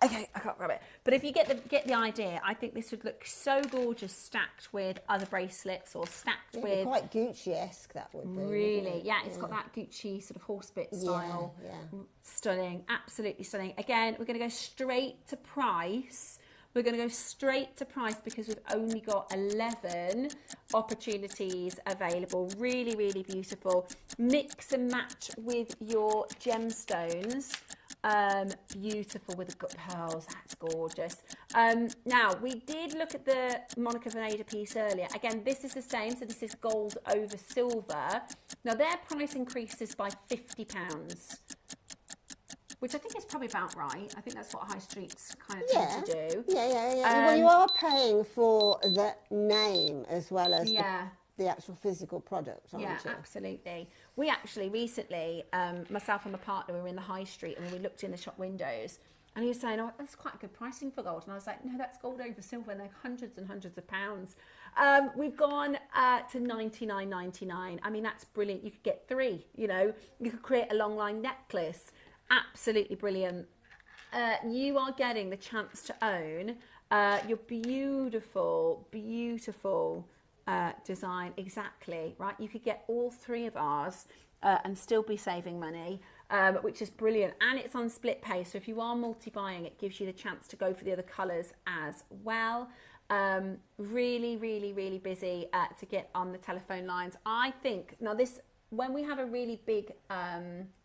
[SPEAKER 1] Okay, I can't grab it. But if you get the idea, I think this would look so gorgeous stacked with other bracelets or stacked with...
[SPEAKER 2] quite Gucci-esque, that would be.
[SPEAKER 1] Really, yeah, it's got that Gucci sort of horse bit style.
[SPEAKER 2] Yeah.
[SPEAKER 1] Stunning, absolutely stunning. Again, we're going to go straight to price. We're going to go straight to price because we've only got 11 opportunities available. Really, really beautiful. Mix and match with your gemstones. Beautiful with the pearls. That's gorgeous. Now, we did look at the Monica Vinader piece earlier. Again, this is the same. So this is gold over silver. Now, their price increases by £50. Which I think is probably about right. I think that's what high streets kind of tend to do.
[SPEAKER 2] Yeah. Well, you are paying for the name as well as the actual physical product, aren't you?
[SPEAKER 1] Yeah, absolutely. We actually recently, myself and my partner, were in the high street and we looked in the shop windows and he was saying, oh, that's quite good pricing for gold. And I was like, no, that's gold over silver and they're hundreds and hundreds of pounds. We've gone to $99.99. I mean, that's brilliant. You could get 3, you know. You could create a long line necklace. Absolutely brilliant. You are getting the chance to own your beautiful, beautiful design. Exactly, right? You could get all 3 of ours and still be saving money, which is brilliant. And it's on split pay, so if you are multi-buying, it gives you the chance to go for the other colours as well. Really, really, really busy to get on the telephone lines. I think, now this... when we have a really big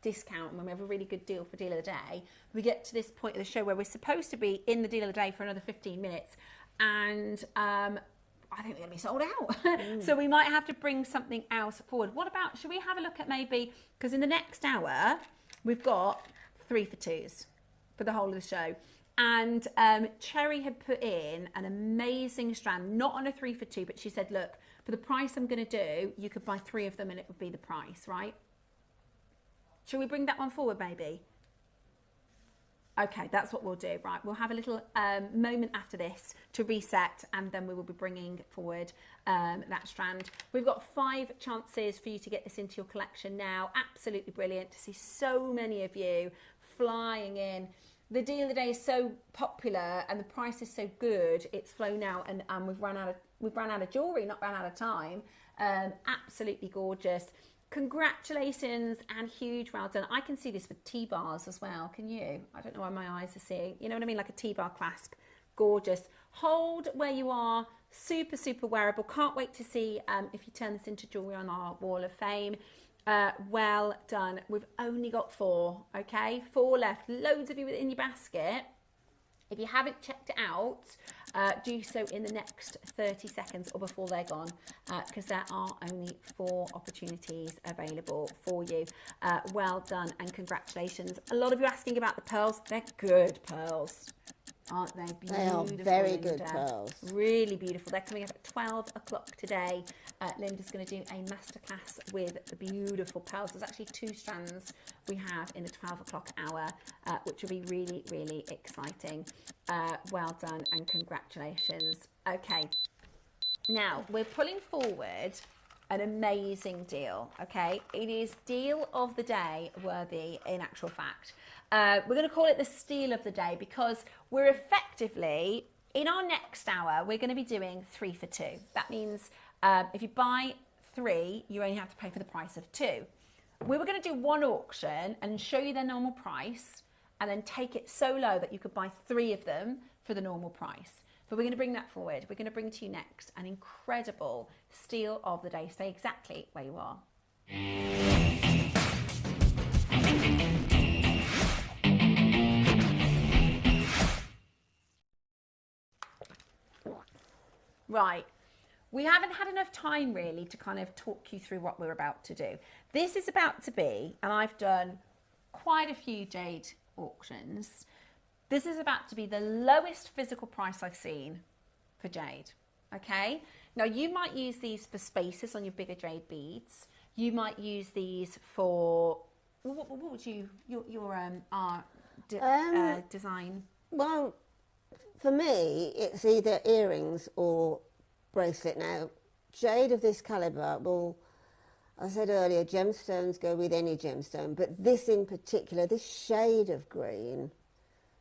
[SPEAKER 1] discount, when we have a really good deal for Deal of the Day, we get to this point of the show where we're supposed to be in the Deal of the Day for another 15 minutes. And I think we're going to be sold out. So we might have to bring something else forward. What about, should we have a look at maybe, because in the next hour, we've got 3 for 2s for the whole of the show. And Cherry had put in an amazing strand, not on a 3 for 2, but she said, look, for the price I'm going to do, you could buy 3 of them and it would be the price, right? Shall we bring that one forward, maybe? Okay, that's what we'll do. Right, we'll have a little moment after this to reset, and then we will be bringing forward that strand. We've got 5 chances for you to get this into your collection now. Absolutely brilliant to see so many of you flying in. The deal of the day is so popular and the price is so good, it's flown out, and we've run out of jewellery, not run out of time. Absolutely gorgeous. Congratulations and huge well done. I can see this with T-bars as well, can you? I don't know why my eyes are seeing, you know what I mean, like a T-bar clasp. Gorgeous. Hold where you are, super, super wearable. Can't wait to see if you turn this into jewellery on our wall of fame. Well done. We've only got 4, okay? 4 left. Loads of you in your basket. If you haven't checked it out, do so in the next 30 seconds or before they're gone, because there are only 4 opportunities available for you. Well done and congratulations. A lot of you asking about the pearls. They're good pearls, aren't they? Beautiful.
[SPEAKER 2] They are very good pearls.
[SPEAKER 1] Really beautiful. They're coming up at 12 o'clock today. Linda's going to do a masterclass with the beautiful pearls. There's actually 2 strands we have in the 12 o'clock hour, which will be really, really exciting. Well done and congratulations. Okay, now we're pulling forward an amazing deal, okay? It is deal of the day worthy in actual fact. We're going to call it the steal of the day because we're effectively, in our next hour, we're going to be doing 3 for 2. That means if you buy 3, you only have to pay for the price of 2. We were going to do one auction and show you their normal price and then take it so low that you could buy 3 of them for the normal price. But we're going to bring that forward. We're going to bring to you next an incredible steal of the day. Stay exactly where you are. Right. We haven't had enough time really to kind of talk you through what we're about to do. This is about to be, and I've done quite a few jade auctions. This is about to be the lowest physical price I've seen for jade, okay? Now you might use these for spaces on your bigger jade beads. You might use these for, what would you, your design?
[SPEAKER 2] Well, for me, it's either earrings or bracelet. Now, jade of this calibre will, I said earlier, gemstones go with any gemstone, but this in particular, this shade of green,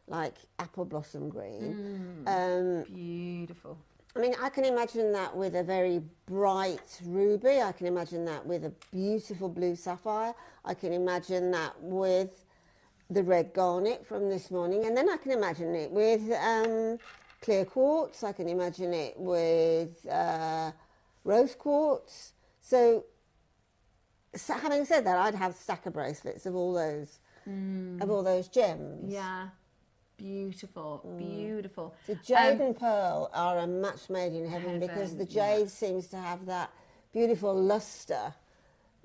[SPEAKER 2] like apple blossom green.
[SPEAKER 1] Beautiful.
[SPEAKER 2] I mean, I can imagine that with a very bright ruby. I can imagine that with a beautiful blue sapphire. I can imagine that with the red garnet from this morning. And then I can imagine it with clear quartz. I can imagine it with rose quartz. So having said that, I'd have stacker bracelets of all those gems.
[SPEAKER 1] Yeah. Beautiful, beautiful.
[SPEAKER 2] So jade and pearl are a match made in heaven because the jade seems to have that beautiful luster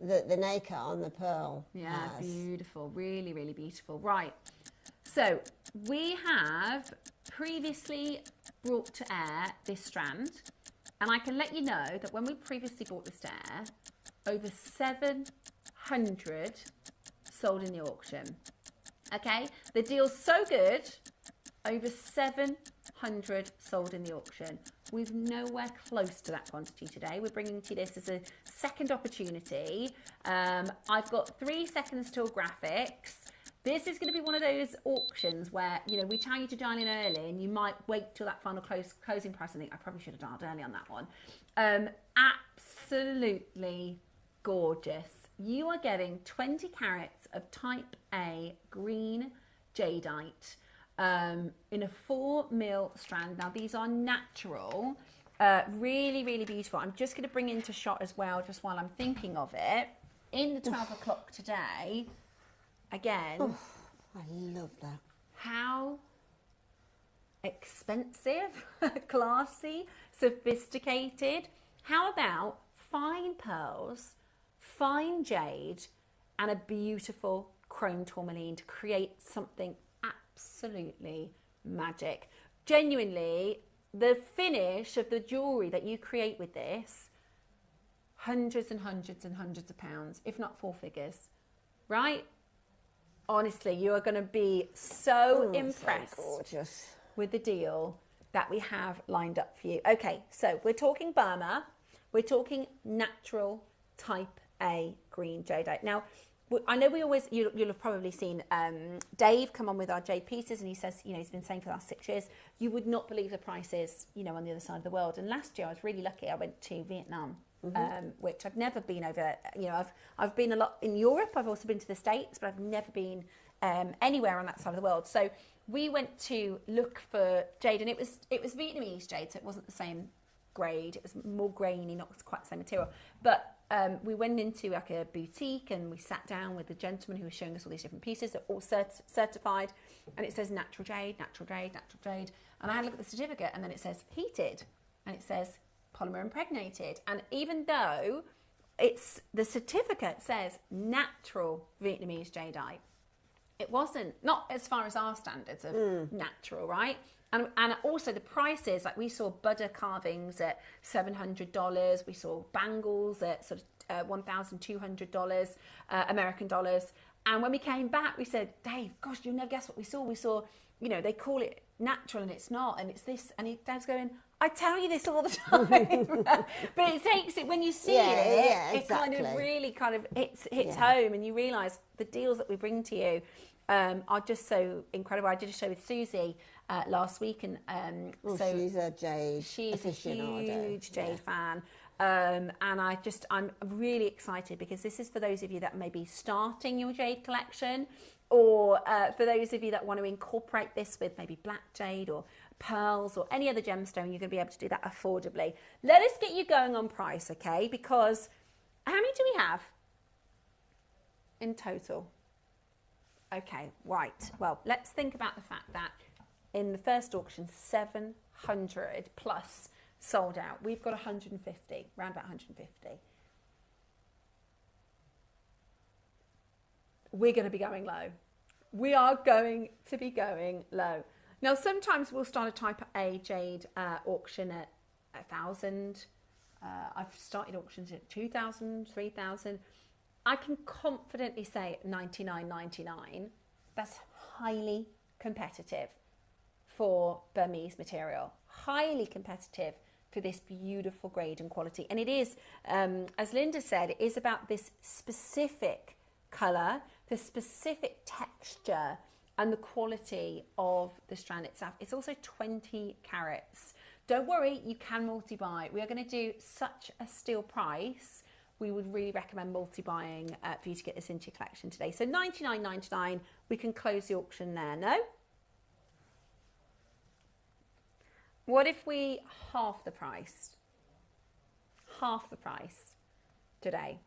[SPEAKER 2] that the nacre on the pearl has.
[SPEAKER 1] Beautiful, really, really beautiful. Right, so we have previously brought to air this strand, and I can let you know that when we previously brought this to air, over 700 sold in the auction. Okay, the deal's so good, over 700 sold in the auction. We're nowhere close to that quantity today. We're bringing to you this as a second opportunity. I've got 3 seconds till graphics. This is going to be one of those auctions where, you know, we tell you to dial in early and you might wait till that final closing price. I think I probably should have dialed early on that one. Absolutely gorgeous. You are getting 20 carats of type A green jadeite in a 4mm strand. Now these are natural, really, really beautiful. I'm just going to bring into shot as well, just while I'm thinking of it. In the 12 o'clock today, again.
[SPEAKER 2] Oh, I love that.
[SPEAKER 1] How expensive, classy, sophisticated. How about fine pearls, fine jade, and a beautiful chrome tourmaline to create something absolutely magic. Genuinely, the finish of the jewellery that you create with this, hundreds and hundreds and hundreds of pounds, if not 4 figures, right? Honestly, you are going to be so impressed
[SPEAKER 2] so gorgeous
[SPEAKER 1] with the deal that we have lined up for you. Okay, so we're talking Burma. We're talking natural type A green jadeite. Now, I know you'll have probably seen Dave come on with our jade pieces, and he says, he's been saying for the last 6 years, you would not believe the prices, on the other side of the world. And last year I was really lucky. I went to Vietnam, which I've never been over. I've been a lot in Europe. I've also been to the States, but I've never been anywhere on that side of the world. So we went to look for jade, and it was Vietnamese jade, so it wasn't the same grade. It was more grainy, not quite the same material. But we went into like a boutique, and we sat down with the gentleman who was showing us all these different pieces. They're all certified, and it says natural jade, natural jade, natural jade. And I had a look at the certificate, and then it says heated, and it says polymer impregnated. And even though the certificate says natural Vietnamese jadeite, it wasn't, not as far as our standards of natural, right? And also the prices, like we saw Buddha carvings at $700. We saw bangles at sort of $1,200 American dollars. And when we came back, we said, Dave, gosh, you'll never guess what we saw. We saw, they call it natural and it's not, and it's this. And Dad's going, I tell you this all the time. But it takes it, when you see it
[SPEAKER 2] exactly.
[SPEAKER 1] kind of really hits home, and you realise the deals that we bring to you are just so incredible. I did a show with Susie last week, and so
[SPEAKER 2] she's a jade
[SPEAKER 1] she's a huge jade fan, and I'm really excited, because this is for those of you that may be starting your jade collection, or for those of you that want to incorporate this with maybe black jade or pearls or any other gemstone. You're going to be able to do that affordably. Let us get you going on price, okay? Because how many do we have in total? Okay, right. Well, let's think about the fact that in the first auction, 700 plus sold out. We've got 150, around about 150. We're going to be going low. We are going to be going low. Now, sometimes we'll start a type A jade auction at 1,000. I've started auctions at 2,000, 3,000. I can confidently say at $99.99, that's highly competitive for Burmese material. Highly competitive for this beautiful grade and quality. And it is, as Linda said, it is about this specific colour, the specific texture, and the quality of the strand itself. It's also 20 carats. Don't worry, you can multi-buy. We are going to do such a steal price. We would really recommend multi-buying for you to get this into your collection today. So $99.99, we can close the auction there, no? What if we half the price? Half the price today.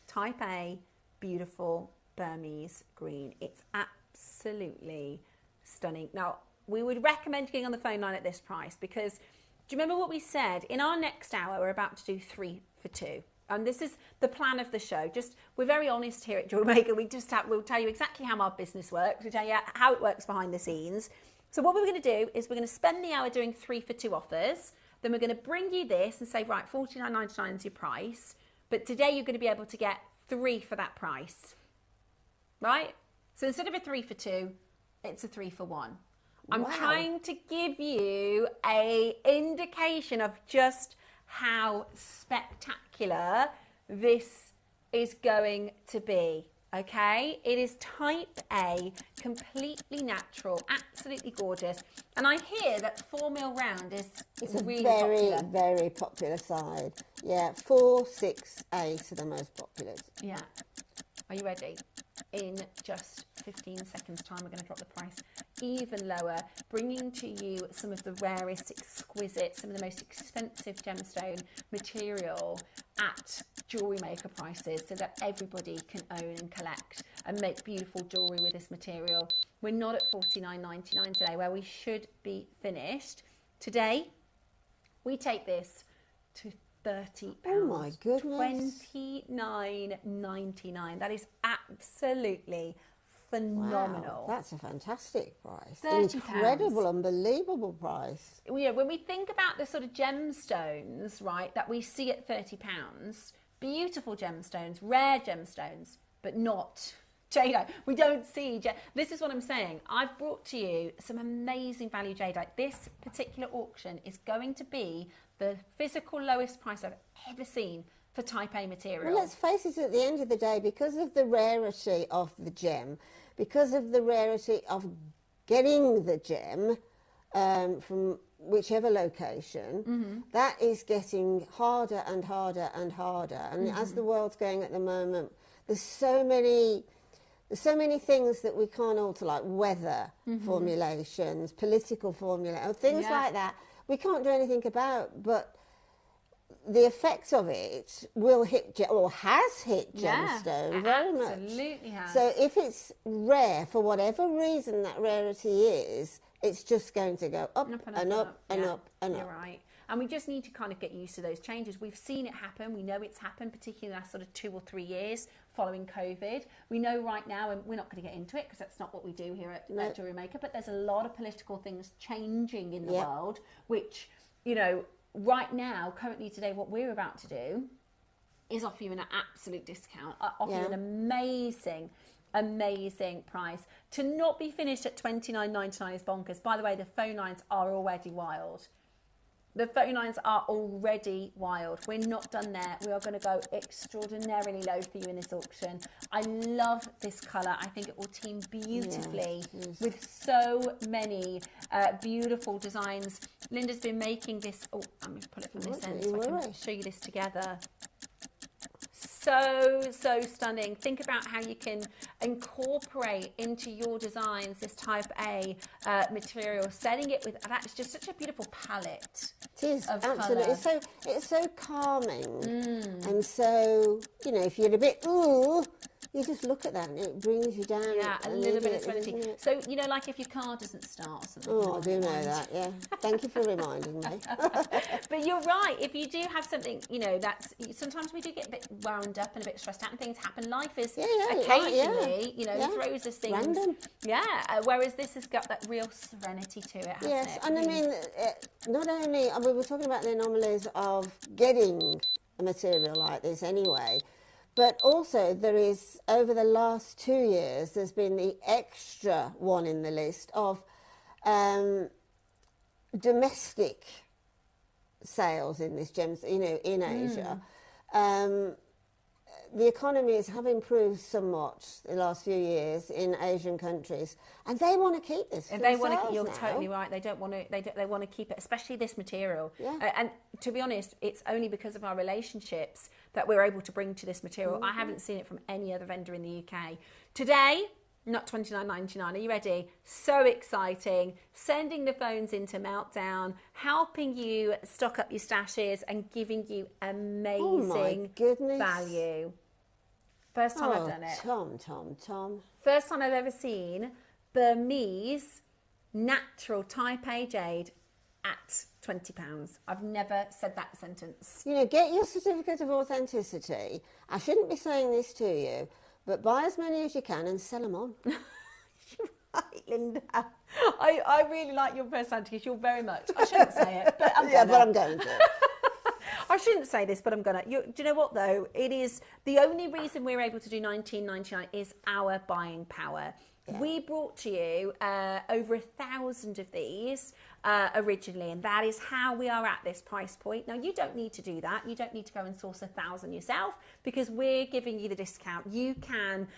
[SPEAKER 1] Type A, beautiful Burmese green. It's absolutely stunning. Now, we would recommend getting on the phone line at this price, because do you remember what we said? In our next hour, we're about to do 3 for 2. And this is the plan of the show. We're very honest here at JewelleryMaker. We'll tell you exactly how our business works. We'll tell you how it works behind the scenes. So what we're going to do is we're going to spend the hour doing 3 for 2 offers. Then we're going to bring you this and say, right, $49.99 is your price. But today you're going to be able to get 3 for that price. Right? So instead of a 3 for 2, it's a 3 for 1. I'm trying to give you an indication of just how spectacular this is going to be, okay? It is type A, completely natural, absolutely gorgeous. And I hear that 4mm round is really popular.
[SPEAKER 2] It's a very, very popular side. Yeah, 4, 6, 8 are the most popular.
[SPEAKER 1] Yeah. Are you ready? In just 15 seconds time, we're going to drop the price even lower, bringing to you some of the rarest, exquisite, some of the most expensive gemstone material at JewelleryMaker prices, so that everybody can own and collect and make beautiful jewellery with this material. We're not at $49.99 today, where we should be finished. Today, we take this to £30.
[SPEAKER 2] Oh my goodness.
[SPEAKER 1] $29.99. That is absolutely phenomenal.
[SPEAKER 2] Wow, that's a fantastic price.
[SPEAKER 1] £30.
[SPEAKER 2] Incredible, unbelievable price.
[SPEAKER 1] When we think about the sort of gemstones, right, that we see at £30, beautiful gemstones, rare gemstones, but not jadeite. We don't see this is what I'm saying. I've brought to you some amazing value jadeite. This particular auction is going to be the physical lowest price I've ever seen for type A material.
[SPEAKER 2] Well, let's face it, at the end of the day, because of the rarity of the gem, because of the rarity of getting the gem from whichever location, that is getting harder and harder and harder. And as the world's going at the moment, there's so many things that we can't alter, like weather formulations, political formula, things like that. We can't do anything about, but the effects of it will hit, or has hit gemstone very much.
[SPEAKER 1] Absolutely has.
[SPEAKER 2] So if it's rare, for whatever reason that rarity is, it's just going to go up and up and up and up and up.
[SPEAKER 1] You're right. And we just need to kind of get used to those changes. We've seen it happen. We know it's happened, particularly in the last sort of 2 or 3 years following COVID. We know right now, and we're not going to get into it because that's not what we do here at JewelleryMaker, but there's a lot of political things changing in the world, which, you know, right now, currently today, what we're about to do is offer you an absolute discount, offer you an amazing price. To not be finished at $29.99 is bonkers. By the way, the phone lines are already wild. The phone lines are already wild. We're not done there. We are going to go extraordinarily low for you in this auction. I love this colour. I think it will team beautifully with so many beautiful designs. Linda's been making this. Oh, I'm going to pull it from this end so I can show you this together. So stunning. Think about how you can incorporate into your designs this type A material, setting it with, that's just such a beautiful palette.
[SPEAKER 2] It is, absolutely. It's so calming. And so, you know, if you're a bit, you just look at that and it brings you down.
[SPEAKER 1] Yeah, a little bit of serenity. So, you know, like if your car doesn't start or something.
[SPEAKER 2] Oh, I do know that, yeah. Thank you for reminding me.
[SPEAKER 1] But you're right. If you do have something, you know, that's, sometimes we do get a bit wound up and a bit stressed out and things happen. Life is occasionally, you know, throws us things.
[SPEAKER 2] Random.
[SPEAKER 1] Yeah, whereas this has got that real serenity to it, hasn't
[SPEAKER 2] yes,
[SPEAKER 1] it?
[SPEAKER 2] and I mean, not only, we were talking about the anomalies of getting a material like this anyway, but also there is, over the last 2 years, there's been the extra one in the list of domestic sales in this gems, you know, in Asia. The economies have improved somewhat in the last few years in Asian countries, and they want to keep this.
[SPEAKER 1] They want to. You're totally right. They don't want to. They want to keep it, especially this material.
[SPEAKER 2] Yeah.
[SPEAKER 1] And to be honest, it's only because of our relationships that we're able to bring to this material. I haven't seen it from any other vendor in the UK. Today, not $29.99. Are you ready? So exciting. Sending the phones into meltdown, helping you stock up your stashes and giving you amazing value. First time I've done it.
[SPEAKER 2] Tom.
[SPEAKER 1] First time I've ever seen Burmese natural type A jade at £20. I've never said that sentence.
[SPEAKER 2] You know, get your certificate of authenticity. I shouldn't be saying this to you, but buy as many as you can and sell them on.
[SPEAKER 1] You're right, Linda. I really like your personality because you're very much. I shouldn't say it, but I'm
[SPEAKER 2] but I'm going to.
[SPEAKER 1] I shouldn't say this, but I'm gonna. Do you know what though? It is the only reason we're able to do $19.99 is our buying power. Yeah. We brought to you over 1,000 of these originally, and that is how we are at this price point. Now, you don't need to do that. You don't need to go and source 1,000 yourself because we're giving you the discount. You can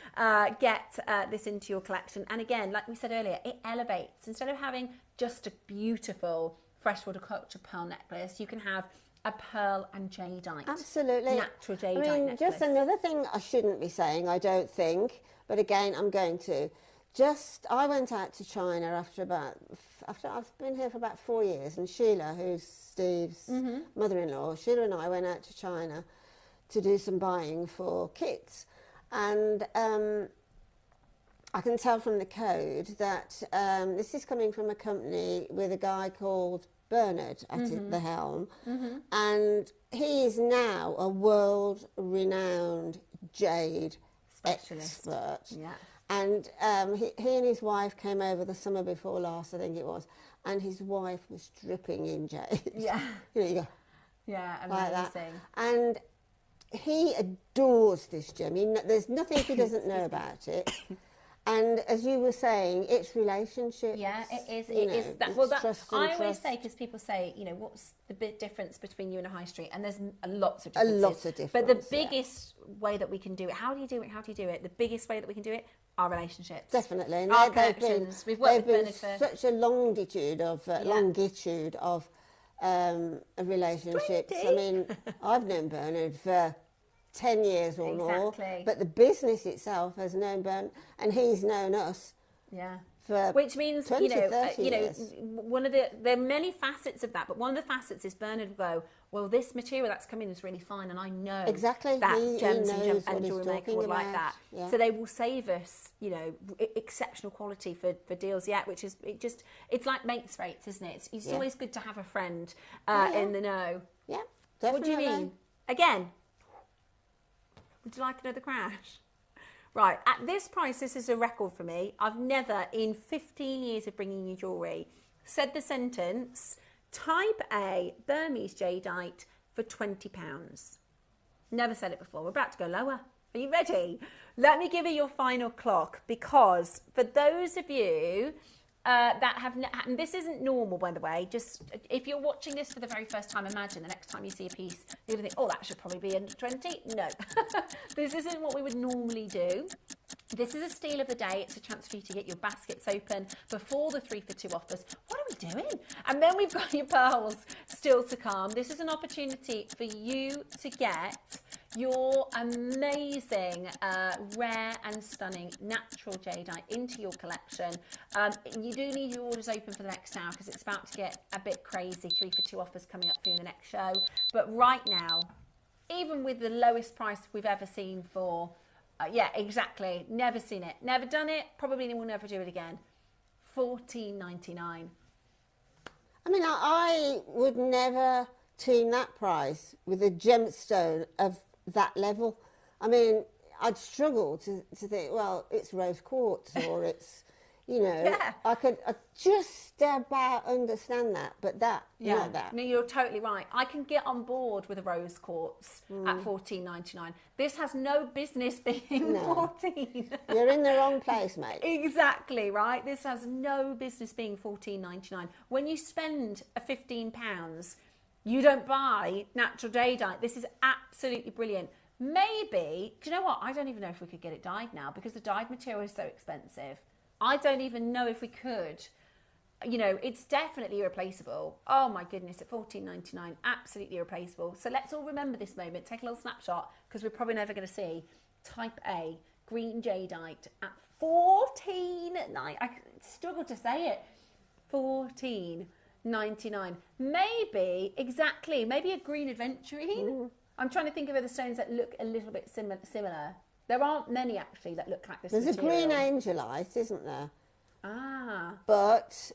[SPEAKER 1] get this into your collection. And again, like we said earlier, it elevates. Instead of having just a beautiful freshwater culture pearl necklace, you can have a pearl and jadeite.
[SPEAKER 2] Absolutely.
[SPEAKER 1] Natural jadeite necklace.
[SPEAKER 2] Just another thing I shouldn't be saying, I don't think, but again, I'm going to. I went out to China after I've been here for about 4 years, and Sheila, who's Steve's mother-in-law, Sheila and I went out to China to do some buying for kits. And I can tell from the code that this is coming from a company with a guy called Bernard at the helm, and he is now a world-renowned jade
[SPEAKER 1] specialist
[SPEAKER 2] expert.
[SPEAKER 1] Yeah.
[SPEAKER 2] And he and his wife came over the summer before last, I think it was, and his wife was dripping in jade.
[SPEAKER 1] Yeah.
[SPEAKER 2] You know, you go,
[SPEAKER 1] yeah, amazing.
[SPEAKER 2] like that. And he adores this gem. There's nothing he doesn't know about it. And as you were saying, it's relationships.
[SPEAKER 1] Yeah, it is.
[SPEAKER 2] It
[SPEAKER 1] is that. Well, that I always say, because people say, you know, what's the big difference between you and a high street? And there's lots of differences.
[SPEAKER 2] A lot of difference.
[SPEAKER 1] But the biggest way that we can do it, how do you do it? How do you do it? The biggest way that we can do it, our relationships.
[SPEAKER 2] Definitely. And
[SPEAKER 1] our connections. We've worked with Bernard for
[SPEAKER 2] such a longitude of relationships.
[SPEAKER 1] 20.
[SPEAKER 2] I mean, I've known Bernard for 10 years or more, but the business itself has known Bernard, and he's known us.
[SPEAKER 1] Yeah.
[SPEAKER 2] For
[SPEAKER 1] which means
[SPEAKER 2] 20, 30 years.
[SPEAKER 1] One of there are many facets of that, but one of the facets is Bernard will go, well, this material that's come in is really fine, and I know
[SPEAKER 2] exactly
[SPEAKER 1] that Gems and JewelleryMaker would like that.
[SPEAKER 2] Yeah.
[SPEAKER 1] So they will save us, you know, exceptional quality for deals. Yeah, which is it's like mates rates, isn't it? It's always good to have a friend in the know.
[SPEAKER 2] Yeah, definitely.
[SPEAKER 1] What do you mean? Again, would you like another crash? Right, at this price, this is a record for me. I've never, in 15 years of bringing you jewellery, said the sentence, type A Burmese jadeite for £20. Never said it before. We're about to go lower. Are you ready? Let me give you your final clock, because for those of you that have, and this isn't normal, by the way, just if you're watching this for the very first time, imagine the next time you see a piece, you're going to think, oh, that should probably be under 20. No, this isn't what we would normally do. This is a steal of the day. It's a chance for you to get your baskets open before the 3 for 2 offers. What are we doing? And then we've got your pearls still to come. This is an opportunity for you to get your amazing, rare and stunning natural jadeite into your collection. You do need your orders open for the next hour, because it's about to get a bit crazy. 3 for 2 offers coming up for you in the next show. But right now, even with the lowest price we've ever seen for, yeah, exactly, never seen it, never done it, probably will never do it again. $14.99.
[SPEAKER 2] I mean, I would never tune that price with a gemstone of that level. I mean, I'd struggle to think, well, it's rose quartz or it's, you know,
[SPEAKER 1] yeah.
[SPEAKER 2] I just about understand that, but not that.
[SPEAKER 1] No, you're totally right. I can get on board with a rose quartz at $14.99. This has no business being 14.
[SPEAKER 2] You're in the wrong place, mate.
[SPEAKER 1] Exactly, right? This has no business being $14.99. When you spend £15, you don't buy natural jadeite. This is absolutely brilliant. Maybe, do you know what? I don't even know if we could get it dyed now, because the dyed material is so expensive. I don't even know if we could. You know, it's definitely irreplaceable. Oh my goodness, at $14.99, absolutely irreplaceable. So let's all remember this moment. Take a little snapshot, because we're probably never going to see type A green jadeite at $14.99. I struggle to say it. $14.99. Maybe, exactly, maybe a green aventurine. I'm trying to think of other stones that look a little bit similar. There aren't many, actually, that look like this
[SPEAKER 2] There's
[SPEAKER 1] material.
[SPEAKER 2] a green angelite, isn't there?
[SPEAKER 1] Ah.
[SPEAKER 2] But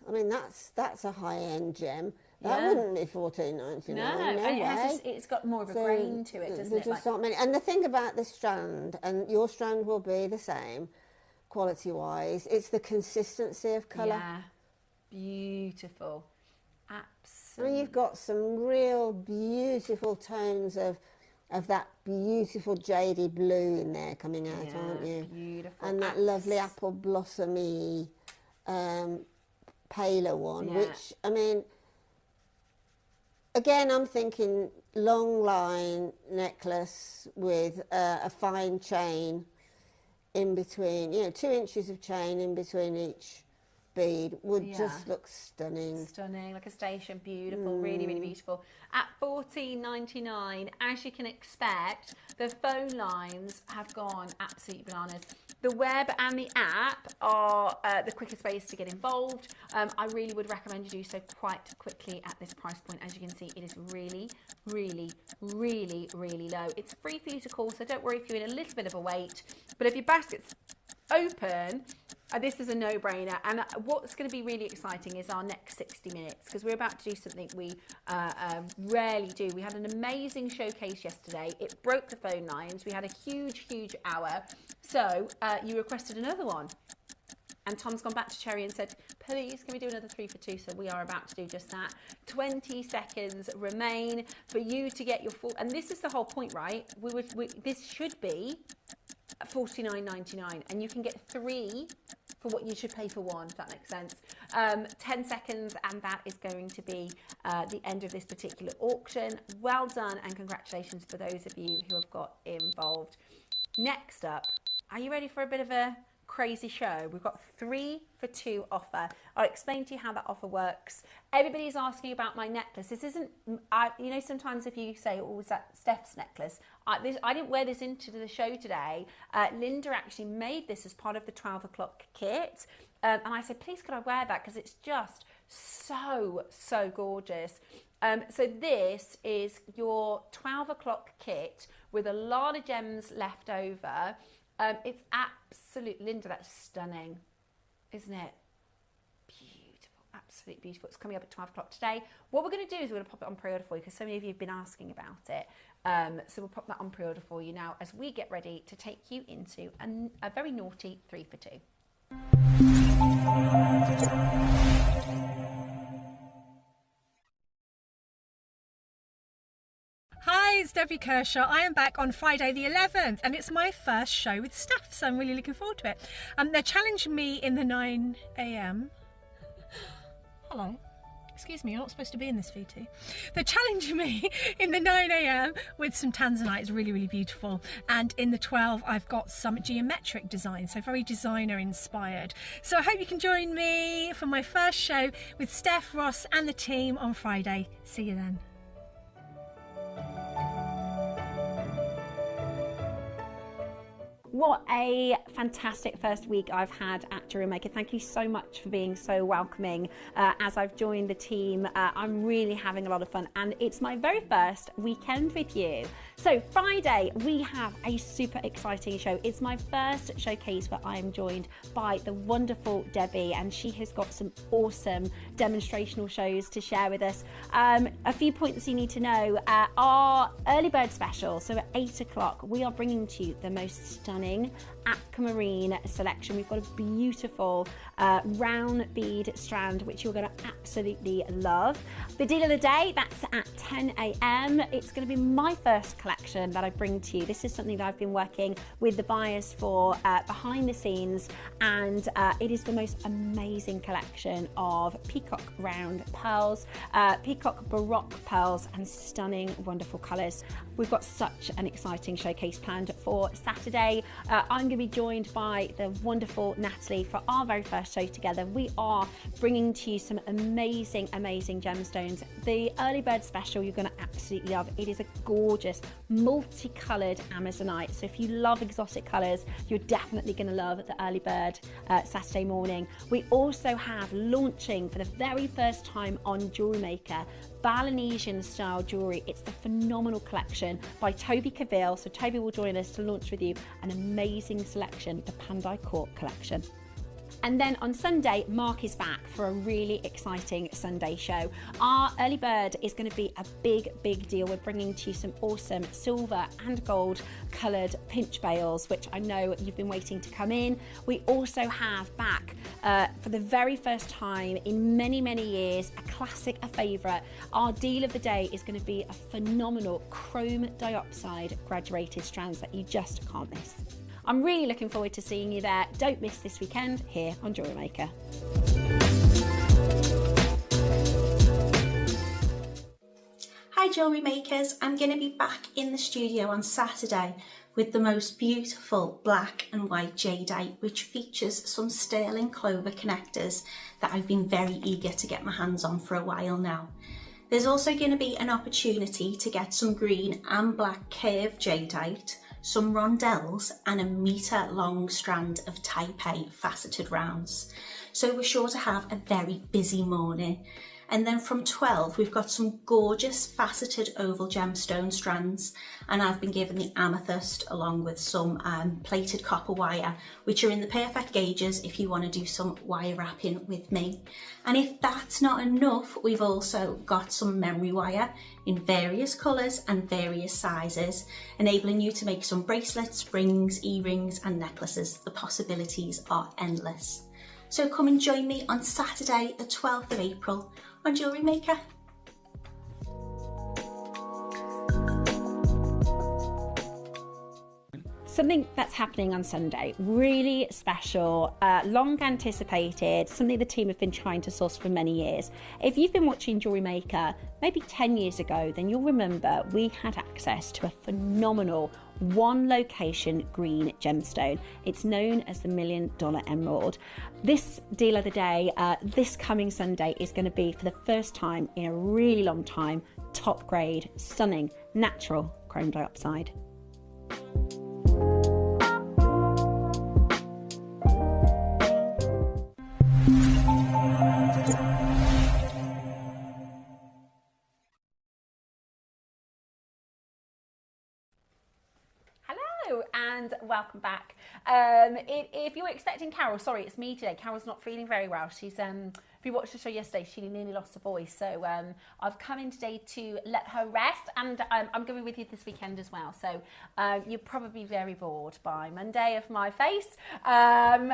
[SPEAKER 2] I mean, that's a high-end gem. That wouldn't be $14.99.
[SPEAKER 1] No, it's got more of a grain to it, doesn't it?
[SPEAKER 2] Not many. And the thing about this strand, and your strand will be the same, quality-wise, it's the consistency of colour.
[SPEAKER 1] Yeah, beautiful. Absolutely.
[SPEAKER 2] I mean, you've got some real beautiful tones of that beautiful jadey blue in there coming out, aren't you?
[SPEAKER 1] Beautiful.
[SPEAKER 2] And that lovely apple blossomy paler one, which, I mean, again, I'm thinking long line necklace with a fine chain in between, 2 inches of chain in between each bead would just look stunning.
[SPEAKER 1] Stunning, like a station, beautiful, really, really beautiful. At $14.99, as you can expect, the phone lines have gone absolutely bananas. The web and the app are the quickest ways to get involved. I really would recommend you do so quite quickly at this price point. As you can see, it is really, really, really, really low. It's free for you to call, so don't worry if you're in a little bit of a wait. But if your basket's open, this is a no-brainer. And what's going to be really exciting is our next 60 minutes, because we're about to do something we rarely do. We had an amazing showcase yesterday. It broke the phone lines. We had a huge, huge hour. So you requested another one. And Tom's gone back to Cherry and said, please, can we do another 3 for 2? So we are about to do just that. 20 seconds remain for you to get your full, and this is the whole point, right? This should be $49.99, and you can get 3 for what you should pay for 1, if that makes sense. 10 seconds, and that is going to be the end of this particular auction. Well done, and congratulations for those of you who have got involved. Next up, are you ready for a bit of a crazy show? We've got 3 for 2 offer. I'll explain to you how that offer works. Everybody's asking about my necklace. This isn't, you know, sometimes if you say, oh, is that Steph's necklace? I didn't wear this into the show today. Linda actually made this as part of the 12 o'clock kit. And I said, please could I wear that? Because it's just so gorgeous. So this is your 12 o'clock kit with a lot of gems left over. It's absolutely, Linda, that's stunning, isn't it? Beautiful, absolutely beautiful. It's coming up at 12 o'clock today. What we're going to do is we're going to pop it on pre-order for you, because so many of you have been asking about it. So we'll pop that on pre-order for you now as we get ready to take you into a very naughty 3 for 2.
[SPEAKER 3] Hi, it's Debbie Kershaw. I am back on Friday the 11th, and it's my first show with Steph, so I'm really looking forward to it. They're challenging me in the 9 a.m. Hello. Excuse me, you're not supposed to be in this VT. They're challenging me in the 9 a.m. with some tanzanite. It's really, really beautiful. And in the 12, I've got some geometric design, so very designer inspired. So I hope you can join me for my first show with Steph, Ross and the team on Friday. See you then.
[SPEAKER 1] What a fantastic first week I've had at JewelleryMaker. Thank you so much for being so welcoming as I've joined the team. I'm really having a lot of fun, and it's my very first weekend with you. So Friday, we have a super exciting show. It's my first showcase where I'm joined by the wonderful Debbie, and she has got some awesome demonstrational shows to share with us. A few points you need to know. Our early bird special, so at 8 o'clock, we are bringing to you the most stunning aquamarine selection. We've got a beautiful round bead strand, which you're going to absolutely love. The deal of the day, that's at 10 a.m. It's going to be my first collection that I bring to you. This is something that I've been working with the buyers for behind the scenes, and it is the most amazing collection of peacock round pearls, peacock baroque pearls, and stunning, wonderful colours. We've got such an exciting showcase planned for Saturday. I'm going to be joined by the wonderful Natalie for our very first show together. We are bringing to you some amazing, amazing gemstones. The early bird special you're going to absolutely love. It is a gorgeous multicoloured Amazonite. So if you love exotic colours, you're definitely going to love the early bird Saturday morning. We also have launching for the very first time on JewelleryMaker Balinesian style jewellery. It's the phenomenal collection by Toby Cavill. So Toby will join us to launch with you an amazing selection, the Pandai Court collection. And then on Sunday, Mark is back for a really exciting Sunday show. Our early bird is going to be a big deal. We're bringing to you some awesome silver and gold coloured pinch bales, which I know you've been waiting to come in. We also have back, for the very first time in many years, a classic, a favourite. Our deal of the day is going to be a phenomenal chrome dioxide graduated strands that you just can't miss. I'm really looking forward to seeing you there. Don't miss this weekend here on JewelleryMaker.
[SPEAKER 4] Hi Jewellery Makers, I'm going to be back in the studio on Saturday with the most beautiful black and white jadeite, which features some sterling clover connectors that I've been very eager to get my hands on for a while now. There's also going to be an opportunity to get some green and black curved jadeite, some rondelles and a metre long strand of Taipei faceted rounds. So we're sure to have a very busy morning. And then from 12 we've got some gorgeous faceted oval gemstone strands, and I've been given the amethyst along with some plated copper wire, which are in the perfect gauges if you want to do some wire wrapping with me. And if that's not enough, we've also got some memory wire in various colours and various sizes, enabling you to make some bracelets, rings, earrings and necklaces. The possibilities are endless. So come and join me on Saturday the 12th of April on Jewellery Maker.
[SPEAKER 1] Something that's happening on Sunday, really special, long anticipated, something the team have been trying to source for many years. If you've been watching Jewellery Maker maybe 10 years ago, then you'll remember we had access to a phenomenal one location green gemstone. It's known as the $1 Million Emerald. This deal of the day, this coming Sunday, is going to be for the first time in a really long time, top grade, stunning, natural chrome dioxide. And welcome back. If you were expecting Carol, sorry, it's me today. Carol's not feeling very well. She's if you watched the show yesterday, she nearly lost her voice. So I've come in today to let her rest, and I'm going to be with you this weekend as well. So you're probably very bored by Monday of my face. And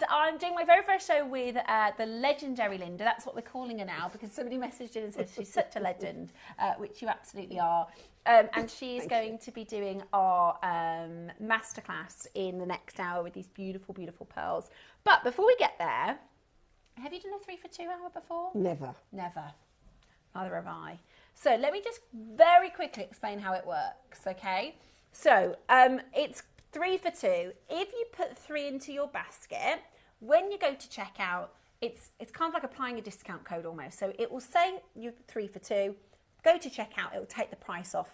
[SPEAKER 1] I'm doing my very first show with the legendary Linda. That's what we're calling her now, because somebody messaged in and said she's such a legend, which you absolutely are. And she's going to be doing our masterclass in the next hour with these beautiful, beautiful pearls. But before we get there, have you done a 3 for 2 hour before?
[SPEAKER 2] Never.
[SPEAKER 1] Never. Neither have I. So let me just very quickly explain how it works, okay? So it's 3 for 2. If you put 3 into your basket, when you go to checkout, it's kind of like applying a discount code almost. So it will say you're 3 for 2. Go to checkout, it will take the price off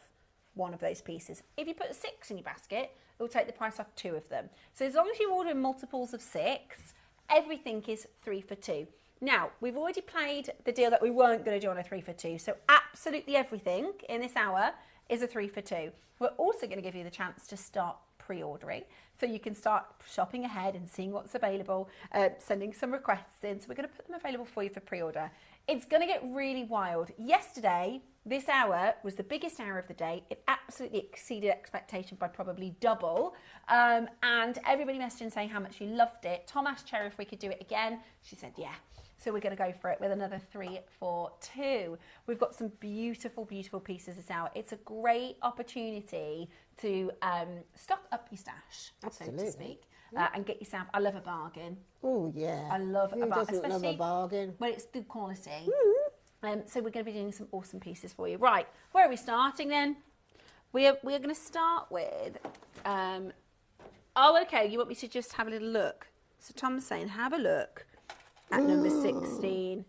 [SPEAKER 1] one of those pieces. If you put a 6 in your basket, it will take the price off 2 of them. So as long as you order in multiples of 6, everything is 3 for 2. Now, we've already played the deal that we weren't going to do on a 3 for 2. So absolutely everything in this hour is a 3 for 2. We're also going to give you the chance to start pre-ordering. So you can start shopping ahead and seeing what's available, sending some requests in. So we're going to put them available for you for pre-order. It's going to get really wild. Yesterday, this hour was the biggest hour of the day. It absolutely exceeded expectation by probably double. And everybody messaged in saying how much she loved it. Tom asked Cherry if we could do it again. She said, yeah. So we're going to go for it with another 3 for 2. We've got some beautiful, beautiful pieces this hour. It's a great opportunity to stock up your stash,
[SPEAKER 2] absolutely,
[SPEAKER 1] so to speak. And get yourself, I love a bargain.
[SPEAKER 2] Oh, yeah.
[SPEAKER 1] I love
[SPEAKER 2] Who
[SPEAKER 1] a bargain.
[SPEAKER 2] doesn't love a bargain?
[SPEAKER 1] When it's good quality. So we're going to be doing some awesome pieces for you. Right, where are we starting then? We're going to start with, oh, okay, you want me to just have a little look. So Tom's saying, have a look at number 16.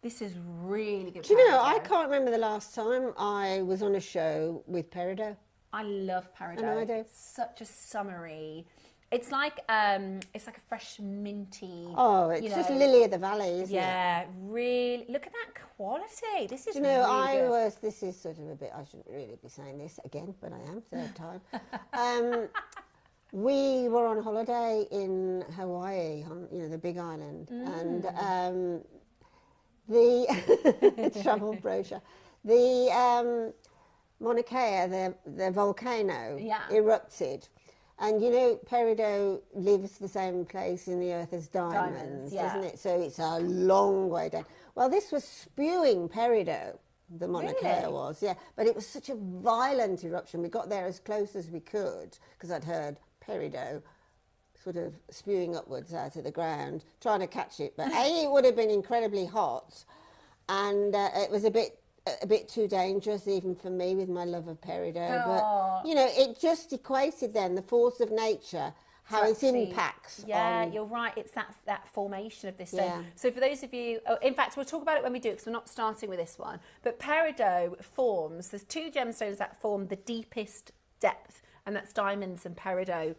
[SPEAKER 1] This is really good.
[SPEAKER 2] Do you know, I can't remember the last time I was on a show with peridot.
[SPEAKER 1] I love peridot.
[SPEAKER 2] And I do.
[SPEAKER 1] It's such a summery. It's like a fresh minty.
[SPEAKER 2] Oh, it's just lily of the valley, isn't it?
[SPEAKER 1] Yeah, really. Look at that quality. This is.
[SPEAKER 2] Do you know,
[SPEAKER 1] really good.
[SPEAKER 2] This is sort of a bit. I shouldn't really be saying this again, but I am, third time. We were on holiday in Hawaii, on the Big Island, and the travel brochure, the Mauna Kea, the volcano, erupted. And peridot lives the same place in the earth as diamonds, doesn't it? So it's a long way down. Well, this was spewing peridot, the Mauna Kea was, but it was such a violent eruption. We got there as close as we could, because I'd heard peridot sort of spewing upwards out of the ground, trying to catch it. But it would have been incredibly hot, and it was a bit too dangerous even for me with my love of peridot. But it just equated then the force of nature, how it impacts.
[SPEAKER 1] Yeah, you're right. It's that formation of this stone. So for those of you, in fact, we'll talk about it when we do it, because we're not starting with this one. But peridot forms. There's 2 gemstones that form the deepest depth, and that's diamonds and peridot.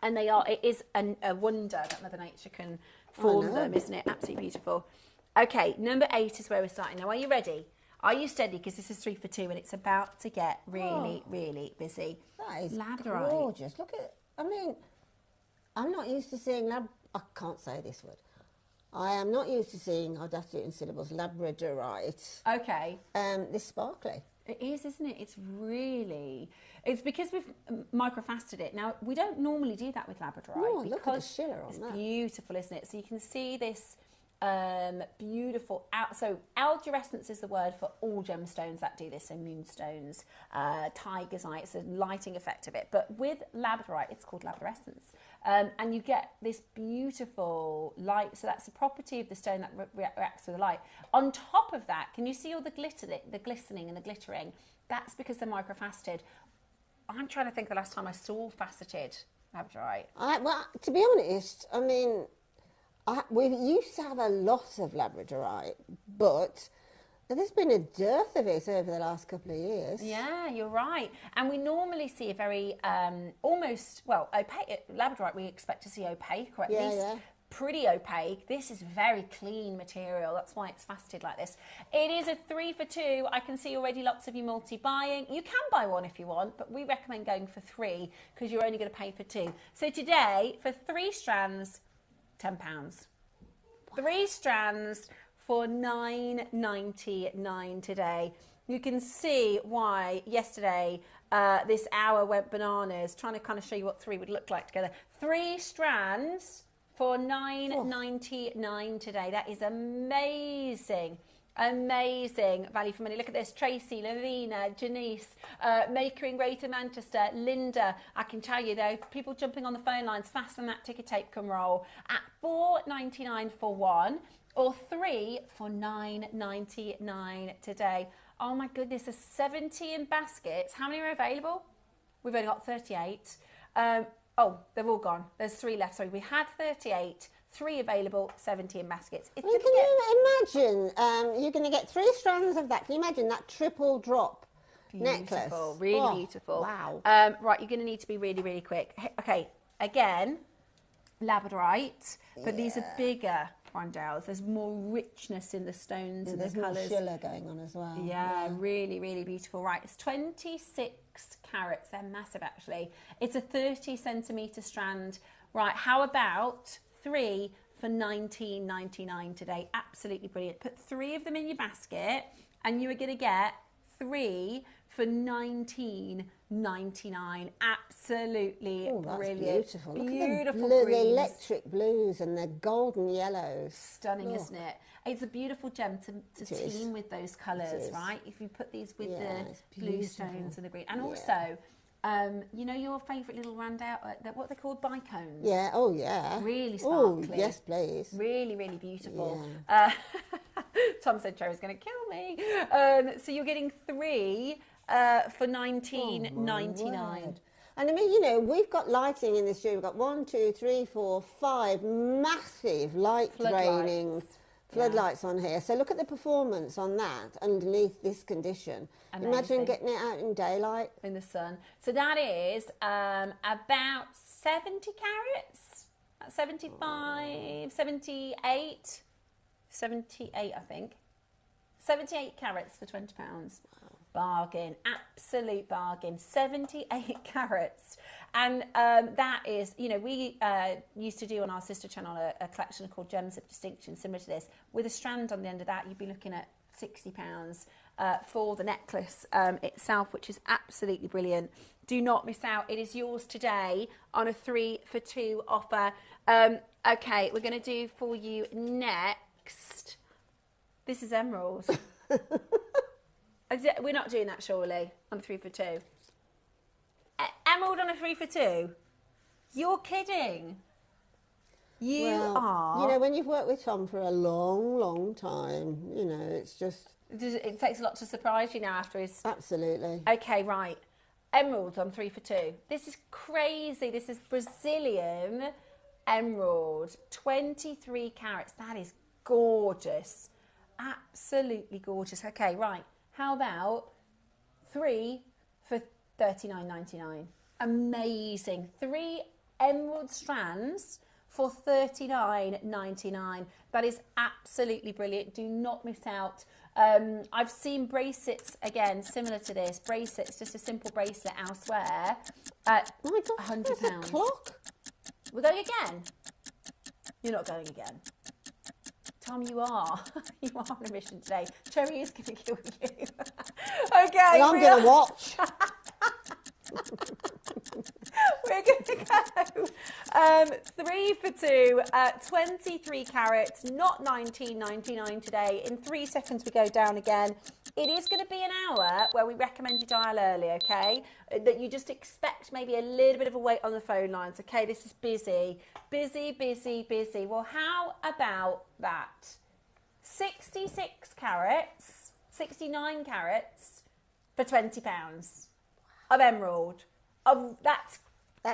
[SPEAKER 1] And it is a wonder that Mother Nature can form them, isn't it? Absolutely beautiful. Okay, number 8 is where we're starting. Now, are you ready? Are you steady? Because this is 3 for 2 and it's about to get really, really busy.
[SPEAKER 2] That is
[SPEAKER 1] labradorite.
[SPEAKER 2] Gorgeous. Look at, I mean, I'm not used to seeing, I can't say this word. I am not used to seeing, I'd have to do it in syllables, labradorite.
[SPEAKER 1] Okay.
[SPEAKER 2] This sparkly.
[SPEAKER 1] It is, isn't it? It's because we've microfaceted it. Now, we don't normally do that with labradorite.
[SPEAKER 2] Oh,
[SPEAKER 1] because
[SPEAKER 2] look at the shiller on that.
[SPEAKER 1] It's beautiful, isn't it? So you can see this beautiful, so algerescence is the word for all gemstones that do this, so moonstones, tiger's eye, it's a lighting effect of it. But with labradorite, it's called labraescence. And you get this beautiful light, so that's the property of the stone that reacts with the light. On top of that, can you see all the glistening and the glittering? That's because they're microfaceted. I'm trying to think the last time I saw faceted labradorite.
[SPEAKER 2] Well, to be honest, I mean, we used to have a lot of labradorite, but there's been a dearth of it over the last couple of years.
[SPEAKER 1] Yeah, you're right. And we normally see a very almost, well, opaque labradorite. We expect to see opaque, or at least pretty opaque. This is very clean material. That's why it's faceted like this. It is a 3 for 2. I can see already lots of you multi-buying. You can buy one if you want, but we recommend going for 3 because you're only going to pay for 2. So today, for 3 strands, £10. 3 strands for $9.99 today. You can see why yesterday this hour went bananas, trying to kind of show you what 3 would look like together. 3 strands for $9.99 today. That is amazing. Amazing value for money. Look at this. Tracy, Lavina, Janice, Maker in Greater Manchester, Linda. I can tell you though, people jumping on the phone lines faster than that ticker tape can roll at $4.99 for 1 or 3 for $9.99 today. Oh my goodness, there's 70 in baskets. How many are available? We've only got 38. Oh, they've all gone. There's 3 left. Sorry, we had 38. 3 available, 70 in baskets.
[SPEAKER 2] Can you imagine? You're going to get 3 strands of that. Can you imagine that triple drop necklace?
[SPEAKER 1] Really beautiful.
[SPEAKER 2] Wow.
[SPEAKER 1] Right, you're going to need to be really, really quick. Okay, again, labradorite, but these are bigger rondelles. There's more richness in the stones and the colours.
[SPEAKER 2] There's more shiller going on as well.
[SPEAKER 1] Yeah, really, really beautiful. Right, it's 26 carats. They're massive, actually. It's a 30 centimetre strand. Right, how about 3 for $19.99 today? Absolutely brilliant. Put 3 of them in your basket and you are going to get 3 for $19.99. Absolutely brilliant.
[SPEAKER 2] Beautiful. Look
[SPEAKER 1] Beautiful
[SPEAKER 2] at
[SPEAKER 1] greens.
[SPEAKER 2] the electric blues and the golden yellows.
[SPEAKER 1] Stunning, isn't it? It's a beautiful gem to team with those colours, right? If you put these with the blue stones and the green. And also, you know your favourite little round-out, what are they called? Bicones?
[SPEAKER 2] Yeah, oh yeah.
[SPEAKER 1] Really sparkly.
[SPEAKER 2] Oh, yes, please.
[SPEAKER 1] Really, really beautiful. Tom said Joe was going to kill me. So you're getting 3 for $19.99.
[SPEAKER 2] And I mean, you know, we've got lighting in this studio. We've got 1, 2, 3, 4, 5 massive light draining floodlights on here. So look at the performance on that underneath this condition.
[SPEAKER 1] Amazing.
[SPEAKER 2] Imagine getting it out in daylight.
[SPEAKER 1] In the sun. So that is about 70 carats, 75, 78, 78 I think. 78 carats for £20. Bargain, absolute bargain. 78 carats. And that is, you know, we used to do on our sister channel a collection called Gems of Distinction, similar to this. With a strand on the end of that, you'd be looking at £60 for the necklace itself, which is absolutely brilliant. Do not miss out. It is yours today on a 3 for 2 offer. Okay, we're going to do for you next. This is emerald. We're not doing that, surely, on a 3 for 2. Emerald on a 3 for 2? You're kidding. You are.
[SPEAKER 2] You know, when you've worked with Tom for a long, long time, you know, it's just...
[SPEAKER 1] It takes a lot to surprise you now after his...
[SPEAKER 2] Absolutely.
[SPEAKER 1] Okay, right. Emerald on 3 for 2. This is crazy. This is Brazilian emerald. 23 carats. That is gorgeous. Absolutely gorgeous. Okay, right. How about 3 for $39.99? Amazing. 3 emerald strands for $39.99. That is absolutely brilliant. Do not miss out. I've seen bracelets, again, similar to this. Bracelets, just a simple bracelet elsewhere at £100.
[SPEAKER 2] Clock.
[SPEAKER 1] We're going again? You're not going again. Tom, you are. You are on a mission today. Cherry is going to kill you. Okay.
[SPEAKER 2] Well, I'm going to watch.
[SPEAKER 1] We're going to go 3 for 2, 23 carats, not 19.99 today. In 3 seconds, we go down again. It is going to be an hour where we recommend you dial early, okay? That you just expect maybe a little bit of a wait on the phone lines, okay? This is busy, busy, busy, busy. Well, how about that? 66 carats, 69 carats for £20 of emerald.
[SPEAKER 2] That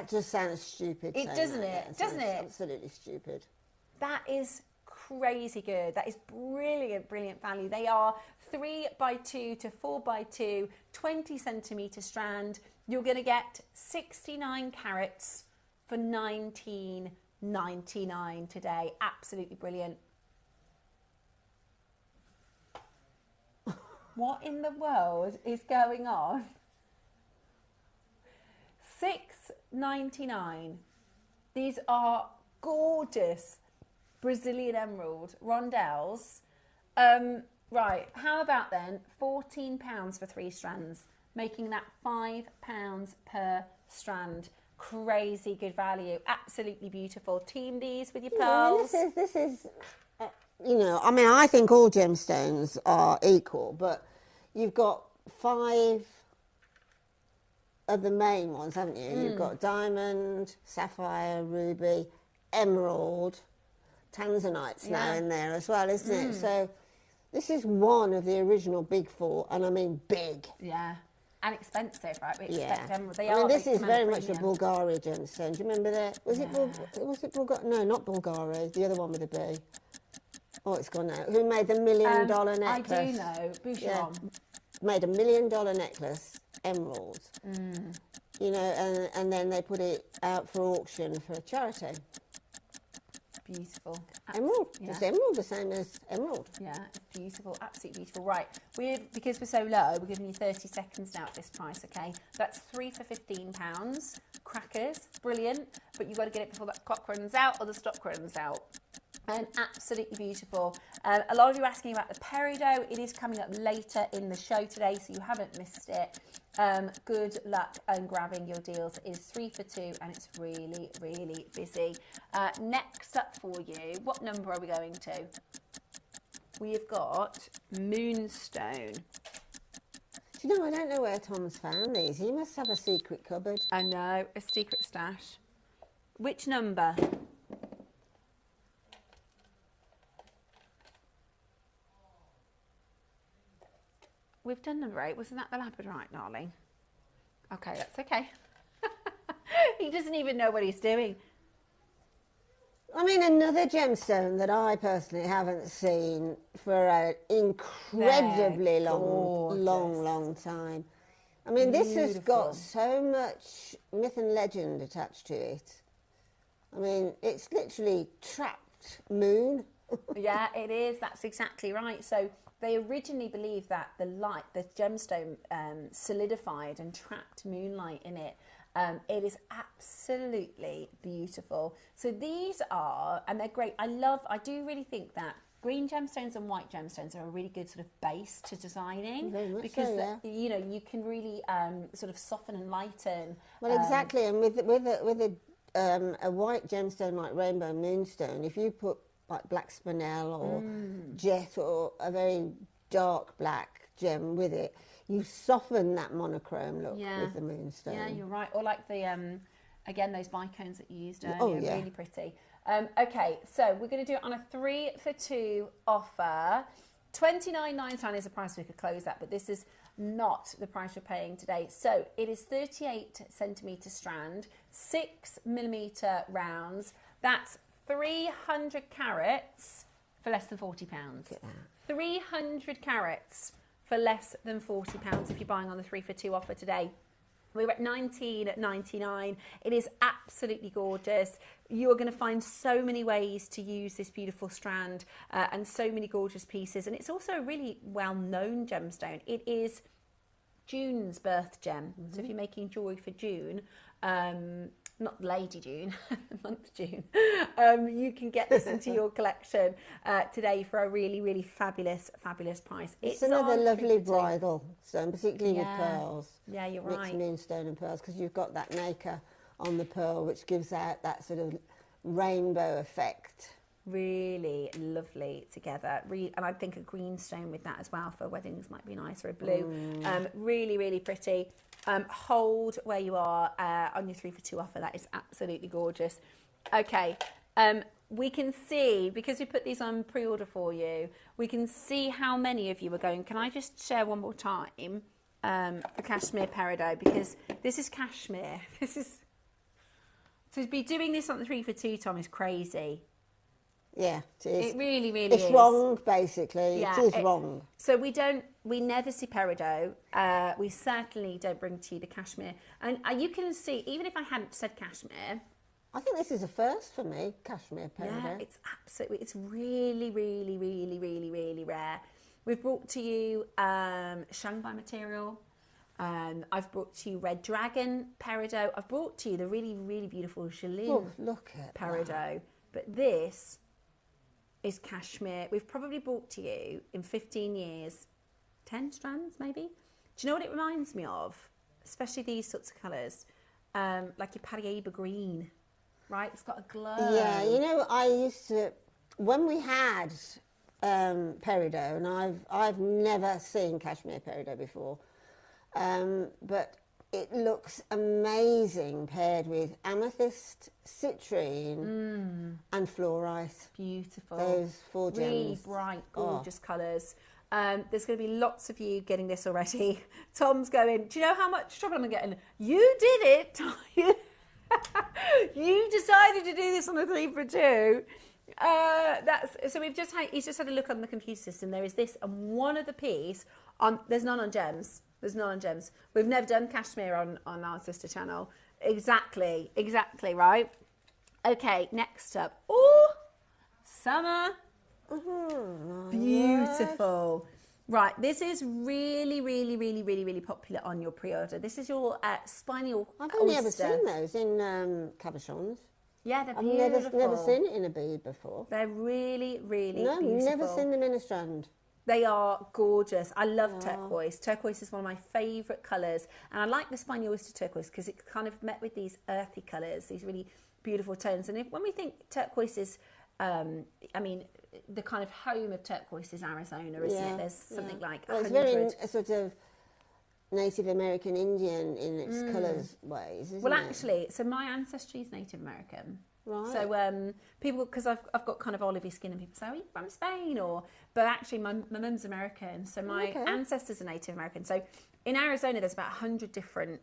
[SPEAKER 2] just sounds stupid.
[SPEAKER 1] Doesn't it? Doesn't it?
[SPEAKER 2] Absolutely stupid.
[SPEAKER 1] That is crazy good. That is brilliant, brilliant value. They are 3x2 to 4x2, 20 centimetre strand. You're going to get 69 carats for £19.99 today. Absolutely brilliant. What in the world is going on? $6.99. These are gorgeous Brazilian emerald rondelles. Right, how about then £14 for 3 strands, making that £5 per strand. Crazy good value, absolutely beautiful. Team these with your pearls.
[SPEAKER 2] This is you know, I mean, I think all gemstones are equal, but you've got 5 of the main ones, haven't you? You've got diamond, sapphire, ruby, emerald, tanzanite's now in there as well, isn't it? So this is one of the original big 4, and I mean big.
[SPEAKER 1] Yeah, and expensive, right? We expect emerald.
[SPEAKER 2] I mean, this is very much a Bulgari gemstone. Do you remember that? Was it Bulgari? No, not Bulgari. The other one with a B. Oh, it's gone now. Who made the $1 million necklace?
[SPEAKER 1] I do know. Boucheron.
[SPEAKER 2] Yeah. Made a $1 million necklace, emerald. You know, and then they put it out for auction for a charity.
[SPEAKER 1] Beautiful.
[SPEAKER 2] Emerald. Yeah. It's emerald, the same as emerald.
[SPEAKER 1] Yeah, it's beautiful, absolutely beautiful. Right, because we're so low, we're giving you 30 seconds now at this price, okay? That's 3 for £15. Crackers, brilliant, but you've got to get it before that clock runs out or the stock runs out. And absolutely beautiful. A lot of you are asking about the peridot. It is coming up later in the show today, so you haven't missed it. Good luck on grabbing your deals. It is 3 for 2, and it's really, really busy. Next up for you, what number are we going to? We have got Moonstone.
[SPEAKER 2] Do you know, I don't know where Tom's found these. He must have a secret cupboard.
[SPEAKER 1] I know, a secret stash. Which number? We've done number 8. Wasn't that the labradorite, darling? Okay, that's okay. He doesn't even know what he's doing.
[SPEAKER 2] I mean, another gemstone that I personally haven't seen for an incredibly long time. I mean, this has got so much myth and legend attached to it. I mean, it's literally trapped moon.
[SPEAKER 1] Yeah, it is. That's exactly right. So they originally believed that the gemstone solidified and trapped moonlight in it. It is absolutely beautiful. So these are, and they're great. I do really think that green gemstones and white gemstones are a really good sort of base to designing.
[SPEAKER 2] Very much
[SPEAKER 1] because
[SPEAKER 2] so, yeah.
[SPEAKER 1] You know, you can really sort of soften and lighten.
[SPEAKER 2] Well, exactly. And with a white gemstone like rainbow moonstone, if you put like black spinel or jet or a very dark black gem with it, you soften that monochrome look with the moonstone.
[SPEAKER 1] Yeah, you're right. Or like the, again, those bicones that you used earlier, really pretty. Okay, so we're going to do it on a 3 for 2 offer. $29.99 is the price we could close at, but this is not the price you're paying today. So it is 38 centimetre strand, 6mm rounds. That's 300 carats for less than £40. 300 carats for less than £40 if you're buying on the 3 for 2 offer today. We're at $19.99. It is absolutely gorgeous. You are going to find so many ways to use this beautiful strand and so many gorgeous pieces. And it's also a really well-known gemstone. It is June's birth gem. So if you're making jewellery for June, not Lady June, month June, you can get this into your collection today for a really, really fabulous, fabulous price.
[SPEAKER 2] It's another lovely bridal stone, particularly with pearls.
[SPEAKER 1] Yeah, you're
[SPEAKER 2] mixed
[SPEAKER 1] right.
[SPEAKER 2] moonstone and pearls, because you've got that nacre on the pearl, which gives out that sort of rainbow effect.
[SPEAKER 1] Really lovely together. And I think a green stone with that as well for weddings might be nice, or a blue. Really, really pretty. Hold where you are on your 3 for 2 offer. That is absolutely gorgeous. Okay, we can see, because we put these on pre-order for you, we can see how many of you are going. Can I just share one more time the cashmere peridot, because this is cashmere. This is, to be doing this on the 3 for 2, Tom, is crazy.
[SPEAKER 2] Yeah, it is.
[SPEAKER 1] It really, really is.
[SPEAKER 2] It's wrong, basically.
[SPEAKER 1] Yeah,
[SPEAKER 2] it is wrong.
[SPEAKER 1] So we never see peridot. We certainly don't bring to you the cashmere. And you can see, even if I hadn't said cashmere,
[SPEAKER 2] I think this is a first for me, cashmere peridot.
[SPEAKER 1] yeah, it's really, really, really, really, really rare. We've brought to you Shanghai material. I've brought to you Red Dragon peridot. I've brought to you the really, really beautiful Jolene
[SPEAKER 2] look at
[SPEAKER 1] peridot.
[SPEAKER 2] that.
[SPEAKER 1] But this is cashmere. We've probably brought to you in 15 years 10 strands maybe. Do you know what it reminds me of? Especially these sorts of colours, like your Paraiba green, right? It's got a glow.
[SPEAKER 2] Yeah, you know, I used to, when we had peridot, and I've never seen cashmere peridot before, but it looks amazing paired with amethyst, citrine, and fluorite.
[SPEAKER 1] Beautiful.
[SPEAKER 2] Those 4 gems.
[SPEAKER 1] Really bright, gorgeous colours. There's going to be lots of you getting this already. Tom's going, do you know how much trouble I'm getting? You did it. You decided to do this on a 3 for 2. So he's just had a look on the computer system. There is this and one other piece on. There's none on gems. We've never done cashmere on our sister channel. Exactly, right? Okay, next up. Oh, summer. Beautiful. Right, this is really, really, really, really, really popular on your pre-order. This is your spiny oyster.
[SPEAKER 2] I've only ever seen those in cabochons.
[SPEAKER 1] Yeah, they're
[SPEAKER 2] I've
[SPEAKER 1] beautiful.
[SPEAKER 2] never seen it in a bead before.
[SPEAKER 1] They're really, really beautiful.
[SPEAKER 2] No, never seen them in a strand.
[SPEAKER 1] They are gorgeous. I love turquoise. Turquoise is one of my favourite colours. And I like the spiny oyster turquoise because it's kind of met with these earthy colours, these really beautiful tones. And when we think turquoise is, I mean, the kind of home of turquoise is Arizona, isn't it? There's something like 100.
[SPEAKER 2] It's very sort of Native American Indian in its colours ways, isn't it?
[SPEAKER 1] Well, actually, so my ancestry is Native American.
[SPEAKER 2] Right.
[SPEAKER 1] So people, because I've got kind of olivey skin, and people say, "Oh, you're from Spain," but actually my mum's American, so my ancestors are Native American. So in Arizona, there's about 100 different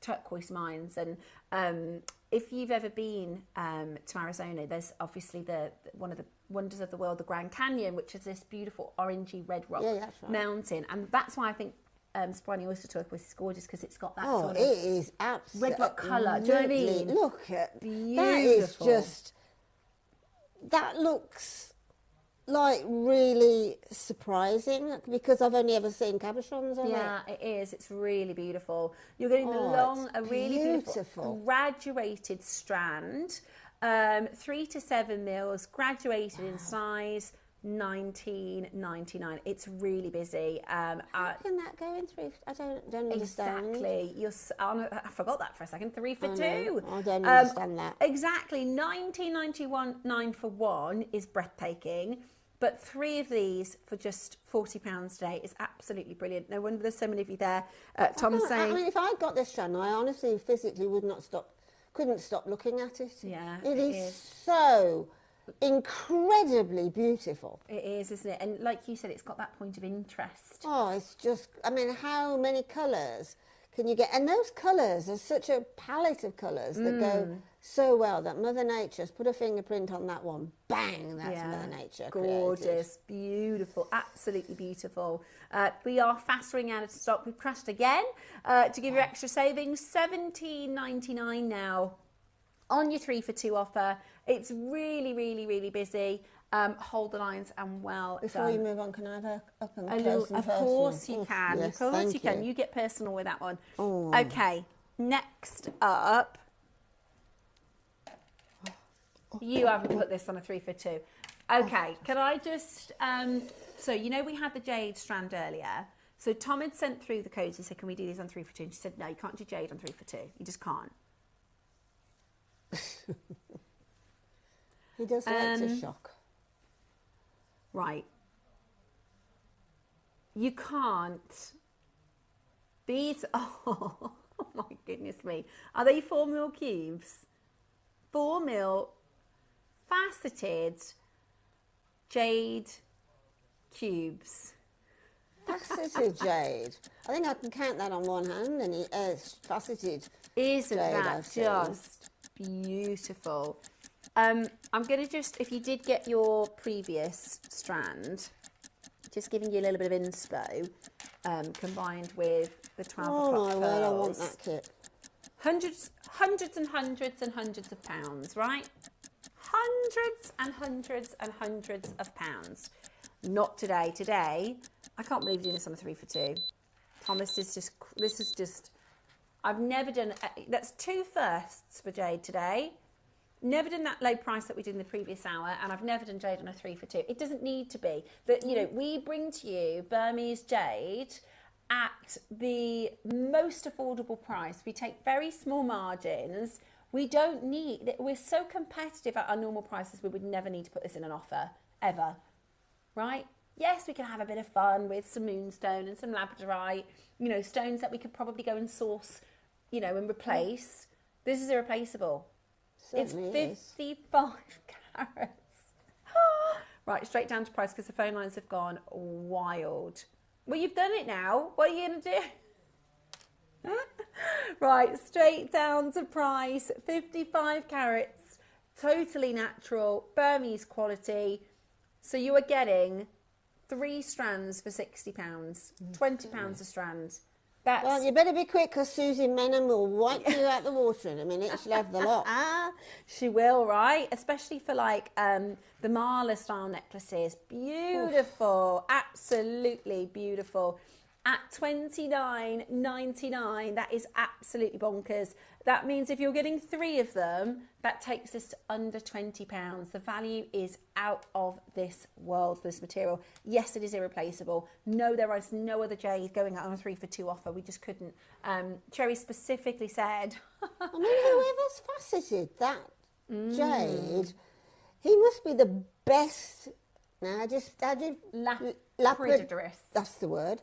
[SPEAKER 1] turquoise mines, and if you've ever been to Arizona, there's obviously one of the wonders of the world, the Grand Canyon, which is this beautiful orangey red rock mountain, and that's why I think spiny oyster turquoise is gorgeous, because it's got that sort of
[SPEAKER 2] it is absolutely
[SPEAKER 1] red rock colour. Do you know what I mean?
[SPEAKER 2] Look at
[SPEAKER 1] beautiful.
[SPEAKER 2] That is just, that looks like really surprising, because I've only ever seen cabochons on it.
[SPEAKER 1] Yeah, it is. It's really beautiful. You're getting a really beautiful graduated strand, 3 to 7 mils, graduated in size. $19.99. It's really busy.
[SPEAKER 2] How can that go in 3? I don't understand.
[SPEAKER 1] Exactly. I forgot that for a second. 3 for 2.
[SPEAKER 2] I don't understand that.
[SPEAKER 1] Exactly. $19.99 for one is breathtaking. But 3 of these for just £40 today is absolutely brilliant. No wonder there's so many of you there. Tom's saying,
[SPEAKER 2] I mean, if I got this strand, I honestly physically couldn't stop looking at it.
[SPEAKER 1] Yeah,
[SPEAKER 2] it is so incredibly beautiful.
[SPEAKER 1] It is, isn't it? And like you said, it's got that point of interest.
[SPEAKER 2] Oh, it's just, I mean, how many colours can you get? And those colours are such a palette of colours that go so well, that Mother Nature's put a fingerprint on that one. Bang, that's Mother Nature.
[SPEAKER 1] Gorgeous, beautiful, absolutely beautiful. We are fast running out of stock. We've crashed again. To give you extra savings, $17.99 now on your 3 for 2 offer. It's really, really, really busy. Hold the lines and well
[SPEAKER 2] Before
[SPEAKER 1] done.
[SPEAKER 2] you move on, can I have a up and
[SPEAKER 1] A
[SPEAKER 2] close
[SPEAKER 1] little,
[SPEAKER 2] and
[SPEAKER 1] of
[SPEAKER 2] personal?
[SPEAKER 1] course you can.
[SPEAKER 2] Yes,
[SPEAKER 1] of course
[SPEAKER 2] thank
[SPEAKER 1] you can. You get personal with that one.
[SPEAKER 2] Oh.
[SPEAKER 1] Okay, next up. You haven't put this on a 3 for 2. Okay, can I just, so you know we had the jade strand earlier. So Tom had sent through the codes and said, can we do these on 3 for 2? And she said, no, you can't do jade on 3 for 2. You just can't.
[SPEAKER 2] He does like to shock.
[SPEAKER 1] Right. You can't. These, oh my goodness me. Are they 4 mil cubes? 4 mil faceted jade cubes.
[SPEAKER 2] Faceted jade. I think I can count that on one hand, and it's faceted.
[SPEAKER 1] Isn't
[SPEAKER 2] jade,
[SPEAKER 1] that just beautiful? I'm going to just, if you did get your previous strand, just giving you a little bit of inspo, combined with the 12 o'clock
[SPEAKER 2] Oh my word, I want
[SPEAKER 1] pearls.
[SPEAKER 2] that kit.
[SPEAKER 1] Hundreds and hundreds and hundreds of pounds, right? Hundreds and hundreds and hundreds of pounds. Not today. Today, I can't believe you're doing this on a 3 for 2. Thomas is just, this is just, I've never done, that's 2 firsts for jade today. Never done that low price that we did in the previous hour, and I've never done jade on a 3 for 2. It doesn't need to be. That, you know, we bring to you Burmese jade at the most affordable price. We take very small margins. We don't need, we're so competitive at our normal prices, we would never need to put this in an offer, ever, right? Yes, we can have a bit of fun with some moonstone and some labradorite, you know, stones that we could probably go and source, you know, and replace. This is irreplaceable.
[SPEAKER 2] Certainly
[SPEAKER 1] It's 55 carats. Right, straight down to price because the phone lines have gone wild. Well, you've done it now. What are you going to do? Right, straight down to price. 55 carats, totally natural, Burmese quality. So you are getting 3 strands for £60, £20 a strand. That's...
[SPEAKER 2] Well, you better be quick because Susie Menham will wipe you out the water in a minute. She'll have the lot.
[SPEAKER 1] She will, right? Especially for like the Marla style necklaces. Beautiful. Oof. Absolutely beautiful. At $29.99, that is absolutely bonkers. That means if you're getting 3 of them, that takes us to under £20. The value is out of this world for this material. Yes, it is irreplaceable. No, there is no other jade going out on a 3 for 2 offer. We just couldn't. Cherry specifically said...
[SPEAKER 2] I mean, whoever's faceted that jade, he must be the best... Now, I just...
[SPEAKER 1] Lapidurist.
[SPEAKER 2] That's the word.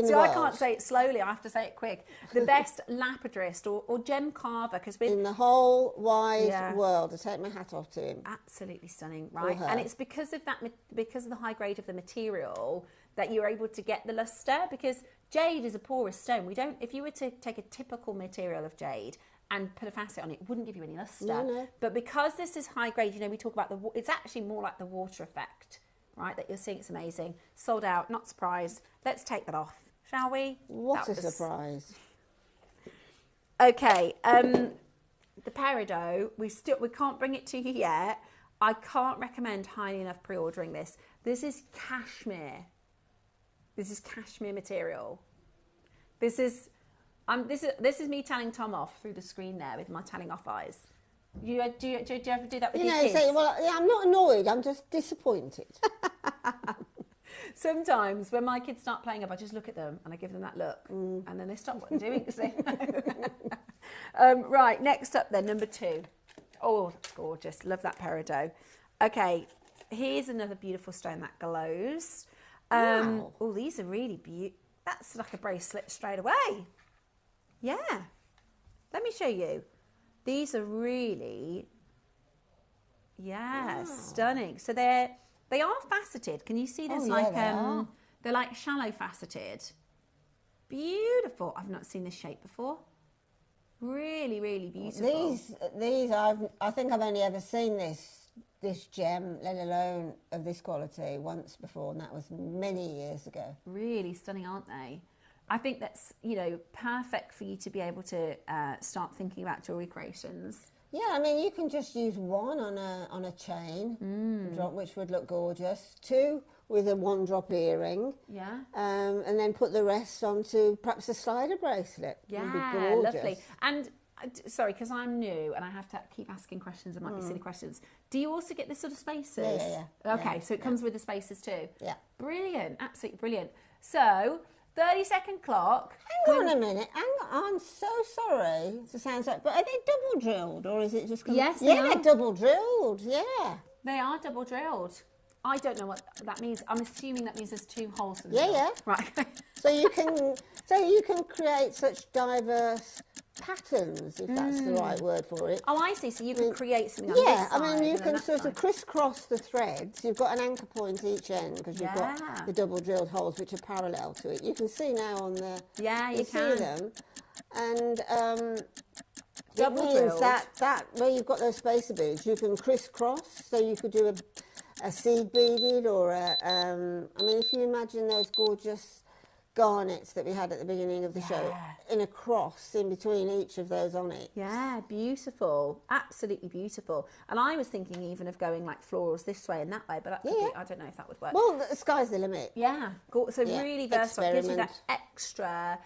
[SPEAKER 1] So I can't say it slowly, I have to say it quick. The best lapidurist or gem carver, because
[SPEAKER 2] in the whole wide world, I take my hat off to him.
[SPEAKER 1] Absolutely stunning, right? And it's because of that, because of the high grade of the material that you're able to get the luster. Because jade is a porous stone. We don't. If you were to take a typical material of jade and put a facet on it, it wouldn't give you any luster.
[SPEAKER 2] No.
[SPEAKER 1] But because this is high grade, you know, we talk about it's actually more like the water effect. Right, that you're seeing, it's amazing. Sold out, not surprised. Let's take that off, shall we?
[SPEAKER 2] What a surprise.
[SPEAKER 1] Okay, the peridot, we can't bring it to you yet. I can't recommend highly enough pre-ordering this. This is cashmere. This is cashmere material. This is me telling Tom off through the screen there with my telling off eyes. Do you ever do that with your kids?
[SPEAKER 2] Say, well, I'm not annoyed, I'm just disappointed.
[SPEAKER 1] Sometimes when my kids start playing up, I just look at them and I give them that look, and then they stop what they're doing because they know. Right, next up then, number 2. Oh, that's gorgeous. Love that peridot. Okay, here's another beautiful stone that glows.
[SPEAKER 2] Wow.
[SPEAKER 1] Oh, these are really beautiful. That's like a bracelet straight away. Yeah. Let me show you. These are really, stunning. So they are faceted. Can you see this? They're like shallow faceted. Beautiful. I've not seen this shape before. Really, really beautiful.
[SPEAKER 2] These I think I've only ever seen this gem, let alone of this quality, once before, and that was many years ago.
[SPEAKER 1] Really stunning, aren't they? I think that's, you know, perfect for you to be able to start thinking about jewellery creations.
[SPEAKER 2] Yeah, I mean, you can just use one on a chain, drop, which would look gorgeous. 2 with a 1-drop earring.
[SPEAKER 1] Yeah.
[SPEAKER 2] And then put the rest onto perhaps a slider bracelet.
[SPEAKER 1] Yeah,
[SPEAKER 2] would be gorgeous.
[SPEAKER 1] lovely. And sorry, because I'm new and I have to keep asking questions. It might be silly questions. Do you also get this sort of spacers?
[SPEAKER 2] Yeah.
[SPEAKER 1] Okay, so it comes with the spacers too.
[SPEAKER 2] Yeah.
[SPEAKER 1] Brilliant, absolutely brilliant. So 30-second clock.
[SPEAKER 2] Hang on a minute. I'm so sorry. It sounds like, but are they double drilled or is it just?
[SPEAKER 1] Yes, they are.
[SPEAKER 2] They're double drilled. Yeah.
[SPEAKER 1] They are double drilled. I don't know what that means. I'm assuming that means there's 2 holes in the
[SPEAKER 2] Yeah,
[SPEAKER 1] middle.
[SPEAKER 2] yeah.
[SPEAKER 1] Right.
[SPEAKER 2] So you can create such diverse patterns, if that's the right word for it.
[SPEAKER 1] Oh, I see. So you can create something on this side.
[SPEAKER 2] I mean, you
[SPEAKER 1] and then
[SPEAKER 2] can
[SPEAKER 1] that
[SPEAKER 2] sort
[SPEAKER 1] side.
[SPEAKER 2] of crisscross the threads. You've got an anchor point each end because you've got the double drilled holes which are parallel to it. You can see now on the
[SPEAKER 1] you
[SPEAKER 2] see
[SPEAKER 1] can.
[SPEAKER 2] them, and
[SPEAKER 1] Double
[SPEAKER 2] it means
[SPEAKER 1] drilled.
[SPEAKER 2] that where you've got those spacer beads, you can crisscross. So you could do a seed beaded or I mean, if you imagine those gorgeous garnets that we had at the beginning of the show in a cross in between each of those onyx.
[SPEAKER 1] Yeah, beautiful, absolutely beautiful. And I was thinking even of going like florals this way and that way, but I don't know if that would work.
[SPEAKER 2] Well, the sky's the limit.
[SPEAKER 1] Yeah, so really versatile. Gives you that
[SPEAKER 2] Experiment.
[SPEAKER 1] extra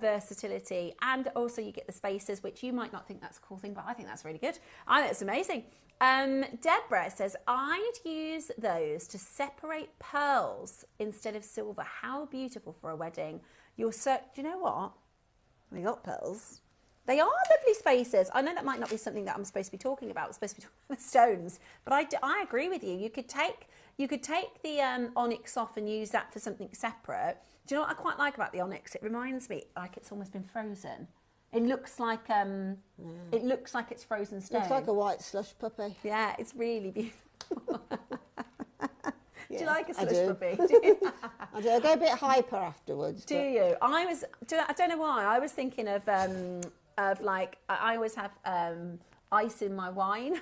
[SPEAKER 1] versatility, and also you get the spacers, which you might not think that's a cool thing, but I think that's really good. I think it's amazing. Deborah says, I'd use those to separate pearls instead of silver. How beautiful for a wedding. Do you know what? We got pearls. They are lovely spacers. I know that might not be something that I'm supposed to be talking about. I'm supposed to be talking about stones, but I agree with you. You could take the onyx off and use that for something separate. Do you know what I quite like about the onyx? It reminds me like it's almost been frozen. It looks like it's frozen stone.
[SPEAKER 2] Looks like a white slush puppy.
[SPEAKER 1] Yeah, it's really beautiful. Do you like a slush
[SPEAKER 2] do.
[SPEAKER 1] puppy?
[SPEAKER 2] I do. I go a bit hyper afterwards.
[SPEAKER 1] Do you? I don't know why. I was thinking of like I always have ice in my wine,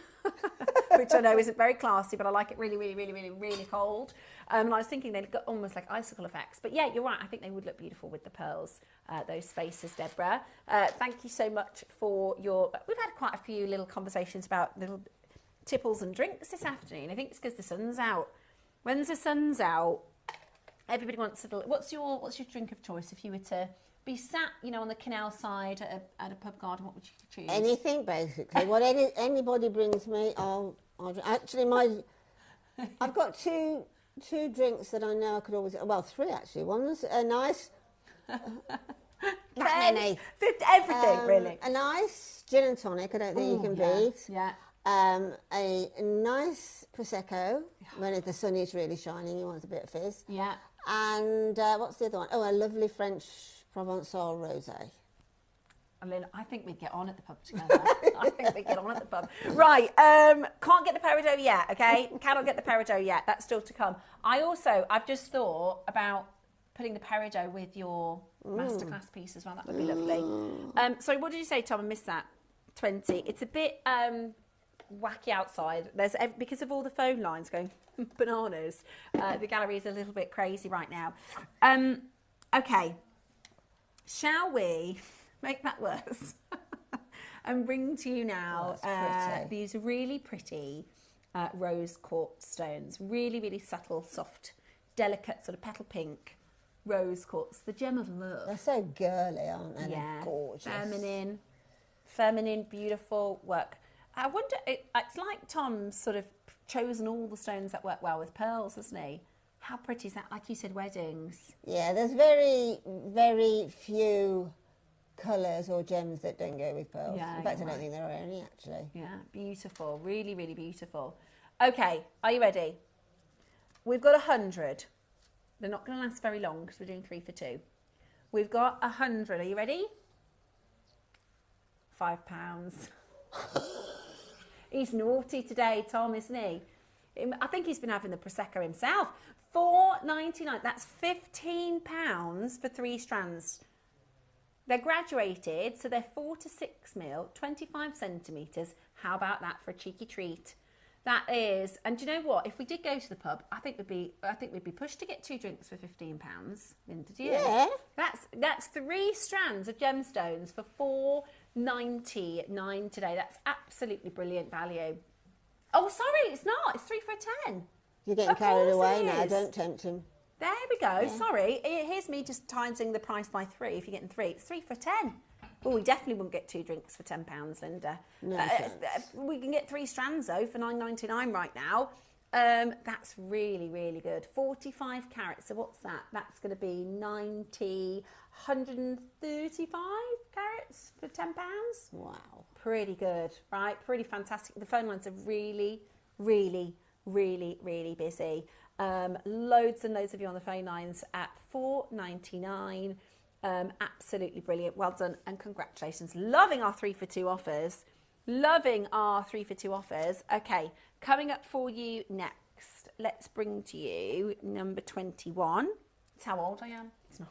[SPEAKER 1] which I know isn't very classy, but I like it really, really, really, really, really cold. And I was thinking they'd got almost like icicle effects. But yeah, you're right. I think they would look beautiful with the pearls, those spacers, Deborah. Thank you so much for your... We've had quite a few little conversations about little tipples and drinks this afternoon. I think it's because the sun's out. When's the sun's out, everybody wants a little... What's your drink of choice if you were to be sat, on the canal side at a pub garden? What would you choose?
[SPEAKER 2] Anything, basically. What anybody brings me, I'll actually, I've got two drinks that I know I could always... Well, 3, actually. One's a nice...
[SPEAKER 1] Everything, really.
[SPEAKER 2] A nice gin and tonic, I don't think you can beat.
[SPEAKER 1] Yeah.
[SPEAKER 2] A nice Prosecco, when the sun is really shining, you want a bit of fizz.
[SPEAKER 1] Yeah.
[SPEAKER 2] And what's the other one? Oh, a lovely French Provençal rosé.
[SPEAKER 1] I mean, I think we'd get on at the pub together. I think we'd get on at the pub. Right, can't get the peridot yet, okay? Cannot get the peridot yet. That's still to come. I've just thought about putting the peridot with your masterclass piece as well. That would be lovely. So what did you say, Tom? I missed that. 20. It's a bit wacky outside. Because of all the phone lines going bananas, the gallery is a little bit crazy right now. Okay. Shall we make that worse and bring to you now these really pretty rose quartz stones. Really, really subtle, soft, delicate sort of petal pink rose quartz. The gem of love.
[SPEAKER 2] They're so girly, aren't they?
[SPEAKER 1] Yeah.
[SPEAKER 2] They're gorgeous.
[SPEAKER 1] Feminine, beautiful work. I wonder, it's like Tom's sort of chosen all the stones that work well with pearls, hasn't he? How pretty is that? Like you said, weddings.
[SPEAKER 2] Yeah, there's very, very few colours or gems that don't go with pearls.
[SPEAKER 1] Yeah,
[SPEAKER 2] in fact, I
[SPEAKER 1] you're
[SPEAKER 2] don't
[SPEAKER 1] right.
[SPEAKER 2] think there are any, actually.
[SPEAKER 1] Yeah, beautiful. Really, really beautiful. Okay, are you ready? We've got 100. They're not going to last very long because we're doing 3 for 2. We've got 100. Are you ready? £5. He's naughty today, Tom, isn't he? I think he's been having the Prosecco himself. £4.99. That's £15 for 3 strands. They're graduated, so they're 4 to 6 mil, 25 centimetres. How about that for a cheeky treat? That is, and do you know what? If we did go to the pub, I think we'd be pushed to get 2 drinks for £15. Linda, do you?
[SPEAKER 2] Yeah.
[SPEAKER 1] That's 3 strands of gemstones for £4.99 today. That's absolutely brilliant value. Oh, sorry, it's not. It's 3 for a 10.
[SPEAKER 2] You're getting
[SPEAKER 1] Of
[SPEAKER 2] carried
[SPEAKER 1] course
[SPEAKER 2] away
[SPEAKER 1] it
[SPEAKER 2] now.
[SPEAKER 1] is.
[SPEAKER 2] Don't tempt him.
[SPEAKER 1] There we go. Yeah. Sorry. Here's me just timesing the price by 3 if you're getting 3. It's 3 for a 10. Oh, we definitely wouldn't get 2 drinks for £10, Linda.
[SPEAKER 2] No
[SPEAKER 1] We can get 3 strands though for £9.99 right now. That's really, really good. 45 carats. So what's that? That's going to be 135 carats for £10.
[SPEAKER 2] Wow.
[SPEAKER 1] Pretty good, right? Pretty fantastic. The phone lines are really, really, really, really busy. Loads and loads of you on the phone lines at £4.99. Absolutely brilliant. Well done and congratulations. Loving our 3 for 2 offers. Loving our 3 for 2 offers. Okay, coming up for you next, let's bring to you number 21. It's how old I am. It's not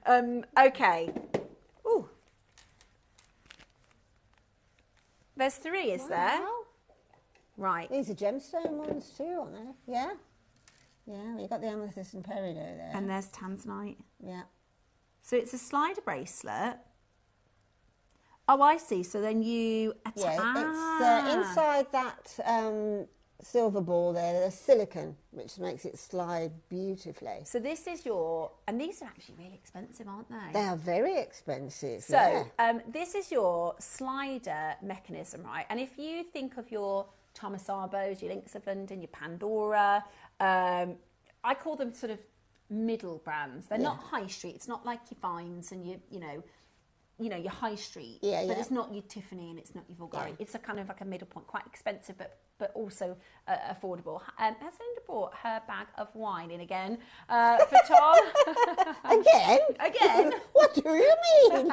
[SPEAKER 1] really. Okay. Ooh. There's 3, is there? Right.
[SPEAKER 2] These are gemstone ones too, aren't they? Yeah. Yeah, you got the amethyst and peridot there.
[SPEAKER 1] And there's tanzanite.
[SPEAKER 2] Yeah.
[SPEAKER 1] So it's a slider bracelet. Oh, I see. So then you attach.
[SPEAKER 2] Yeah, it's inside that silver ball there. There's silicone, which makes it slide beautifully.
[SPEAKER 1] So this is your, and these are actually really expensive, aren't they?
[SPEAKER 2] They are very expensive.
[SPEAKER 1] So this is your slider mechanism, right? And if you think of your Thomas Arbos, your Links of London, your Pandora, I call them sort of middle brands. They're not high street. It's not like your Finds and you know your high street.
[SPEAKER 2] Yeah,
[SPEAKER 1] but it's not your Tiffany and it's not your Bulgari. Yeah. It's a kind of like a middle point, quite expensive, but also affordable. Has Linda brought her bag of wine in again for Tom?
[SPEAKER 2] Again?
[SPEAKER 1] Again?
[SPEAKER 2] What do you mean?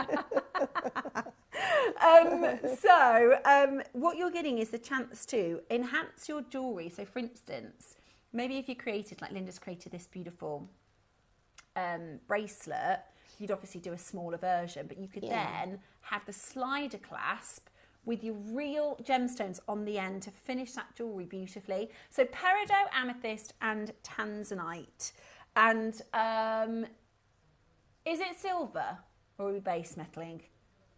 [SPEAKER 1] What you're getting is the chance to enhance your jewellery. So, for instance, maybe if you created, like Linda's created this beautiful bracelet, you'd obviously do a smaller version, but you could then have the slider clasp with your real gemstones on the end to finish that jewellery beautifully. So peridot, amethyst and tanzanite. And is it silver or are we base metaling?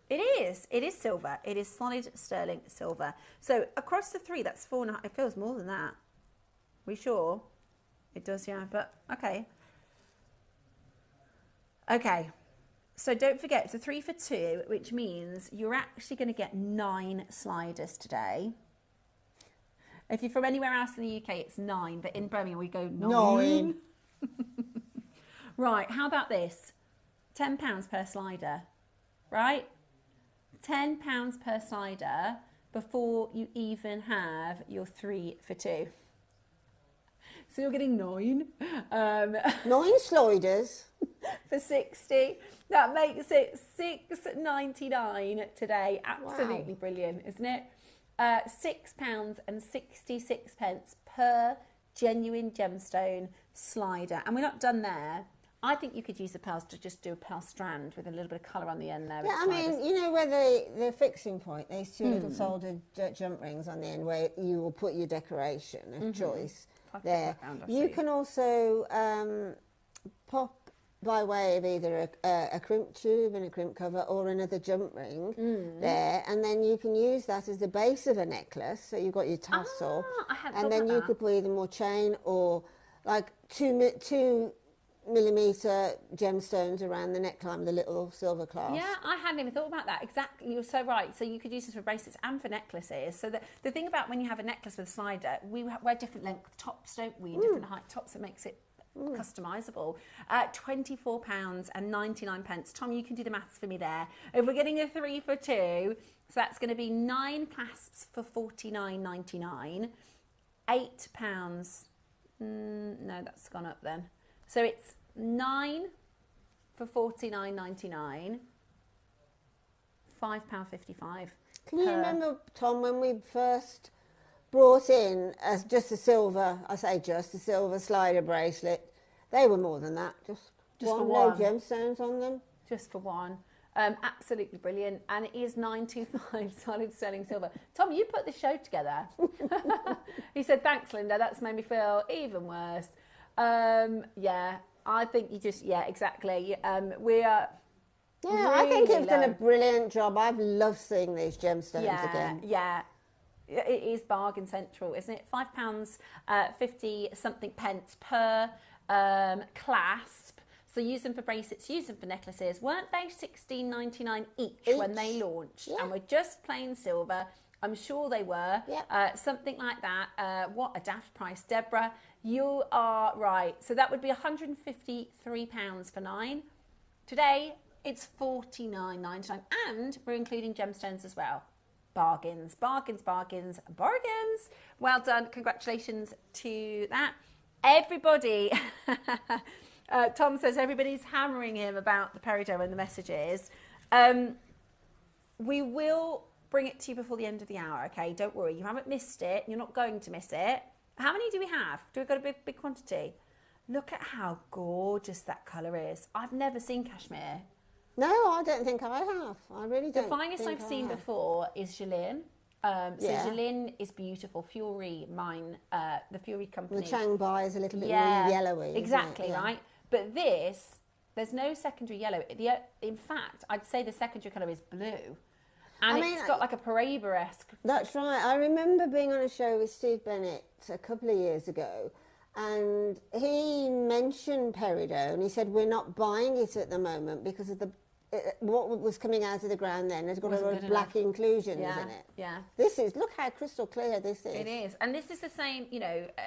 [SPEAKER 1] It is silver. It is solid sterling silver. So across the 3, that's 4.5. It feels more than that. We sure? It does, yeah, but okay. Okay, so don't forget, it's a 3 for 2, which means you're actually going to get 9 sliders today. If you're from anywhere else in the UK, it's 9, but in Birmingham we go 9. Right, how about this? £10 per slider, right? £10 per slider before you even have your 3 for 2. So you're getting 9.
[SPEAKER 2] 9 sliders.
[SPEAKER 1] For 60. That makes it £6.99 today. Absolutely brilliant, isn't it? £6.66 per genuine gemstone slider. And we're not done there. I think you could use the pearls to just do a pearl strand with a little bit of colour on the end there.
[SPEAKER 2] Yeah, I mean, you know where the fixing point, these 2 little soldered jump rings on the end where you will put your decoration of choice there. You can also pop by way of either a crimp tube and a crimp cover or another jump ring there, and then you can use that as the base of a necklace. So you've got your tassel, and then you could put either more chain or like 2 millimetre gemstones around the neckline with a little silver clasp.
[SPEAKER 1] Yeah, I hadn't even thought about that. Exactly, you're so right. So you could use this for bracelets and for necklaces. So the thing about when you have a necklace with a slider, we wear different length tops, don't we? Different height tops, that makes it customisable. £24.99. Tom, you can do the maths for me there. If we're getting a 3 for 2, so that's going to be 9 clasps for £49.99. £8. No, that's gone up then. So it's 9 for £49.99. £5.55.
[SPEAKER 2] Can you remember, Tom, when we first brought in as just a silver, I say just a silver slider bracelet? They were more than that. Just one, for one. No gemstones on them.
[SPEAKER 1] Just for one. Absolutely brilliant. And it is 925 solid sterling silver. Tom, you put the show together. He said, thanks, Linda. That's made me feel even worse. Yeah, I think you just, yeah, exactly. We are...
[SPEAKER 2] Yeah, really I think you've done a brilliant job. I've loved seeing these gemstones again.
[SPEAKER 1] Yeah, it is bargain central, isn't it? £5.50 something pence per clasp. So So use them for bracelets, use them for necklaces. Weren't they $16.99 each when they launched? And were just plain silver. I'm sure they were. Something like that. What a daft price. Deborah, you are right. So that would be £153 for 9. Today, it's $49.99. And we're including gemstones as well. Bargains, bargains, bargains, bargains. Well done. Congratulations to that. Everybody, Tom says everybody's hammering him about the peridot and the messages. We will bring it to you before the end of the hour, okay? Don't worry. You haven't missed it. You're not going to miss it. How many do we have? Do we got a big quantity? Look at how gorgeous that colour is. I've never seen cashmere.
[SPEAKER 2] No, I don't think I have. I really don't.
[SPEAKER 1] The finest I've seen before is Jewellery. So Jewellery is beautiful. Fury, the Fury company.
[SPEAKER 2] The Changbai is a little bit more yellowy.
[SPEAKER 1] Exactly, right? But this, there's no secondary yellow. In fact, I'd say the secondary colour is blue. And it's got like a Paraiba-esque.
[SPEAKER 2] That's right. I remember being on a show with Steve Bennett a couple of years ago, and he mentioned peridot, and he said, we're not buying it at the moment because of what was coming out of the ground then. There's got a lot of black inclusions in it.
[SPEAKER 1] Yeah.
[SPEAKER 2] Look how crystal clear this is.
[SPEAKER 1] It is. And this is the same,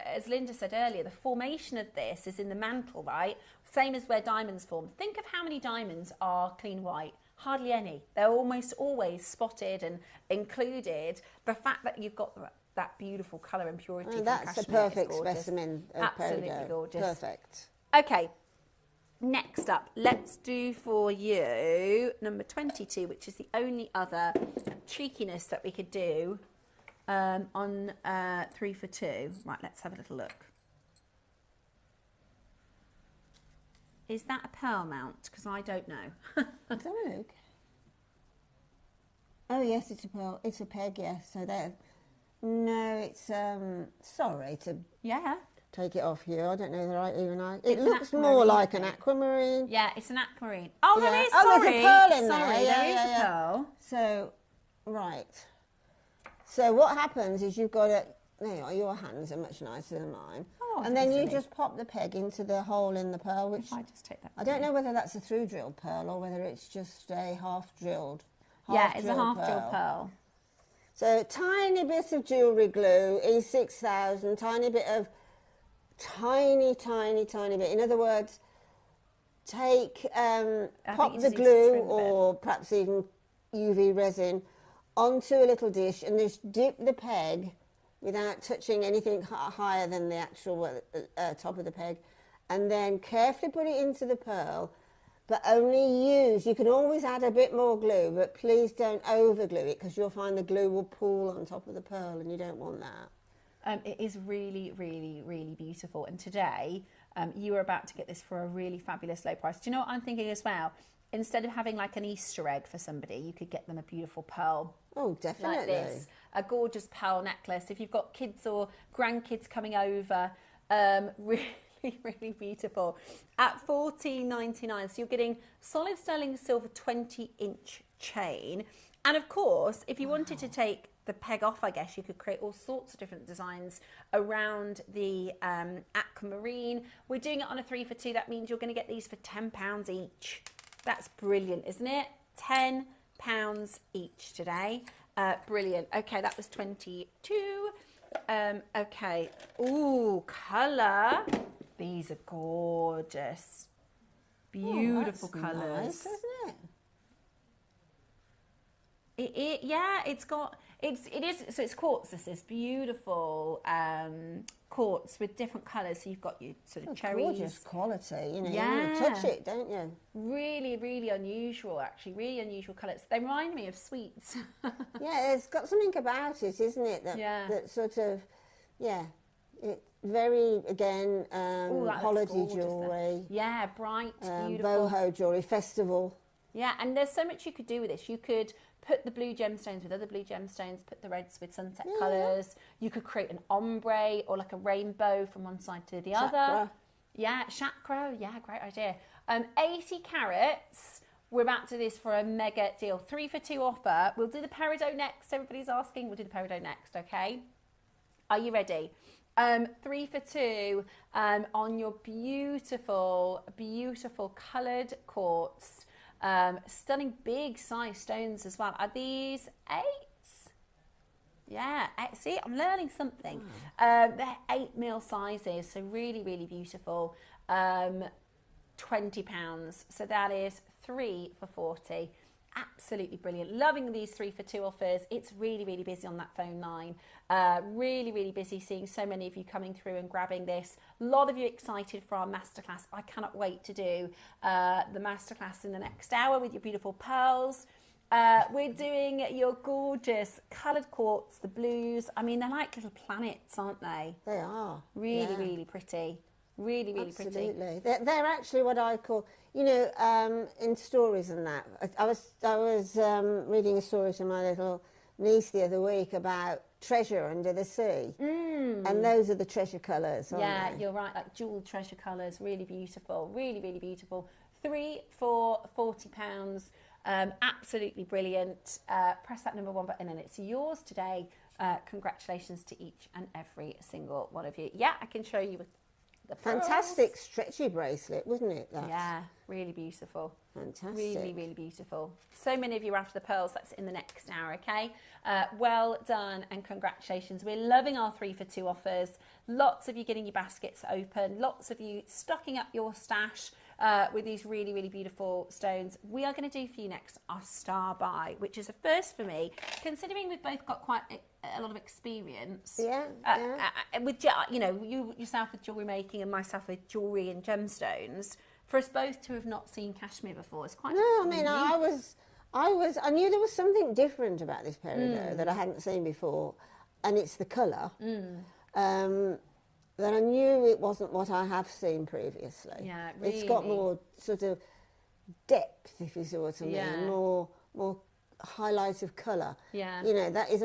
[SPEAKER 1] as Linda said earlier, the formation of this is in the mantle, right? Same as where diamonds form. Think of how many diamonds are clean white. Hardly any. They're almost always spotted and included. The fact that you've got that beautiful colour and purity from
[SPEAKER 2] that's a perfect specimen of
[SPEAKER 1] absolutely
[SPEAKER 2] peridot.
[SPEAKER 1] Gorgeous.
[SPEAKER 2] Perfect.
[SPEAKER 1] Okay. Next up, let's do for you number 22, which is the only other cheekiness that we could do on 3 for 2. Right, let's have a little look. Is that a pearl mount? Because I don't know.
[SPEAKER 2] Let's have a look. Oh yes, it's a pearl. It's a peg. Yes. So there. No, it's sorry to.
[SPEAKER 1] Yeah.
[SPEAKER 2] Take it off you. I don't know It looks more like an aquamarine.
[SPEAKER 1] Yeah, it's an aquamarine. Oh, there is.
[SPEAKER 2] Oh, there's a pearl in
[SPEAKER 1] there. There is a pearl.
[SPEAKER 2] So, right. So what happens is you've got your hands are much nicer than mine.
[SPEAKER 1] Oh,
[SPEAKER 2] and then you just pop the peg into the hole in the pearl, which
[SPEAKER 1] if I just take that.
[SPEAKER 2] I don't know whether that's a through drilled pearl or whether it's just a half drilled.
[SPEAKER 1] Yeah, it's a half drilled pearl.
[SPEAKER 2] So tiny bit of jewellery glue, E6000, tiny bit of tiny bit. In other words, take pop the glue or perhaps even UV resin onto a little dish and just dip the peg without touching anything higher than the actual top of the peg, and then carefully put it into the pearl, but only you can always add a bit more glue, but please don't over glue it because you'll find the glue will pool on top of the pearl and you don't want that.
[SPEAKER 1] It is really, really, really beautiful. And today, you are about to get this for a really fabulous low price. Do you know what I'm thinking as well? Instead of having like an Easter egg for somebody, you could get them a beautiful pearl.
[SPEAKER 2] Oh, definitely.
[SPEAKER 1] Like this. A gorgeous pearl necklace. If you've got kids or grandkids coming over, really, really beautiful. At $14.99. So you're getting solid sterling silver 20-inch chain. And of course, if you wanted to take the peg off, I guess you could create all sorts of different designs around the aquamarine. We're doing it on a 3 for 2. That means you're going to get these for £10 each. That's brilliant, isn't it? £10 each today. Brilliant. Okay, that was 22. Okay. Ooh, colour. These are gorgeous. Beautiful colours.
[SPEAKER 2] Nice, isn't it?
[SPEAKER 1] It's quartz. This is beautiful quartz with different colours. So you've got your sort of cherries.
[SPEAKER 2] Gorgeous quality. You touch it, don't you?
[SPEAKER 1] Really, really unusual. Actually, really unusual colours. They remind me of sweets.
[SPEAKER 2] Yeah, it's got something about it, isn't it? That sort of, it's very again holiday jewellery.
[SPEAKER 1] Yeah, bright, beautiful.
[SPEAKER 2] Boho jewellery festival.
[SPEAKER 1] Yeah, and there's so much you could do with this. You could put the blue gemstones with other blue gemstones, put the reds with sunset colours. You could create an ombre or like a rainbow from one side to the other. Yeah, chakra. Yeah, great idea. 80 carats. We're about to do this for a mega deal. 3 for 2 offer. We'll do the peridot next. Everybody's asking. We'll do the peridot next, okay? Are you ready? 3 for 2 on your beautiful, beautiful coloured quartz. Stunning big size stones as well. Are these 8s? Yeah, see, I'm learning something. They're 8mm sizes, so really, really beautiful. £20. So that is 3 for 40. Absolutely brilliant. Loving these 3 for 2 offers. It's really, really busy on that phone line. Really, really busy seeing so many of you coming through and grabbing this. A lot of you excited for our masterclass. I cannot wait to do the masterclass in the next hour with your beautiful pearls. We're doing your gorgeous coloured quartz, the blues. I mean, they're like little planets, aren't they?
[SPEAKER 2] They are.
[SPEAKER 1] Really, really pretty. Really, really pretty.
[SPEAKER 2] Absolutely. They're actually what I call, you know, in stories and that. I was reading a story to my little niece the other week about treasure under the sea. And those are the treasure colours, aren't
[SPEAKER 1] Yeah,
[SPEAKER 2] they?
[SPEAKER 1] you're right, like jewel treasure colours. Really beautiful. Really, really beautiful. 3 for £40. Absolutely brilliant. Press that number 1 button and it's yours today. Congratulations to each and every single one of you. Yeah, I can show you the pearls.
[SPEAKER 2] Fantastic stretchy bracelet, wasn't it? That?
[SPEAKER 1] Yeah, really beautiful.
[SPEAKER 2] Fantastic.
[SPEAKER 1] Really, really beautiful. So many of you are after the pearls. That's in the next hour, okay? Well done and congratulations. We're loving our 3 for 2 offers. Lots of you getting your baskets open. Lots of you stocking up your stash with these really, really beautiful stones. We are going to do for you next our star buy, which is a first for me, considering we've both got quite a lot of experience.
[SPEAKER 2] Yeah,
[SPEAKER 1] with, you know, you yourself with jewellery making and myself with jewellery and gemstones. For us both to have not seen cashmere before, it's quite.
[SPEAKER 2] No, I mean, I knew there was something different about this peridot that I hadn't seen before, and it's the colour. That I knew it wasn't what I have seen previously.
[SPEAKER 1] Yeah, really.
[SPEAKER 2] It's got more sort of depth, if you see what I mean,
[SPEAKER 1] Yeah.
[SPEAKER 2] more highlight of colour.
[SPEAKER 1] Yeah.
[SPEAKER 2] You know, that is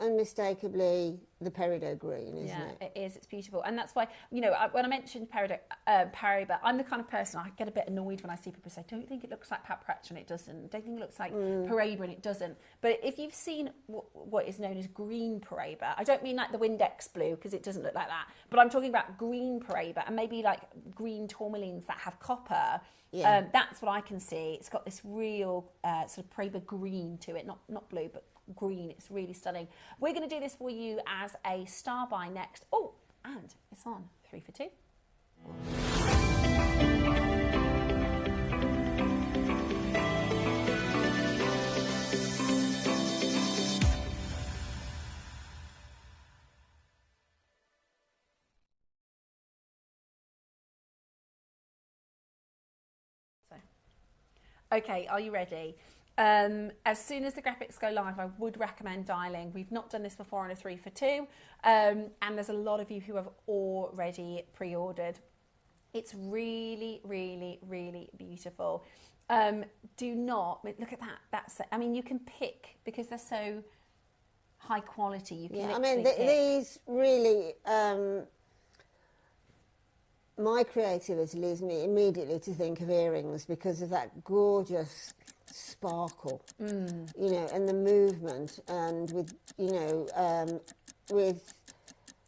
[SPEAKER 2] unmistakably the peridot green, isn't it?
[SPEAKER 1] It is. It's beautiful. And that's why, you know, when I mentioned peridot, Paribas, I'm the kind of person, I get a bit annoyed when I see people say, don't you think it looks like paprach and it doesn't? Don't you think it looks like Paribas and it doesn't? But if you've seen what is known as green Paribas, I don't mean like the Windex blue, because it doesn't look like that, but I'm talking about green Paribas and maybe like green tourmalines that have copper.
[SPEAKER 2] Yeah.
[SPEAKER 1] That's what I can see. It's got this real sort of Paribas green to it, not blue, but green. It's really stunning. We're going to do this for you as a star buy next. Oh, and it's on 3 for 2. Okay, are you ready? As soon as the graphics go live, I would recommend dialing. We've not done this before on a 3 for 2, and there's a lot of you who have already pre-ordered. It's really, really, really beautiful. Do not look at that. That's, I mean, you can pick because they're so high quality. You can
[SPEAKER 2] Yeah, I
[SPEAKER 1] literally
[SPEAKER 2] mean,
[SPEAKER 1] pick.
[SPEAKER 2] these really. My creativity leads me immediately to think of earrings because of that gorgeous sparkle, you know, and the movement, and with, you know, with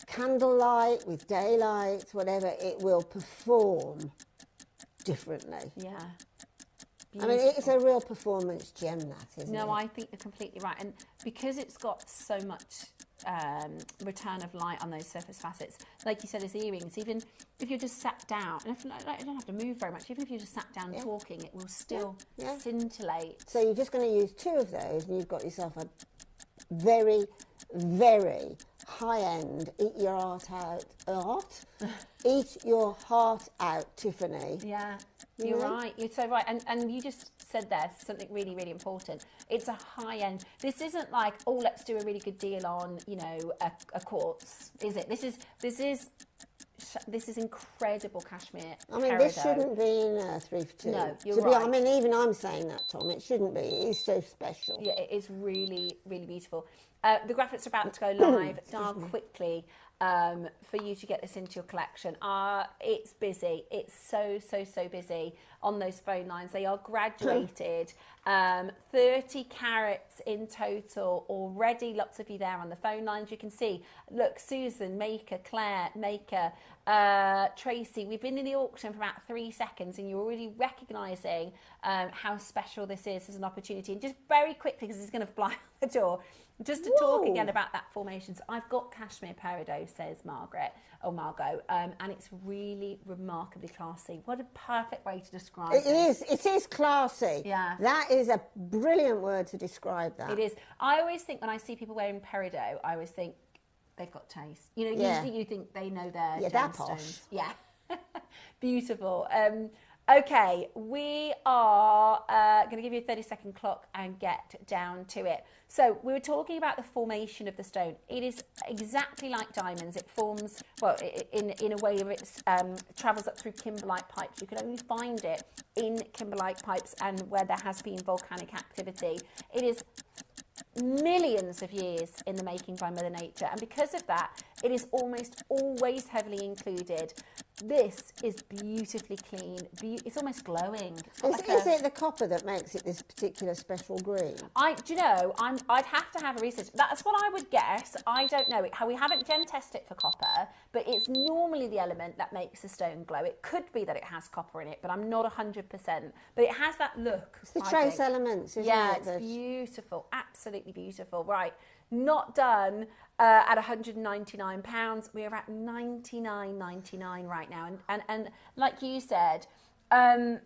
[SPEAKER 2] candlelight, with daylight, whatever, it will perform differently.
[SPEAKER 1] Yeah.
[SPEAKER 2] I mean, it's a real performance gem, that, isn't it?
[SPEAKER 1] No, I think you're completely right. And because it's got so much return of light on those surface facets, like you said, as earrings, even if you're just sat down, and if, like, you don't have to move very much, even if you're just sat down talking, it will still scintillate.
[SPEAKER 2] So you're just going to use 2 of those and you've got yourself a very, very high-end, eat your heart out, eat your heart out, Tiffany.
[SPEAKER 1] Yeah, you're right. You're so right. And you just said there something really, really important. It's a high-end. This isn't like, oh, let's do a really good deal on, you know, a quartz, is it? This is incredible cashmere.
[SPEAKER 2] I mean, this shouldn't be in a 3 for 2.
[SPEAKER 1] No, you're right.
[SPEAKER 2] I mean, even I'm saying that, Tom. It shouldn't be. It is so special.
[SPEAKER 1] Yeah, it is really, really beautiful. The graphics are about to go live. Dial quickly for you to get this into your collection. It's busy. It's so busy on those phone lines. They are graduated. 30 carats in total already. Lots of you there on the phone lines. You can see, look, Susan, Maker, Claire, Maker, Tracy. We've been in the auction for about 3 seconds and you're already recognising how special this is as an opportunity. And just very quickly, because it's going to fly out the door, just to talk again about that formation. So I've got cashmere peridot, says Margaret, or Margot, and it's really remarkably classy. What a perfect way to describe it.
[SPEAKER 2] It is classy.
[SPEAKER 1] Yeah.
[SPEAKER 2] That is a brilliant word to describe that.
[SPEAKER 1] It is. I always think when I see people wearing peridot, I always think they've got taste. You know, usually you think they know their
[SPEAKER 2] they're posh.
[SPEAKER 1] Yeah. Beautiful. Okay, we are going to give you a 30-second clock and get down to it. So we were talking about the formation of the stone. It is exactly like diamonds. It forms, well, in a way of it travels up through kimberlite pipes. You can only find it in kimberlite pipes and where there has been volcanic activity. It is millions of years in the making by Mother Nature, and because of that, it is almost always heavily included. This is beautifully clean. It's almost glowing.
[SPEAKER 2] Is it the copper that makes it this particular special green?
[SPEAKER 1] Do you know? I'd have to have a research. That's what I would guess. I don't know. We haven't gem tested it for copper, but it's normally the element that makes the stone glow. It could be that it has copper in it, but I'm not 100%. But it has that look.
[SPEAKER 2] It's the trace elements, isn't it?
[SPEAKER 1] Yeah, it's beautiful. Absolutely beautiful. Right. Not done at £199. We're at £99.99 right now, and like you said, it'll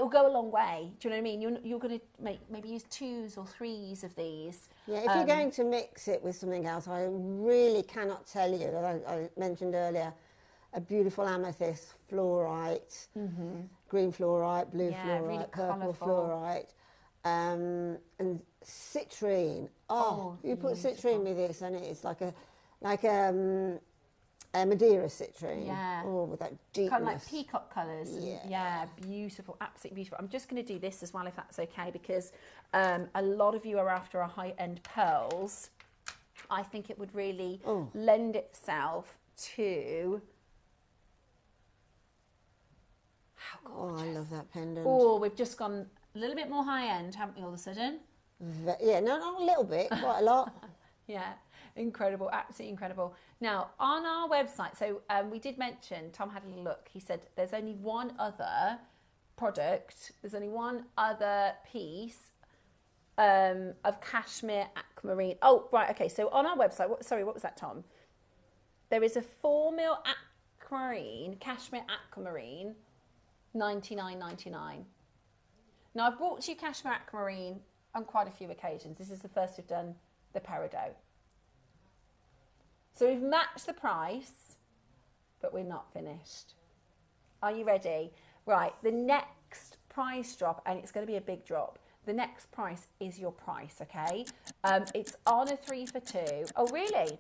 [SPEAKER 1] go a long way. Do you know what I mean? You're going to maybe use 2s or 3s of these.
[SPEAKER 2] Yeah, if you're going to mix it with something else, I really cannot tell you. I mentioned earlier a beautiful amethyst fluorite, green fluorite, blue fluorite,
[SPEAKER 1] really
[SPEAKER 2] purple
[SPEAKER 1] colourful.
[SPEAKER 2] fluorite, and citrine. You put citrine with this, and it's like a Madeira citrine.
[SPEAKER 1] Yeah.
[SPEAKER 2] Oh, with that deepness.
[SPEAKER 1] Kind of like peacock colours.
[SPEAKER 2] Yeah.
[SPEAKER 1] Beautiful, absolutely beautiful. I'm just going to do this as well, if that's okay, because a lot of you are after our high-end pearls. I think it would really lend itself to... How gorgeous.
[SPEAKER 2] Oh, I love that pendant.
[SPEAKER 1] Oh, we've just gone a little bit more high-end, haven't we, all of a sudden?
[SPEAKER 2] Yeah, no, not a little bit, quite a lot.
[SPEAKER 1] Yeah, incredible, absolutely incredible. Now, on our website, so we did mention, Tom had a little look, he said there's only one other product, there's only one other piece of cashmere aquamarine. Oh, right, okay, so on our website, what was that, Tom? There is a 4mm aquamarine, cashmere aquamarine, $99.99. Now, I've brought you cashmere aquamarine on quite a few occasions. This is the first we've done the peridot. So we've matched the price, but we're not finished. Are you ready? Right, the next price drop, and it's going to be a big drop. The next price is your price, okay? It's on a 3 for 2. Oh, really?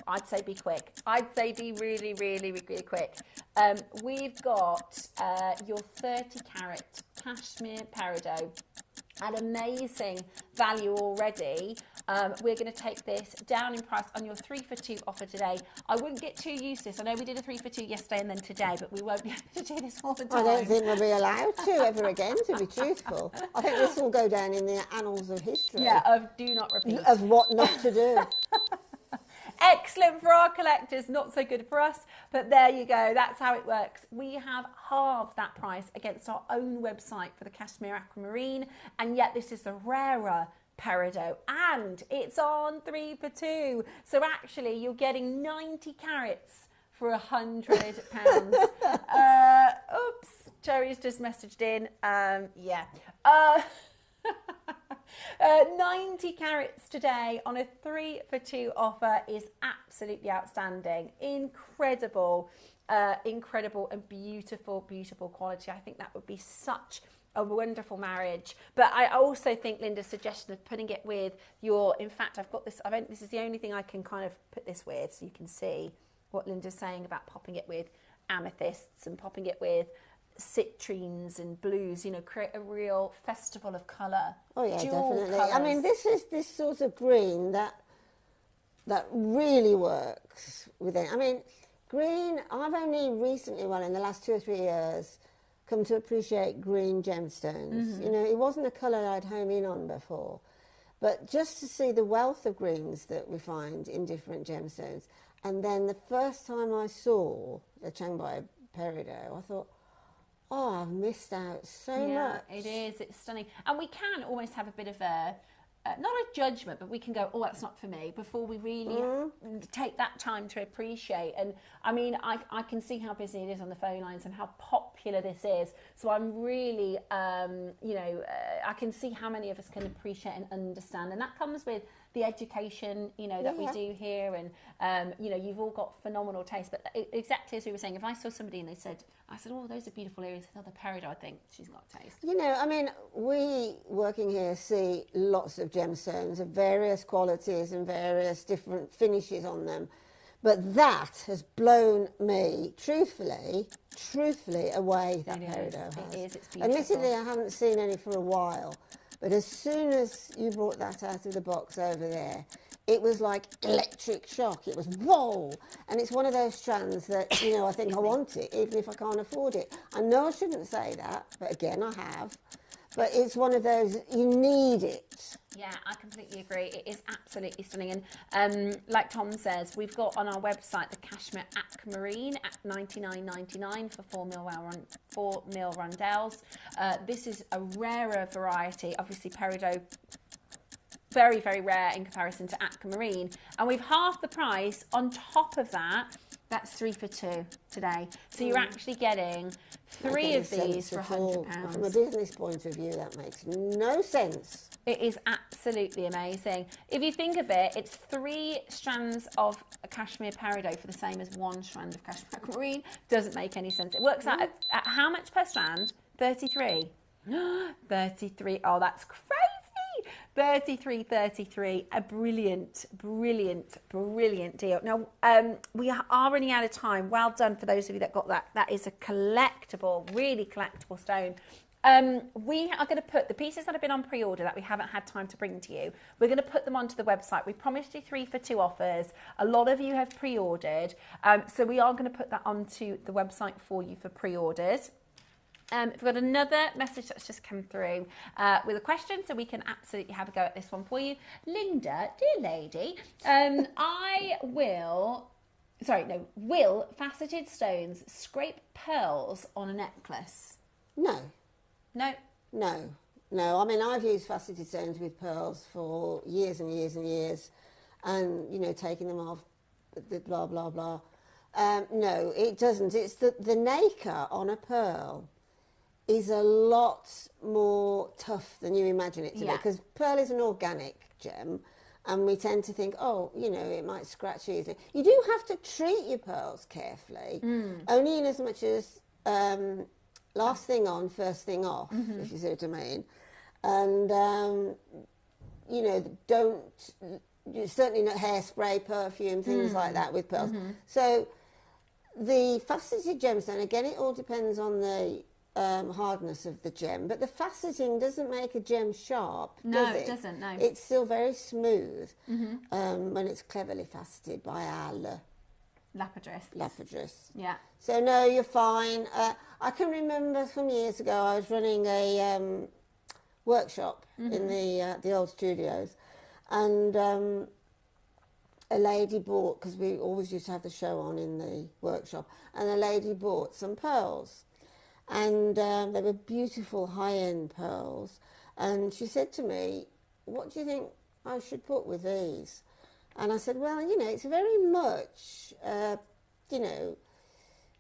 [SPEAKER 1] I'd say be quick. I'd say be really, really, really quick. We've got your 30 carat cashmere peridot. An amazing value already. We're going to take this down in price on your 3 for 2 offer today. I wouldn't get too used to this. I know we did a 3 for 2 yesterday and then today, but we won't be able to do this all the time.
[SPEAKER 2] I don't think we'll be allowed to ever again, to be truthful. I think this will go down in the annals of history.
[SPEAKER 1] Yeah, of do not repeat.
[SPEAKER 2] Of what not to do.
[SPEAKER 1] Excellent for our collectors, not so good for us, but there you go, that's how it works. We have halved that price against our own website for the cashmere aquamarine, and yet this is the rarer peridot, and it's on 3 for 2. So actually, you're getting 90 carats for £100. Oops, Cherry's just messaged in. 90 carats today on a 3 for 2 offer is absolutely outstanding. Incredible, incredible and beautiful, beautiful quality. I think that would be such a wonderful marriage. But I also think Linda's suggestion of putting it with your, in fact, I've got this, this is the only thing I can kind of put this with, so you can see what Linda's saying about popping it with amethysts and popping it with citrines and blues, you know, create a real festival of colour.
[SPEAKER 2] Oh yeah,
[SPEAKER 1] Dual
[SPEAKER 2] definitely.
[SPEAKER 1] colours.
[SPEAKER 2] I mean, this is this sort of green that really works with it. I mean, green, I've only recently, well, in the last 2 or 3 years, come to appreciate green gemstones. You know, it wasn't a colour I'd home in on before. But just to see the wealth of greens that we find in different gemstones. And then the first time I saw a Chiangbai peridot, I thought, oh, I've missed out so much.
[SPEAKER 1] It is. It's stunning. And we can almost have a bit of a, not a judgment, but we can go, oh, that's not for me, before we really take that time to appreciate. And I mean, I can see how busy it is on the phone lines and how popular this is. So I'm really, you know, I can see how many of us can appreciate and understand. And that comes with the education, you know, that we do here. And, you know, you've all got phenomenal taste. But exactly as we were saying, if I saw somebody and they said, I said, oh, those are beautiful areas, oh, the peridot, I think she's got taste.
[SPEAKER 2] You know, I mean, we working here see lots of gemstones of various qualities and various different finishes on them. But that has blown me, truthfully away, that peridot has.
[SPEAKER 1] It is, it's beautiful.
[SPEAKER 2] Admittedly, I haven't seen any for a while. But as soon as you brought that out of the box over there, it was like electric shock. It was whoa! And it's one of those strands that, you know, I think I want it, even if I can't afford it. I know I shouldn't say that, but again, I have. But it's one of those, you need it.
[SPEAKER 1] Yeah, I completely agree. It is absolutely stunning. And like Tom says, we've got on our website the cashmere aquamarine at $99.99 for 4 mil rondelles. This is a rarer variety. Obviously, peridot, very, very rare in comparison to aquamarine. And we've half the price. On top of that, that's 3 for 2 today. So you're actually getting 3 of these for £100.
[SPEAKER 2] From a business point of view, that makes no sense.
[SPEAKER 1] It is absolutely amazing. If you think of it, it's 3 strands of a cashmere peridot for the same as 1 strand of cashmere aquamarine. Doesn't make any sense. It works out at how much per strand? 33. 33. Oh, that's crazy. 33, a brilliant deal. Now, we are running out of time. Well done for those of you that got that. That is a collectible, really collectible stone. We are going to put the pieces that have been on pre-order that we haven't had time to bring to you. We're going to put them onto the website. We promised you 3 for 2 offers. A lot of you have pre-ordered. So we are going to put that onto the website for you for pre-orders. We've got another message that's just come through with a question, so we can absolutely have a go at this one for you. Linda, dear lady, will faceted stones scrape pearls on a necklace?
[SPEAKER 2] No.
[SPEAKER 1] No?
[SPEAKER 2] No. I mean, I've used faceted stones with pearls for years and years and years, and, you know, taking them off, the blah, blah, blah. No, it doesn't. It's the nacre on a pearl is a lot more tough than you imagine it to be, because pearl is an organic gem, and we tend to think, oh, you know, it might scratch easily. You do have to treat your pearls carefully, only in as much as last thing on, first thing off, if you see what I mean. And, you know, certainly not hairspray, perfume, things like that with pearls. So the faceted gemstone, again, it all depends on the hardness of the gem, but the faceting doesn't make a gem sharp, does it?
[SPEAKER 1] It doesn't, no.
[SPEAKER 2] It's still very smooth when it's cleverly faceted by our lapidus.
[SPEAKER 1] Yeah.
[SPEAKER 2] So no, you're fine. I can remember some years ago I was running a workshop in the old studios, and a lady bought, because we always used to have the show on in the workshop, and a lady bought some pearls. And they were beautiful high-end pearls. And she said to me, what do you think I should put with these? And I said, well, you know, it's very much, you know,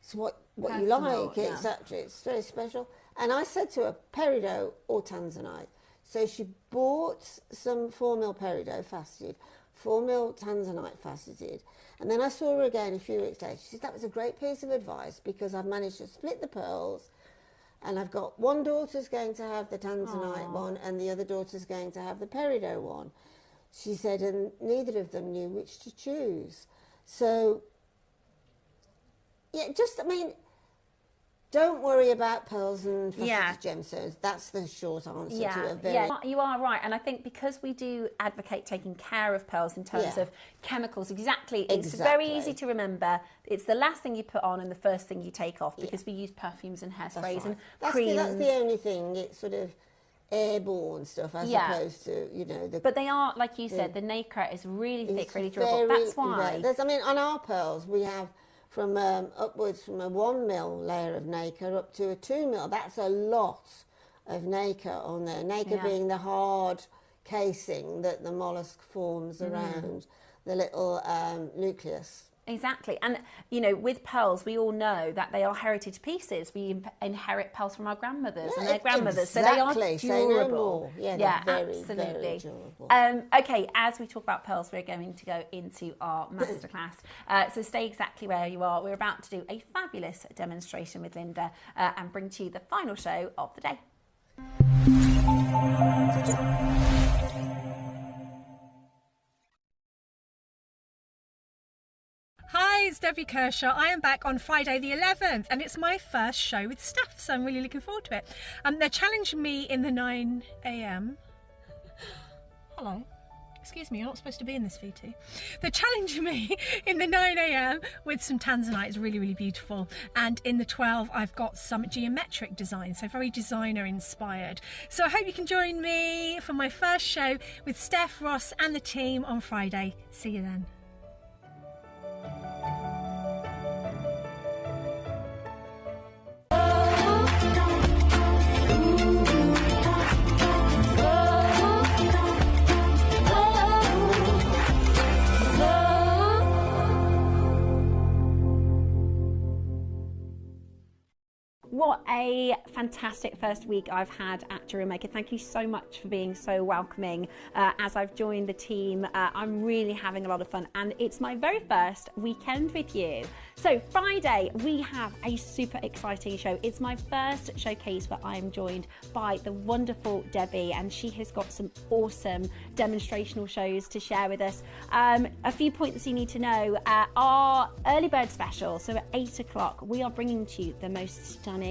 [SPEAKER 2] it's what you like, etc. It's very special. And I said to her, peridot or tanzanite. So she bought some 4 mil peridot faceted, 4 mil tanzanite faceted. And then I saw her again a few weeks later. She said, that was a great piece of advice, because I've managed to split the pearls, and I've got one daughter's going to have the tanzanite one, and the other daughter's going to have the peridot one. She said, and neither of them knew which to choose. So, yeah, just, I mean, don't worry about pearls and
[SPEAKER 1] Yeah.
[SPEAKER 2] faceted gemstones. That's the short answer to
[SPEAKER 1] Yeah,
[SPEAKER 2] a very...
[SPEAKER 1] yeah, you are right. And I think because we do advocate taking care of pearls in terms
[SPEAKER 2] Yeah.
[SPEAKER 1] of chemicals, it's very easy to remember. It's the last thing you put on and the first thing you take off, because we use perfumes and hairsprays and creams.
[SPEAKER 2] That's the only thing. It's sort of airborne stuff as opposed to, you know...
[SPEAKER 1] But they are, like you said, the nacre is really thick, really durable.
[SPEAKER 2] Very,
[SPEAKER 1] That's why...
[SPEAKER 2] I mean, on our pearls, we have from upwards from a 1 mil layer of nacre up to a 2 mil. That's a lot of nacre on there. Nacre being the hard casing that the mollusk forms around the little nucleus.
[SPEAKER 1] Exactly. And, you know, with pearls, we all know that they are heritage pieces. We inherit pearls from our grandmothers and their grandmothers.
[SPEAKER 2] Exactly.
[SPEAKER 1] So they are durable.
[SPEAKER 2] Say no more. Yeah, very,
[SPEAKER 1] absolutely.
[SPEAKER 2] very durable.
[SPEAKER 1] Okay, as we talk about pearls, we're going to go into our masterclass. So stay exactly where you are. We're about to do a fabulous demonstration with Linda and bring to you the final show of the day.
[SPEAKER 3] Hi, it's Debbie Kershaw. I am back on Friday the 11th and it's my first show with Steph, so I'm really looking forward to it. They're challenging me in the 9 a.m. Hello. Excuse me, you're not supposed to be in this VT. They're challenging me in the 9 a.m. with some tanzanite. It's really, really beautiful. And in the 12, I've got some geometric design, so very designer inspired. So I hope you can join me for my first show with Steph, Ross and the team on Friday. See you then.
[SPEAKER 1] What a fantastic first week I've had at JewelleryMaker. Thank you so much for being so welcoming. As I've joined the team, I'm really having a lot of fun, and it's my very first weekend with you. So Friday, we have a super exciting show. It's my first showcase where I'm joined by the wonderful Debbie, and she has got some awesome demonstrational shows to share with us. A few points you need to know. Our early bird special, so at 8 o'clock, we are bringing to you the most stunning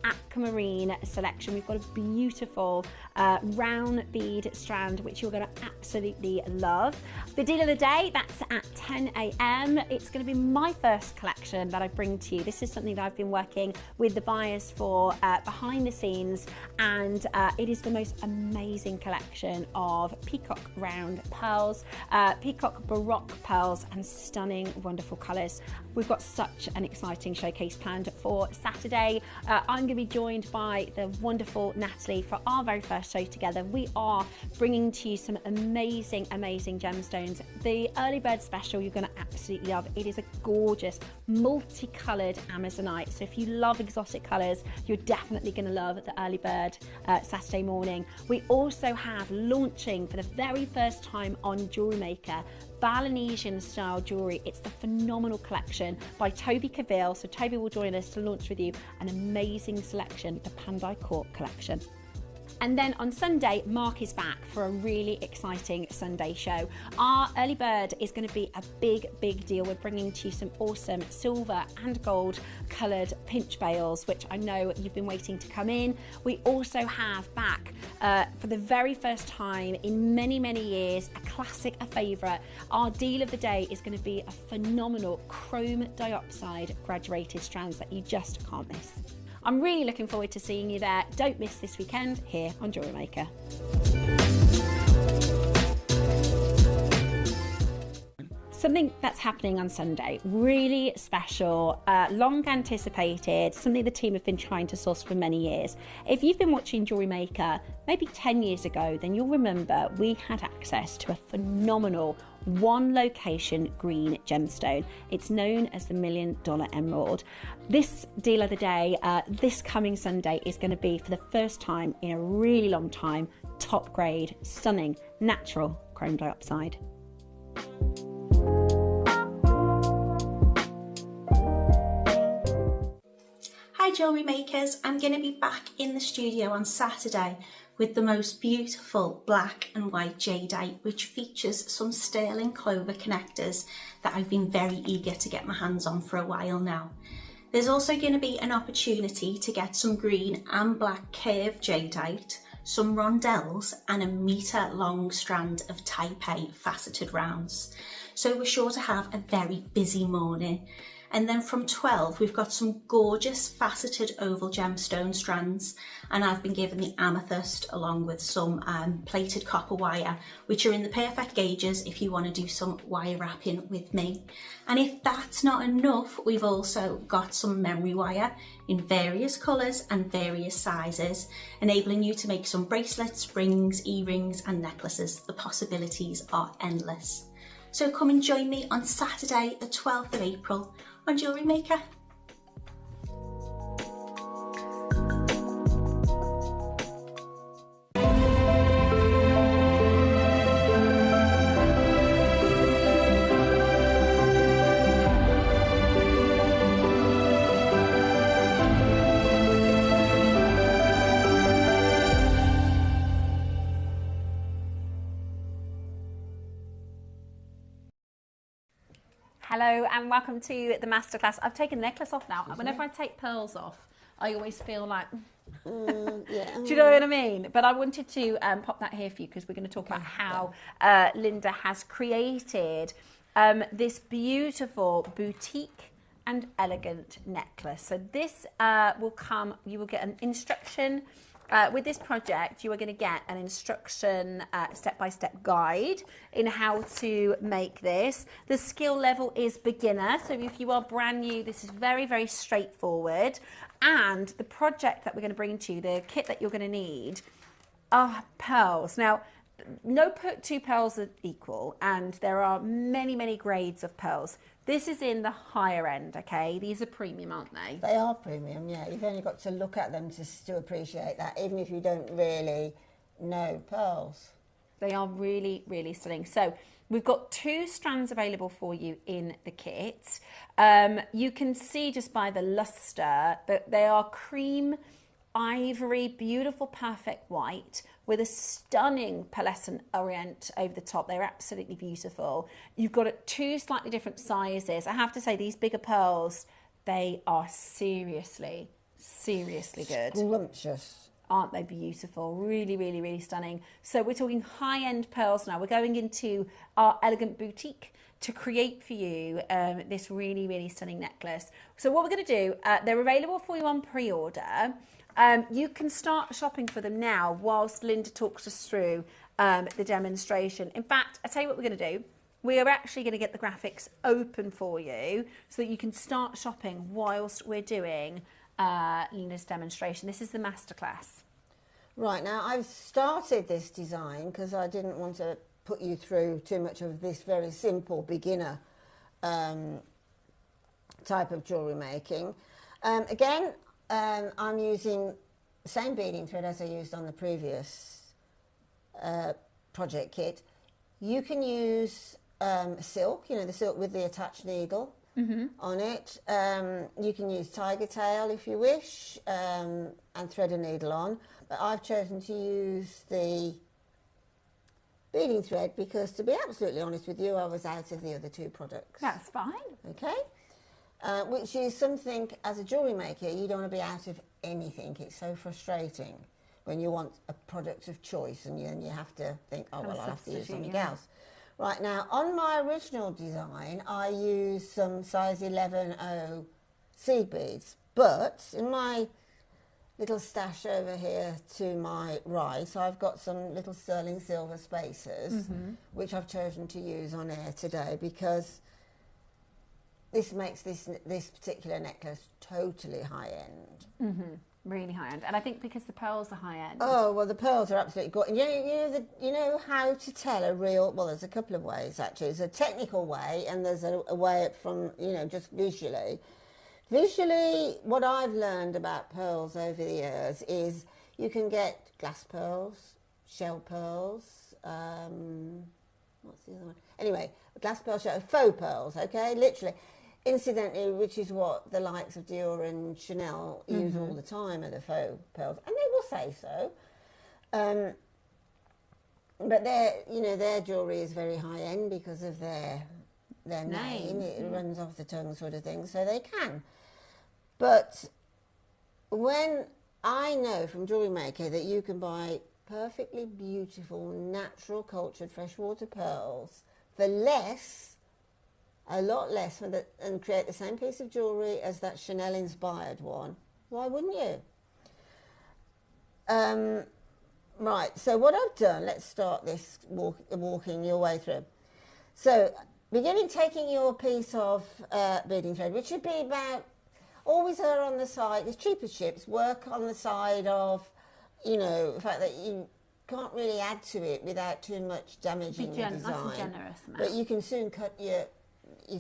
[SPEAKER 1] aquamarine selection. We've got a beautiful round bead strand, which you're going to absolutely love. The deal of the day, that's at 10 a.m. It's going to be my first collection that I bring to you. This is something that I've been working with the buyers for behind the scenes, and it is the most amazing collection of peacock round pearls, peacock baroque pearls, and stunning, wonderful colours. We've got such an exciting showcase planned for Saturday. I'm going to be joined by the wonderful Natalie for our very first show together. We are bringing to you some amazing, amazing gemstones. The early bird special you're going to absolutely love. It is a gorgeous multicoloured amazonite. So if you love exotic colours, you're definitely going to love the early bird Saturday morning. We also have launching for the very first time on JewelleryMaker Balinesian style jewellery. It's the phenomenal collection by Toby Cavill. So Toby will join us to launch with you an amazing selection, the Pandai Court collection. And then on Sunday, Mark is back for a really exciting Sunday show. Our early bird is going to be a big, big deal. We're bringing to you some awesome silver and gold coloured pinch bales, which I know you've been waiting to come in. We also have back, for the very first time in many, many years, a classic, a favourite. Our deal of the day is going to be a phenomenal chrome dioxide graduated strands that you just can't miss. I'm really looking forward to seeing you there. Don't miss this weekend here on JewelleryMaker. Something that's happening on Sunday, really special, long anticipated, something the team have been trying to source for many years. If you've been watching JewelleryMaker maybe 10 years ago, then you'll remember we had access to a phenomenal one location green gemstone. It's known as the $1 Million Emerald. This deal of the day, this coming Sunday, is going to be for the first time in a really long time, top grade, stunning, natural chrome dioxide.
[SPEAKER 4] Hi Jewellery Makers, I'm going to be back in the studio on Saturday with the most beautiful black and white jadeite, which features some sterling clover connectors that I've been very eager to get my hands on for a while now. There's also going to be an opportunity to get some green and black curved jadeite, some rondelles and a metre long strand of Taipei faceted rounds. So we're sure to have a very busy morning. And then from 12 we've got some gorgeous faceted oval gemstone strands, and I've been given the amethyst along with some plated copper wire, which are in the perfect gauges if you want to do some wire wrapping with me. And if that's not enough, we've also got some memory wire in various colours and various sizes, enabling you to make some bracelets, rings, earrings and necklaces. The possibilities are endless. So come and join me on Saturday the 12th of April on Jewellery Maker.
[SPEAKER 1] Hello and welcome to the masterclass. I've taken the necklace off now. Whenever I take pearls off, I always feel like,
[SPEAKER 2] yeah.
[SPEAKER 1] do you know what I mean? But I wanted to pop that here for you because we're going to talk about how Linda has created this beautiful boutique and elegant necklace. So this will come, you will get an instruction. With this project, you are going to get an instruction step-by-step guide in how to make this. The skill level is beginner, so if you are brand new, this is very, very straightforward. And the project that we're going to bring to you, the kit that you're going to need, are pearls. Now, no two pearls are equal, and there are many, many grades of pearls. This is in the higher end, okay? These are premium, aren't they?
[SPEAKER 2] They are premium, yeah. You've only got to look at them to appreciate that, even if you don't really know pearls.
[SPEAKER 1] They are really, really stunning. So we've got 2 strands available for you in the kit. You can see just by the luster that they are cream, ivory, beautiful, perfect white with a stunning pearlescent orient over the top. They're absolutely beautiful. You've got 2 slightly different sizes. I have to say, these bigger pearls, they are seriously, seriously good.
[SPEAKER 2] Scrumptious.
[SPEAKER 1] Aren't they beautiful? Really, really, really stunning. So we're talking high-end pearls now. We're going into our elegant boutique to create for you this really, really stunning necklace. So what we're going to do, they're available for you on pre-order. You can start shopping for them now whilst Linda talks us through the demonstration. In fact, I'll tell you what we're going to do. We are actually going to get the graphics open for you so that you can start shopping whilst we're doing Linda's demonstration. This is the masterclass.
[SPEAKER 2] Right, now I've started this design because I didn't want to put you through too much of this very simple beginner type of jewellery making. Again, I'm using the same beading thread as I used on the previous project kit. You can use silk, you know, the silk with the attached needle on it. You can use tiger tail if you wish, and thread a needle on. But I've chosen to use the beading thread because, to be absolutely honest with you, I was out of the other 2 products.
[SPEAKER 1] That's fine.
[SPEAKER 2] Okay. Which is something, as a jewellery maker, you don't want to be out of anything. It's so frustrating when you want a product of choice and then you have to think, oh, well, I'll have to use something else. Right, now, on my original design, I used some size 11.0 seed beads. But in my little stash over here to my right, I've got some little sterling silver spacers, which I've chosen to use on air today because this makes this particular necklace totally high-end.
[SPEAKER 1] Really high-end. And I think because the pearls are high-end.
[SPEAKER 2] Oh, well, the pearls are absolutely gorgeous. You know how to tell a real... Well, there's a couple of ways, actually. There's a technical way and there's a way from, you know, just visually. Visually, what I've learned about pearls over the years is you can get glass pearls, shell pearls, what's the other one? Anyway, glass pearls, faux pearls, okay, literally. Incidentally, which is what the likes of Dior and Chanel use all the time, are the faux pearls, and they will say so. But their jewellery is very high end because of their name. It runs off the tongue, sort of thing. So they can. But when I know from JewelleryMaker that you can buy perfectly beautiful, natural, cultured freshwater pearls for less, a lot less, and create the same piece of jewellery as that Chanel inspired one, why wouldn't you? Right, so what I've done, let's start this walking your way through. So, taking your piece of beading thread, which should be about, always err on the side, it's cheap as chips, work on the side of, you know, the fact that you can't really add to it without too much damaging the design.
[SPEAKER 1] That's a generous amount.
[SPEAKER 2] But you can soon cut your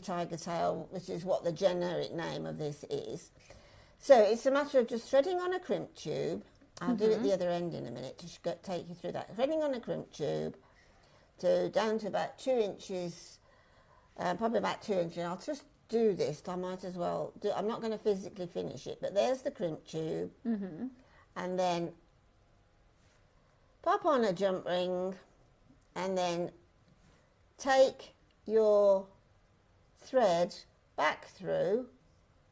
[SPEAKER 2] tiger tail, which is what the generic name of this is. So it's a matter of just threading on a crimp tube. I'll do it at the other end in a minute to take you through that. Threading on a crimp tube down to about 2 inches, probably about 2 inches. I'll just do this. I might as well do. I'm not going to physically finish it, but there's the crimp tube, and then pop on a jump ring, and then take your thread back through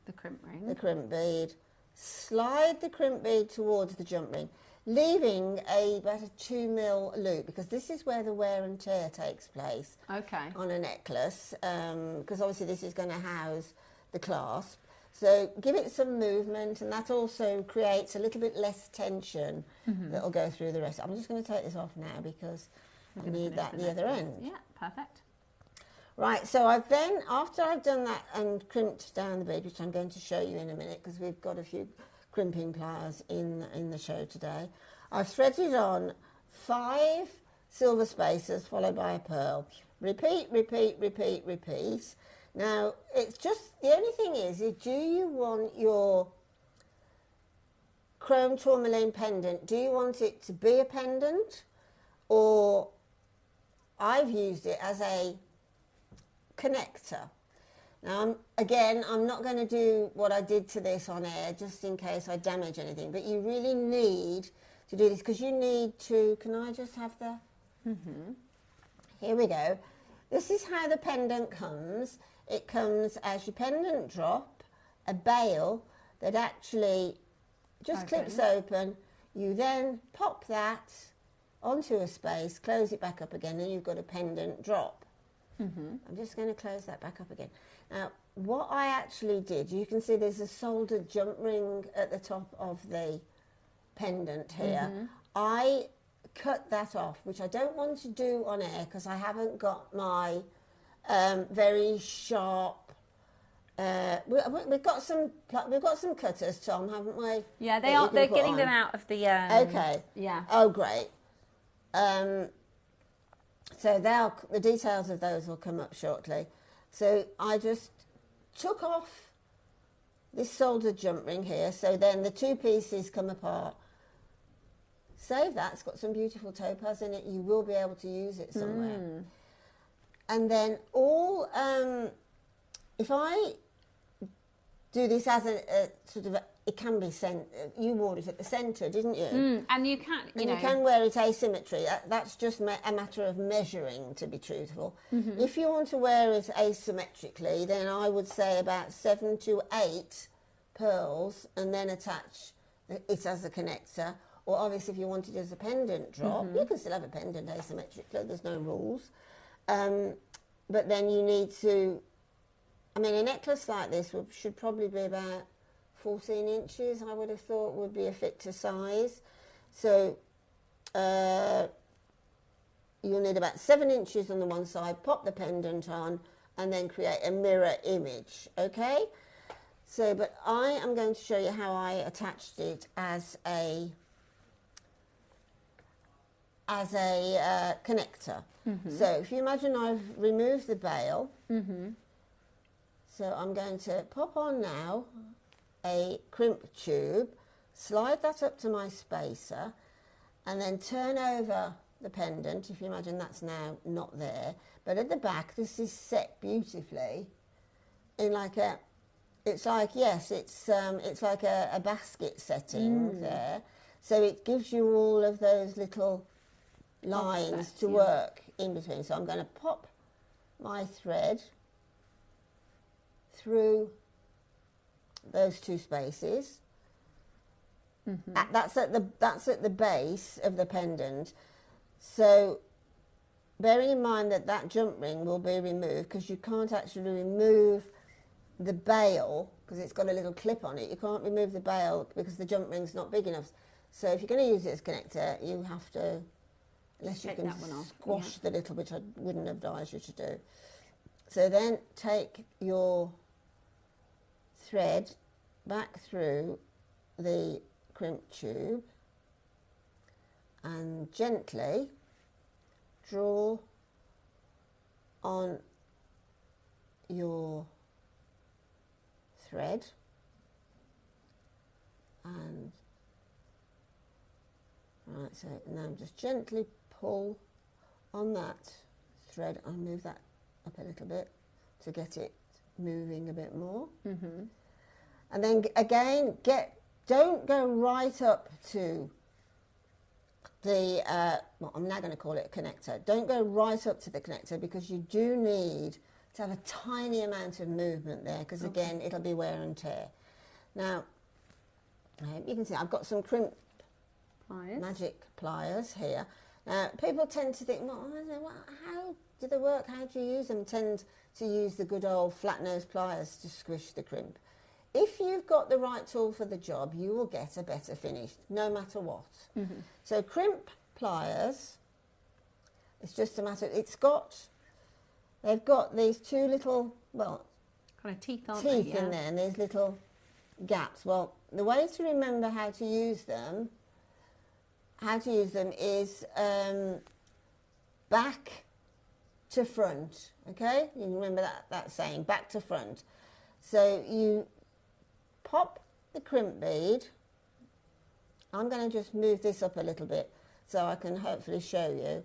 [SPEAKER 1] the crimp ring,
[SPEAKER 2] the crimp bead, slide the crimp bead towards the jump ring, leaving about a 2 mil loop, because this is where the wear and tear takes place on a necklace, because obviously this is going to house the clasp. So give it some movement, and that also creates a little bit less tension that will go through the rest. I'm just going to take this off now because I need that at the other end.
[SPEAKER 1] Yeah, perfect.
[SPEAKER 2] Right, so I've then, after I've done that and crimped down the bead, which I'm going to show you in a minute because we've got a few crimping pliers in the show today, I've threaded on 5 silver spacers followed by a pearl. Repeat, repeat, repeat, repeat. Now, it's just, the only thing is do you want your chrome tourmaline pendant, do you want it to be a pendant, or I've used it as a connector. Now, again, I'm not going to do what I did to this on air just in case I damage anything, but you really need to do this because you need to, can I just have the, here we go. This is how the pendant comes. It comes as your pendant drop, a bail that actually just clips open. You then pop that onto a space, close it back up again, and you've got a pendant drop. I'm just going to close that back up again. Now, what I actually did, you can see there's a soldered jump ring at the top of the pendant here. I cut that off, which I don't want to do on air because I haven't got my very sharp. We've got some cutters, Tom, haven't we?
[SPEAKER 1] Yeah, they are. They're getting them out of the.
[SPEAKER 2] Okay.
[SPEAKER 1] Yeah.
[SPEAKER 2] Oh, great. So the details of those will come up shortly. So I just took off this soldered jump ring here, so then the 2 pieces come apart. Save that, it's got some beautiful topaz in it, you will be able to use it somewhere. And then if I do this as a sort of, it can be you wore it at the centre, didn't you?
[SPEAKER 1] And you can, you
[SPEAKER 2] can wear it asymmetry. That's just a matter of measuring, to be truthful. If you want to wear it asymmetrically, then I would say about 7 to 8 pearls, and then attach it as a connector. Or obviously, if you want it as a pendant drop, you can still have a pendant asymmetrically. There's no rules. But then you need to. I mean, a necklace like this should probably be about 14 inches, I would have thought, would be a fit to size. So you'll need about 7 inches on the one side, pop the pendant on, and then create a mirror image, okay? So, but I am going to show you how I attached it as a connector. So if you imagine I've removed the bail, so I'm going to pop on now a crimp tube, slide that up to my spacer, and then turn over the pendant. If you imagine that's now not there, but at the back this is set beautifully in like a, it's like a basket setting there, so it gives you all of those little lines offsets, to work in between. So I'm going to pop my thread through those two spaces. That's at the base of the pendant. So bearing in mind that that jump ring will be removed, because you can't actually remove the bail because it's got a little clip on it. You can't remove the bail because the jump ring's not big enough. So if you're going to use it as connector, you have to, unless you can squash the little, which I wouldn't advise you to do. So then take your thread back through the crimp tube and gently draw on your thread, and right, so now just gently pull on that thread and move that up a little bit to get it moving a bit more. And then again, don't go right up to the, well, I'm now going to call it a connector. Don't go right up to the connector, because you do need to have a tiny amount of movement there, because again, it'll be wear and tear. Now, you can see I've got some crimp magic pliers here. Now, people tend to think, well, how do they work? How do you use them? Tend to use the good old flat nose pliers to squish the crimp. If you've got the right tool for the job, you will get a better finish, no matter what. So crimp pliers, it's just a matter, they've got these two little, well,
[SPEAKER 1] kind of teeth,
[SPEAKER 2] in there, and there's little gaps. Well, the way to remember how to use them is back to front, okay? You remember that saying, back to front. So you pop the crimp bead. I'm going to just move this up a little bit so I can hopefully show you.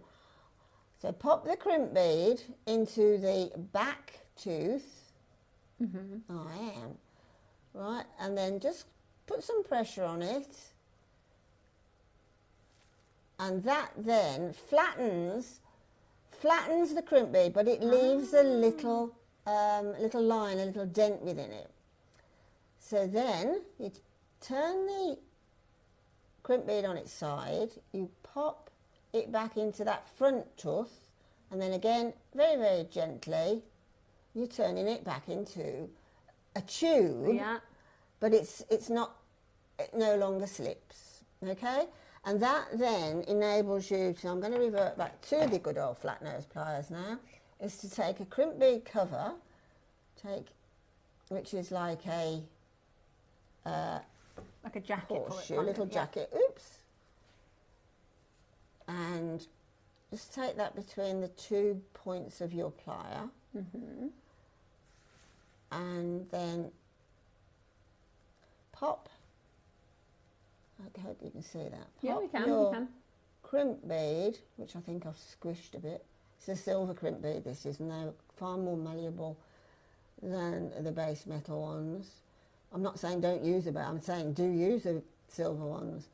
[SPEAKER 2] So pop the crimp bead into the back tooth. I am. Right, and then just put some pressure on it. And that then flattens the crimp bead, but it leaves a little line, a little dent within it. So then you turn the crimp bead on its side, you pop it back into that front tooth, and then again, very, very gently, you're turning it back into a tube, but it no longer slips, okay? And that then enables you to, I'm going to revert back to the good old flat nose pliers now, is to take a crimp bead cover, which is like a
[SPEAKER 1] jacket,
[SPEAKER 2] horseshoe, a little jacket, oops, and just take that between the 2 points of your plier, and then pop. I hope you can see that.
[SPEAKER 1] Yeah, we can.
[SPEAKER 2] Your crimp bead, which I think I've squished a bit. It's a silver crimp bead. This is now far more malleable than the base metal ones. I'm not saying don't use it, but I'm saying do use the silver ones.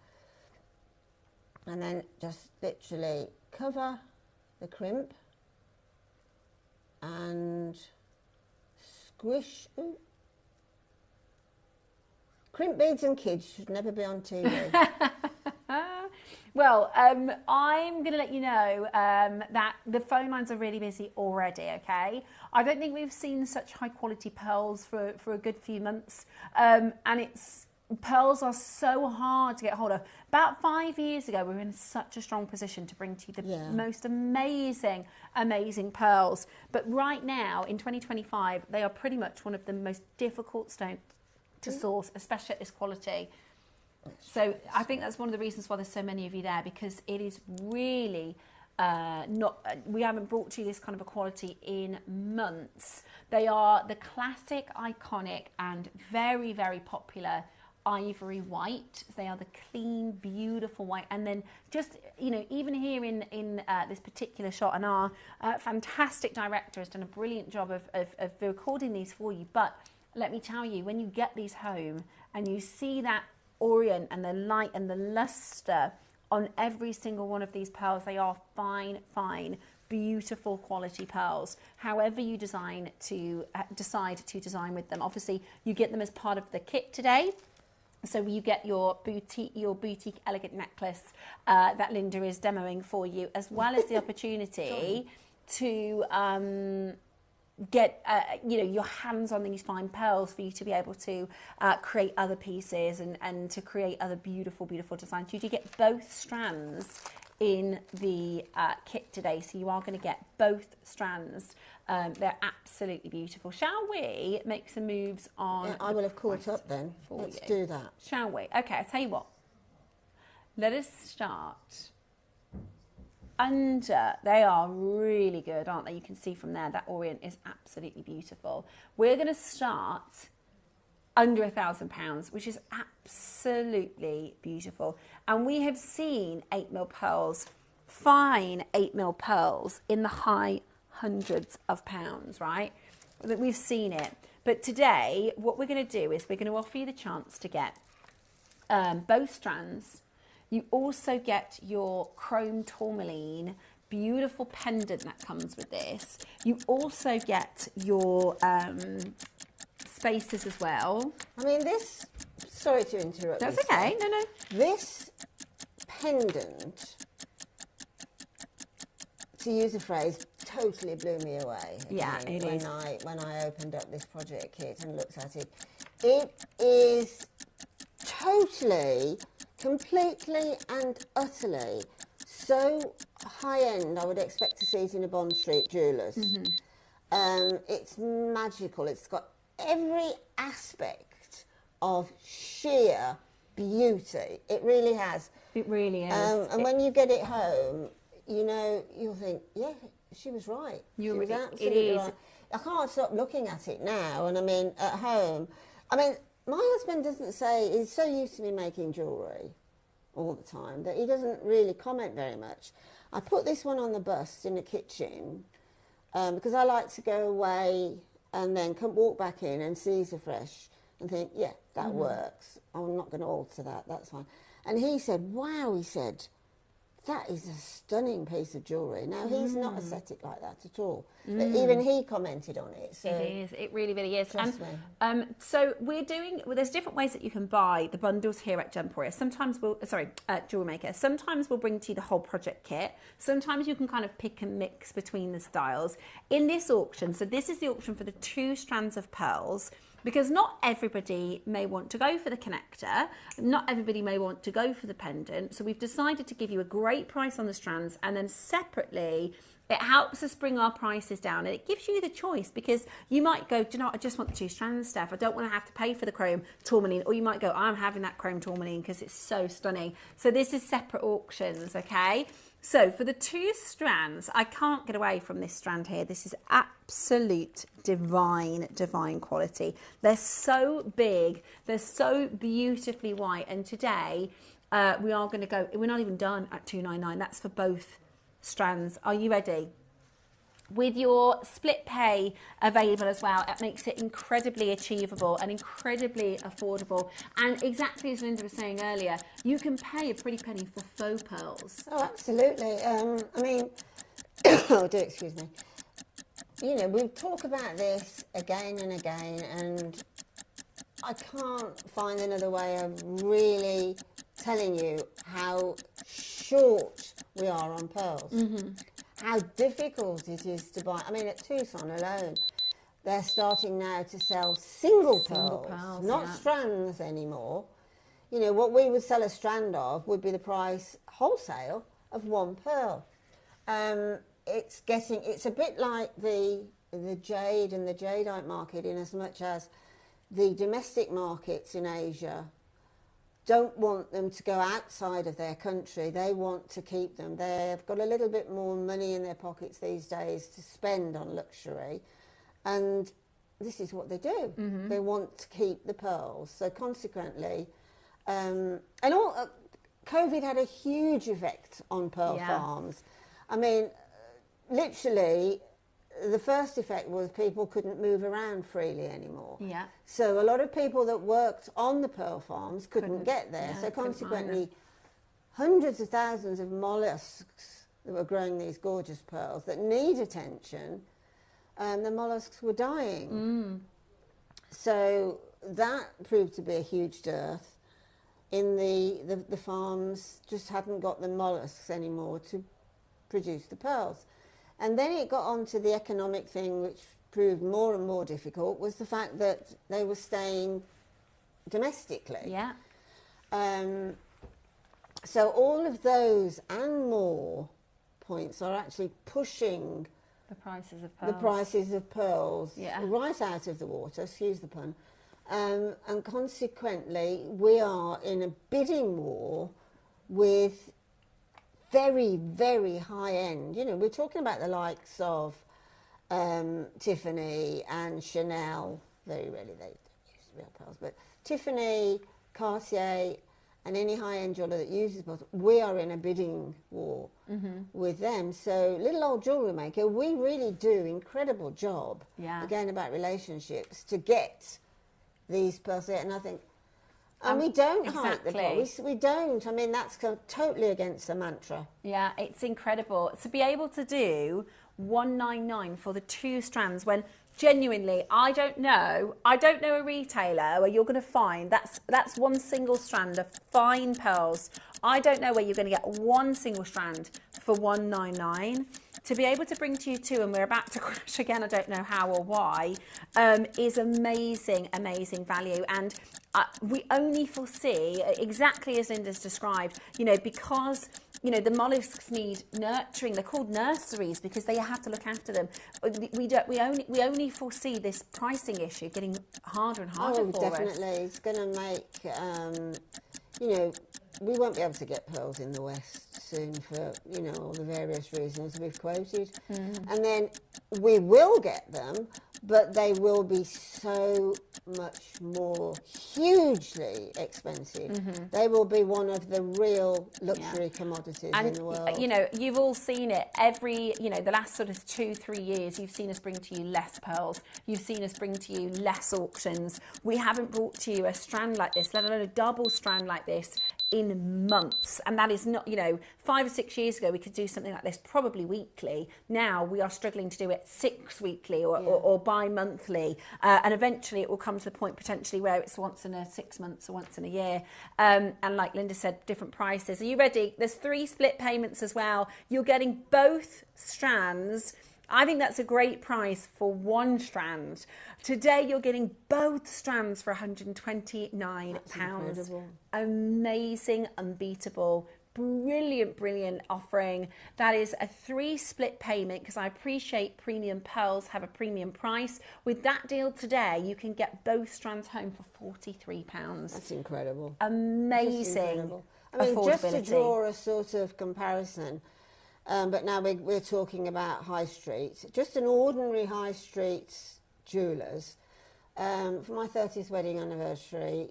[SPEAKER 2] And then just literally cover the crimp and squish. Ooh. Crimp beads and kids should never be on TV.
[SPEAKER 1] Well, I'm going to let you know that the phone lines are really busy already, okay? I don't think we've seen such high quality pearls for a good few months. And pearls are so hard to get hold of. About 5 years ago, we were in such a strong position to bring to you the most amazing pearls. But right now, in 2025, they are pretty much one of the most difficult stones to source, especially at this quality. So I think that's one of the reasons why there's so many of you there, because it is really we haven't brought to you this kind of a quality in months. They are the classic, iconic and very, very popular ivory white. They are the clean, beautiful white. And then just, you know, even here in this particular shot, and our fantastic director has done a brilliant job of recording these for you. But let me tell you, when you get these home and you see that orient and the light and the luster on every single one of these pearls, they are fine, fine beautiful quality pearls, however you decide to design with them. Obviously, you get them as part of the kit today. So you get your boutique elegant necklace that Linda is demoing for you, as well as the opportunity to get your hands on these fine pearls for you to be able to create other pieces and to create other beautiful designs. You do get both strands in the kit today, so you are going to get both strands. They're absolutely beautiful. Shall we make some moves on?
[SPEAKER 2] Yeah, I will have caught up then. Let's do that.
[SPEAKER 1] Shall we? Okay, I'll tell you what. Let us start under. They are really good, aren't they? You can see from there that orient is absolutely beautiful. We're going to start under £1,000, which is absolutely beautiful. And we have seen 8mm pearls, fine 8mm pearls in the high hundreds of pounds, right? We've seen it. But today, what we're going to do is we're going to offer you the chance to get both strands. You also get your chrome tourmaline, beautiful pendant that comes with this. You also get your spacers as well.
[SPEAKER 2] I mean, this, sorry to interrupt.
[SPEAKER 1] That's okay, no.
[SPEAKER 2] This pendant, to use a phrase, totally blew me away.
[SPEAKER 1] Yeah, it is.
[SPEAKER 2] When I opened up this project kit and looked at it, it is totally, completely and utterly so high end. I would expect to see it in a Bond Street jeweller's. It's magical. It's got every aspect of sheer beauty. It really has.
[SPEAKER 1] It really is.
[SPEAKER 2] And when you get it home, you'll think, yeah, she was right. She was absolutely right. I can't stop looking at it now. And I mean, at home, my husband doesn't say, he's so used to me making jewellery all the time that he doesn't really comment very much. I put this one on the bust in the kitchen because I like to go away and then walk back in and seize afresh and think, yeah, that works. I'm not going to alter that. That's fine. And he said, wow, he said, that is a stunning piece of jewellery. Now, he's not aesthetic like that at all. But even he commented on it. So
[SPEAKER 1] it is. It really, really is.
[SPEAKER 2] Trust me.
[SPEAKER 1] So we're doing, there's different ways that you can buy the bundles here at JewelleryMaker. Sometimes JewelleryMaker. Sometimes we'll bring to you the whole project kit. Sometimes you can kind of pick and mix between the styles. In this auction, so this is the auction for the 2 strands of pearls, because not everybody may want to go for the connector, not everybody may want to go for the pendant. So we've decided to give you a great price on the strands, and then separately it helps us bring our prices down, and it gives you the choice, because you might go, do you know what, I just want the 2 strands, Steph. I don't want to have to pay for the chrome tourmaline. Or you might go, I'm having that chrome tourmaline because it's so stunning. So this is separate auctions, okay? So for the 2 strands, I can't get away from this strand here. This is absolute divine quality. They're so big. They're so beautifully white. And today we are going to go, we're not even done at £299. That's for both strands. Are you ready? With your split pay available as well, it makes it incredibly achievable and incredibly affordable. And exactly as Linda was saying earlier, you can pay a pretty penny for faux pearls.
[SPEAKER 2] Oh, absolutely. Excuse me. We talk about this again and again, and I can't find another way of really telling you how short we are on pearls. How difficult it is to buy. I mean, at Tucson alone, they're starting now to sell single pearls, not strands anymore. What we would sell a strand of would be the price wholesale of 1 pearl. It's a bit like the jade and the jadeite market, in as much as the domestic markets in Asia don't want them to go outside of their country. They want to keep them. They've got a little bit more money in their pockets these days to spend on luxury, and this is what they do. They want to keep the pearls. So consequently, COVID had a huge effect on pearl farms. I mean, literally, the first effect was people couldn't move around freely anymore. Yeah. So a lot of people that worked on the pearl farms couldn't get there. So consequently, hundreds of thousands of mollusks that were growing these gorgeous pearls that need attention, the molluscs were dying. So that proved to be a huge dearth. In the farms just hadn't got the molluscs anymore to produce the pearls. And then it got on to the economic thing, which proved more and more difficult, was the fact that they were staying domestically.
[SPEAKER 1] Yeah.
[SPEAKER 2] So all of those and more points are actually pushing
[SPEAKER 1] the prices of pearls
[SPEAKER 2] yeah. right out of the water, excuse the pun. And consequently, we are in a bidding war with very, very high end. You know, we're talking about the likes of Tiffany and Chanel. Very rarely they use real pearls, but Tiffany, Cartier, and any high-end jeweller that uses pearls, we are in a bidding war with them. So little old jewellery maker, we really do incredible job, again, about relationships to get these pearls out. And I think, and we don't hide the pearls. We don't. I mean, that's totally against the mantra.
[SPEAKER 1] Yeah, it's incredible. To be able to do $199 for the 2 strands when genuinely, I don't know a retailer where you're going to find that's one single strand of fine pearls. I don't know where you're going to get one single strand for $199. To be able to bring to you 2, and we're about to crash again, I don't know how or why, is amazing, amazing value. And we only foresee, exactly as Linda's described, you know, because, you know, the molluscs need nurturing. They're called nurseries because they have to look after them. We only foresee this pricing issue getting harder and harder for us.
[SPEAKER 2] Definitely. It's going to make, you know, we won't be able to get pearls in the West soon for, you know, all the various reasons we've quoted. And then we will get them, but they will be so much more hugely expensive. They will be one of the real luxury commodities in the world.
[SPEAKER 1] You know, you've all seen it. Every, you know, the last sort of 2-3 years, you've seen us bring to you less pearls. You've seen us bring to you less auctions. We haven't brought to you a strand like this, let alone a double strand like this, in months. And that is not, you know, 5 or 6 years ago we could do something like this probably weekly. Now we are struggling to do it 6 weekly or bi-monthly, and eventually it will come to the point potentially where it's once in a 6 months or once in a year, and like Linda said, different prices. Are you ready? There's 3 split payments as well. You're getting both strands. I think that's a great price for 1 strand. Today you're getting both strands for £129. Amazing, unbeatable, brilliant, brilliant offering. That is a 3 split payment because I appreciate premium pearls have a premium price. With that deal today, you can get both strands home for £43.
[SPEAKER 2] That's incredible.
[SPEAKER 1] Amazing.
[SPEAKER 2] Incredible. I mean, just to draw a sort of comparison, but now we're talking about high street, just an ordinary high street jewellers. For my 30th wedding anniversary,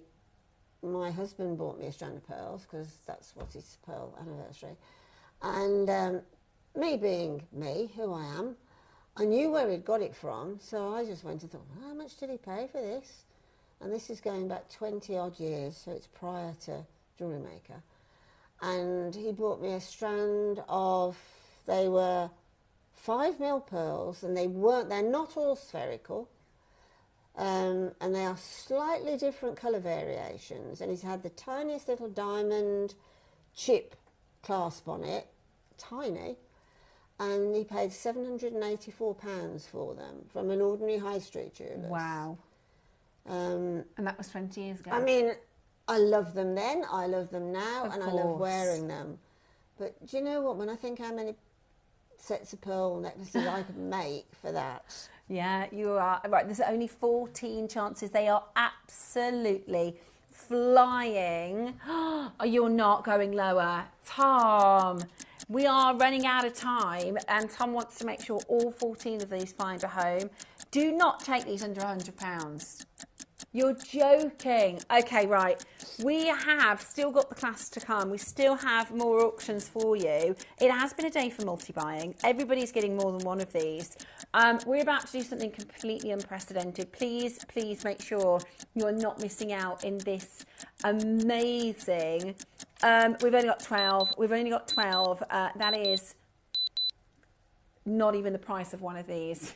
[SPEAKER 2] my husband bought me a strand of pearls because that's what his pearl anniversary. And me being me, who I am, I knew where he'd got it from, so I just went and thought, well, how much did he pay for this? And this is going back 20 odd years, so it's prior to JewelleryMaker. And he bought me a strand of, they were 5mm pearls, and they're not all spherical, and they are slightly different colour variations. And he's had the tiniest little diamond chip clasp on it, tiny, and he paid £784 for them from an ordinary high street jeweller.
[SPEAKER 1] Wow. And that was 20 years ago.
[SPEAKER 2] I mean, I love them then, I love them now, and I love wearing them. But do you know what, when I think how many sets of pearl necklaces I could make for that.
[SPEAKER 1] Yeah, you are right. There's only 14 chances. They are absolutely flying. Oh, you're not going lower. Tom, we are running out of time, and Tom wants to make sure all 14 of these find a home. Do not take these under £100. You're joking. Okay, right. We have still got the class to come. We still have more auctions for you. It has been a day for multi-buying. Everybody's getting more than one of these. We're about to do something completely unprecedented. Please, please make sure you're not missing out in this amazing... we've only got 12. We've only got 12. That is not even the price of one of these.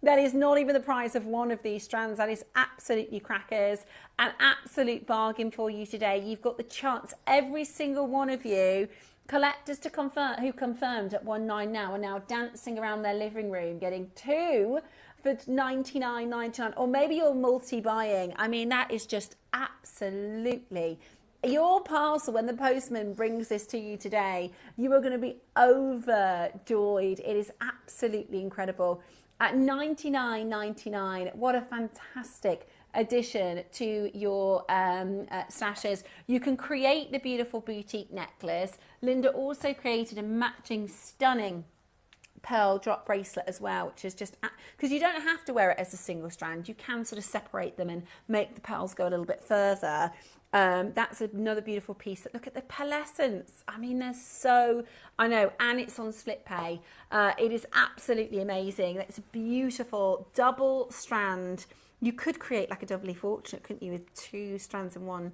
[SPEAKER 1] That is not even the price of one of these strands. That is absolutely crackers. An absolute bargain for you today. You've got the chance, every single one of you, collectors to confirm, who confirmed at 1.9 now, are now dancing around their living room, getting 2 for $99.99. Or maybe you're multi-buying. I mean, that is just absolutely... Your parcel, when the postman brings this to you today, you are going to be overjoyed. It is absolutely incredible. At $99.99, what a fantastic addition to your stashes. You can create the beautiful boutique necklace. Linda also created a matching stunning pearl drop bracelet as well, which is just, because you don't have to wear it as a single strand. You can sort of separate them and make the pearls go a little bit further. That's another beautiful piece. Look at the pearlescence. I mean, they're so, I know, and it's on split pay. It is absolutely amazing. It's a beautiful double strand. You could create like a doubly fortunate, couldn't you, with 2 strands in one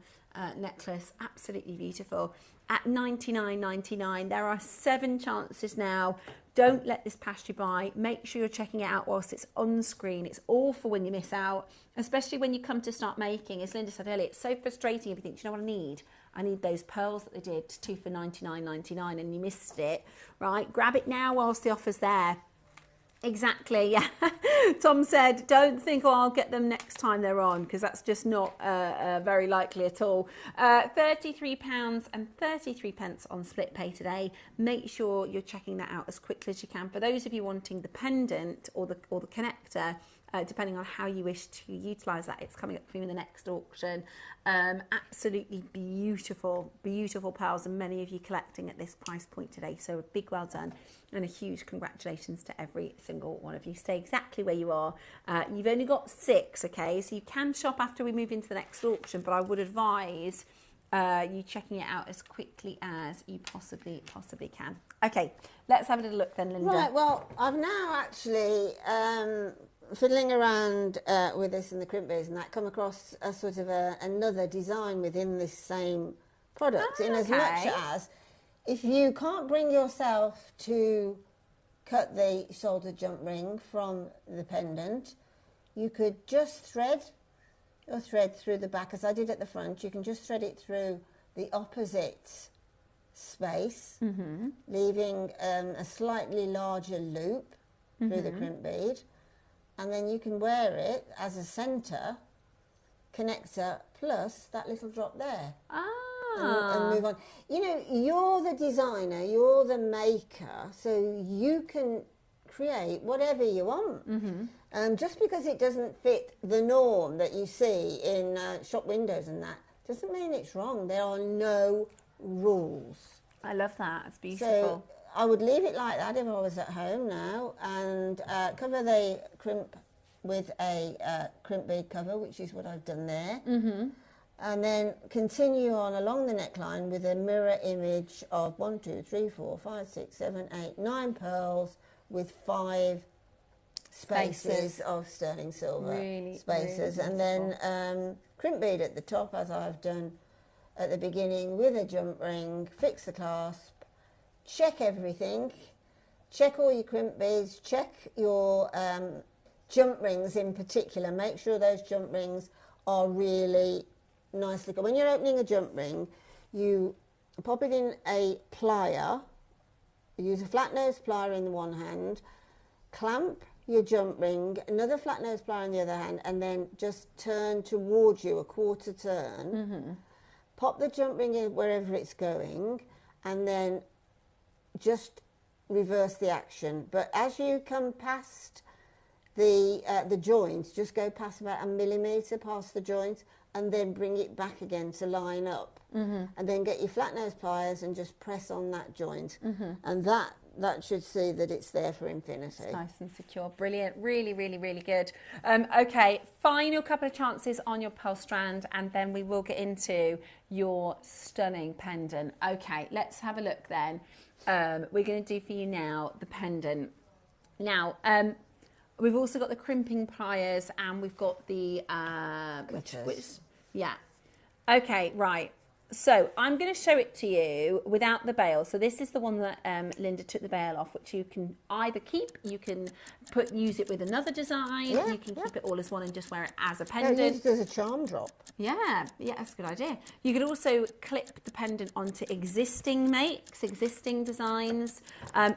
[SPEAKER 1] necklace. Absolutely beautiful. At $99.99, there are 7 chances now. Don't let this pass you by. Make sure you're checking it out whilst it's on screen. It's awful when you miss out, especially when you come to start making. As Linda said earlier, it's so frustrating if you think, do you know what I need? I need those pearls that they did, 2 for $99.99, and you missed it, right? Grab it now whilst the offer's there. Exactly, yeah. Tom said, don't think, oh, I'll get them next time they're on, because that's just not very likely at all. £33.33 on split pay today. Make sure you're checking that out as quickly as you can. For those of you wanting the pendant or the connector, depending on how you wish to utilise that, it's coming up for you in the next auction. Absolutely beautiful, beautiful pearls, and many of you collecting at this price point today. So a big well done and a huge congratulations to every single one of you. Stay exactly where you are. You've only got 6, okay? So you can shop after we move into the next auction, but I would advise you checking it out as quickly as you possibly can. Okay, let's have a little look then, Linda.
[SPEAKER 2] Right, well, I've now actually... fiddling around with this in the crimp beads and that, come across a sort of another design within this same product, in as much as if you can't bring yourself to cut the shoulder jump ring from the pendant, you could just thread your thread through the back, as I did at the front. You can just thread it through the opposite space, leaving a slightly larger loop through the crimp bead. And then you can wear it as a centre connector plus that little drop there. And move on. You know, you're the designer, you're the maker, so you can create whatever you want. Just because it doesn't fit the norm that you see in shop windows and that, doesn't mean it's wrong. There are no rules.
[SPEAKER 1] I love that. It's beautiful.
[SPEAKER 2] So, I would leave it like that if I was at home now, and cover the crimp with a crimp bead cover, which is what I've done there. And then continue on along the neckline with a mirror image of 1, 2, 3, 4, 5, 6, 7, 8, 9 pearls with 5 spaces of sterling silver spaces. Really, and then crimp bead at the top, as I've done at the beginning, with a jump ring, fix the clasp, check everything, check all your crimp beads, check your jump rings in particular. Make sure those jump rings are really nicely good. When you're opening a jump ring, you pop it in a plier, use a flat nose plier in the one hand, clamp your jump ring, another flat nose plier in the other hand, and then just turn towards you, a quarter turn. Pop the jump ring in wherever it's going, and then just reverse the action. But as you come past the joint, just go past about 1 millimetre past the joint, and then bring it back again to line up. And then get your flat nose pliers and just press on that joint. And that should see that it's there for infinity.
[SPEAKER 1] It's nice and secure. Brilliant. Really, really, really good. Okay, final couple of chances on your pearl strand, and then we will get into your stunning pendant. Okay, let's have a look then. We're going to do for you now the pendant. Now, we've also got the crimping pliers, and we've got the
[SPEAKER 2] Glitters.
[SPEAKER 1] yeah. Okay, right. So I'm going to show it to you without the bail. So this is the one that Linda took the bail off, which you can either keep, you can use it with another design, you can keep it all as one and just wear it as a pendant.
[SPEAKER 2] Yeah, use it as a charm drop.
[SPEAKER 1] Yeah, that's a good idea. You could also clip the pendant onto existing makes, existing designs.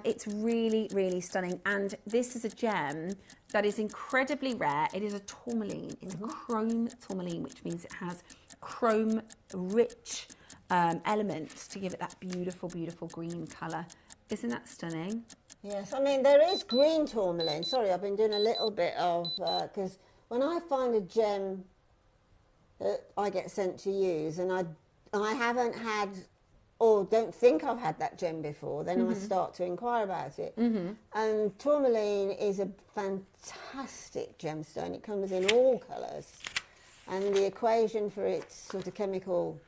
[SPEAKER 1] It's really, really stunning. And this is a gem that is incredibly rare. It is a tourmaline. It's a chrome tourmaline, which means it has chrome rich elements to give it that beautiful, beautiful green colour. Isn't that stunning?
[SPEAKER 2] Yes, I mean, there is green tourmaline. Sorry, I've been doing a little bit of, because when I find a gem that I get sent to use and I haven't had or don't think I've had that gem before, then I start to inquire about it. And tourmaline is a fantastic gemstone. It comes in all colours. And the equation for its sort of chemical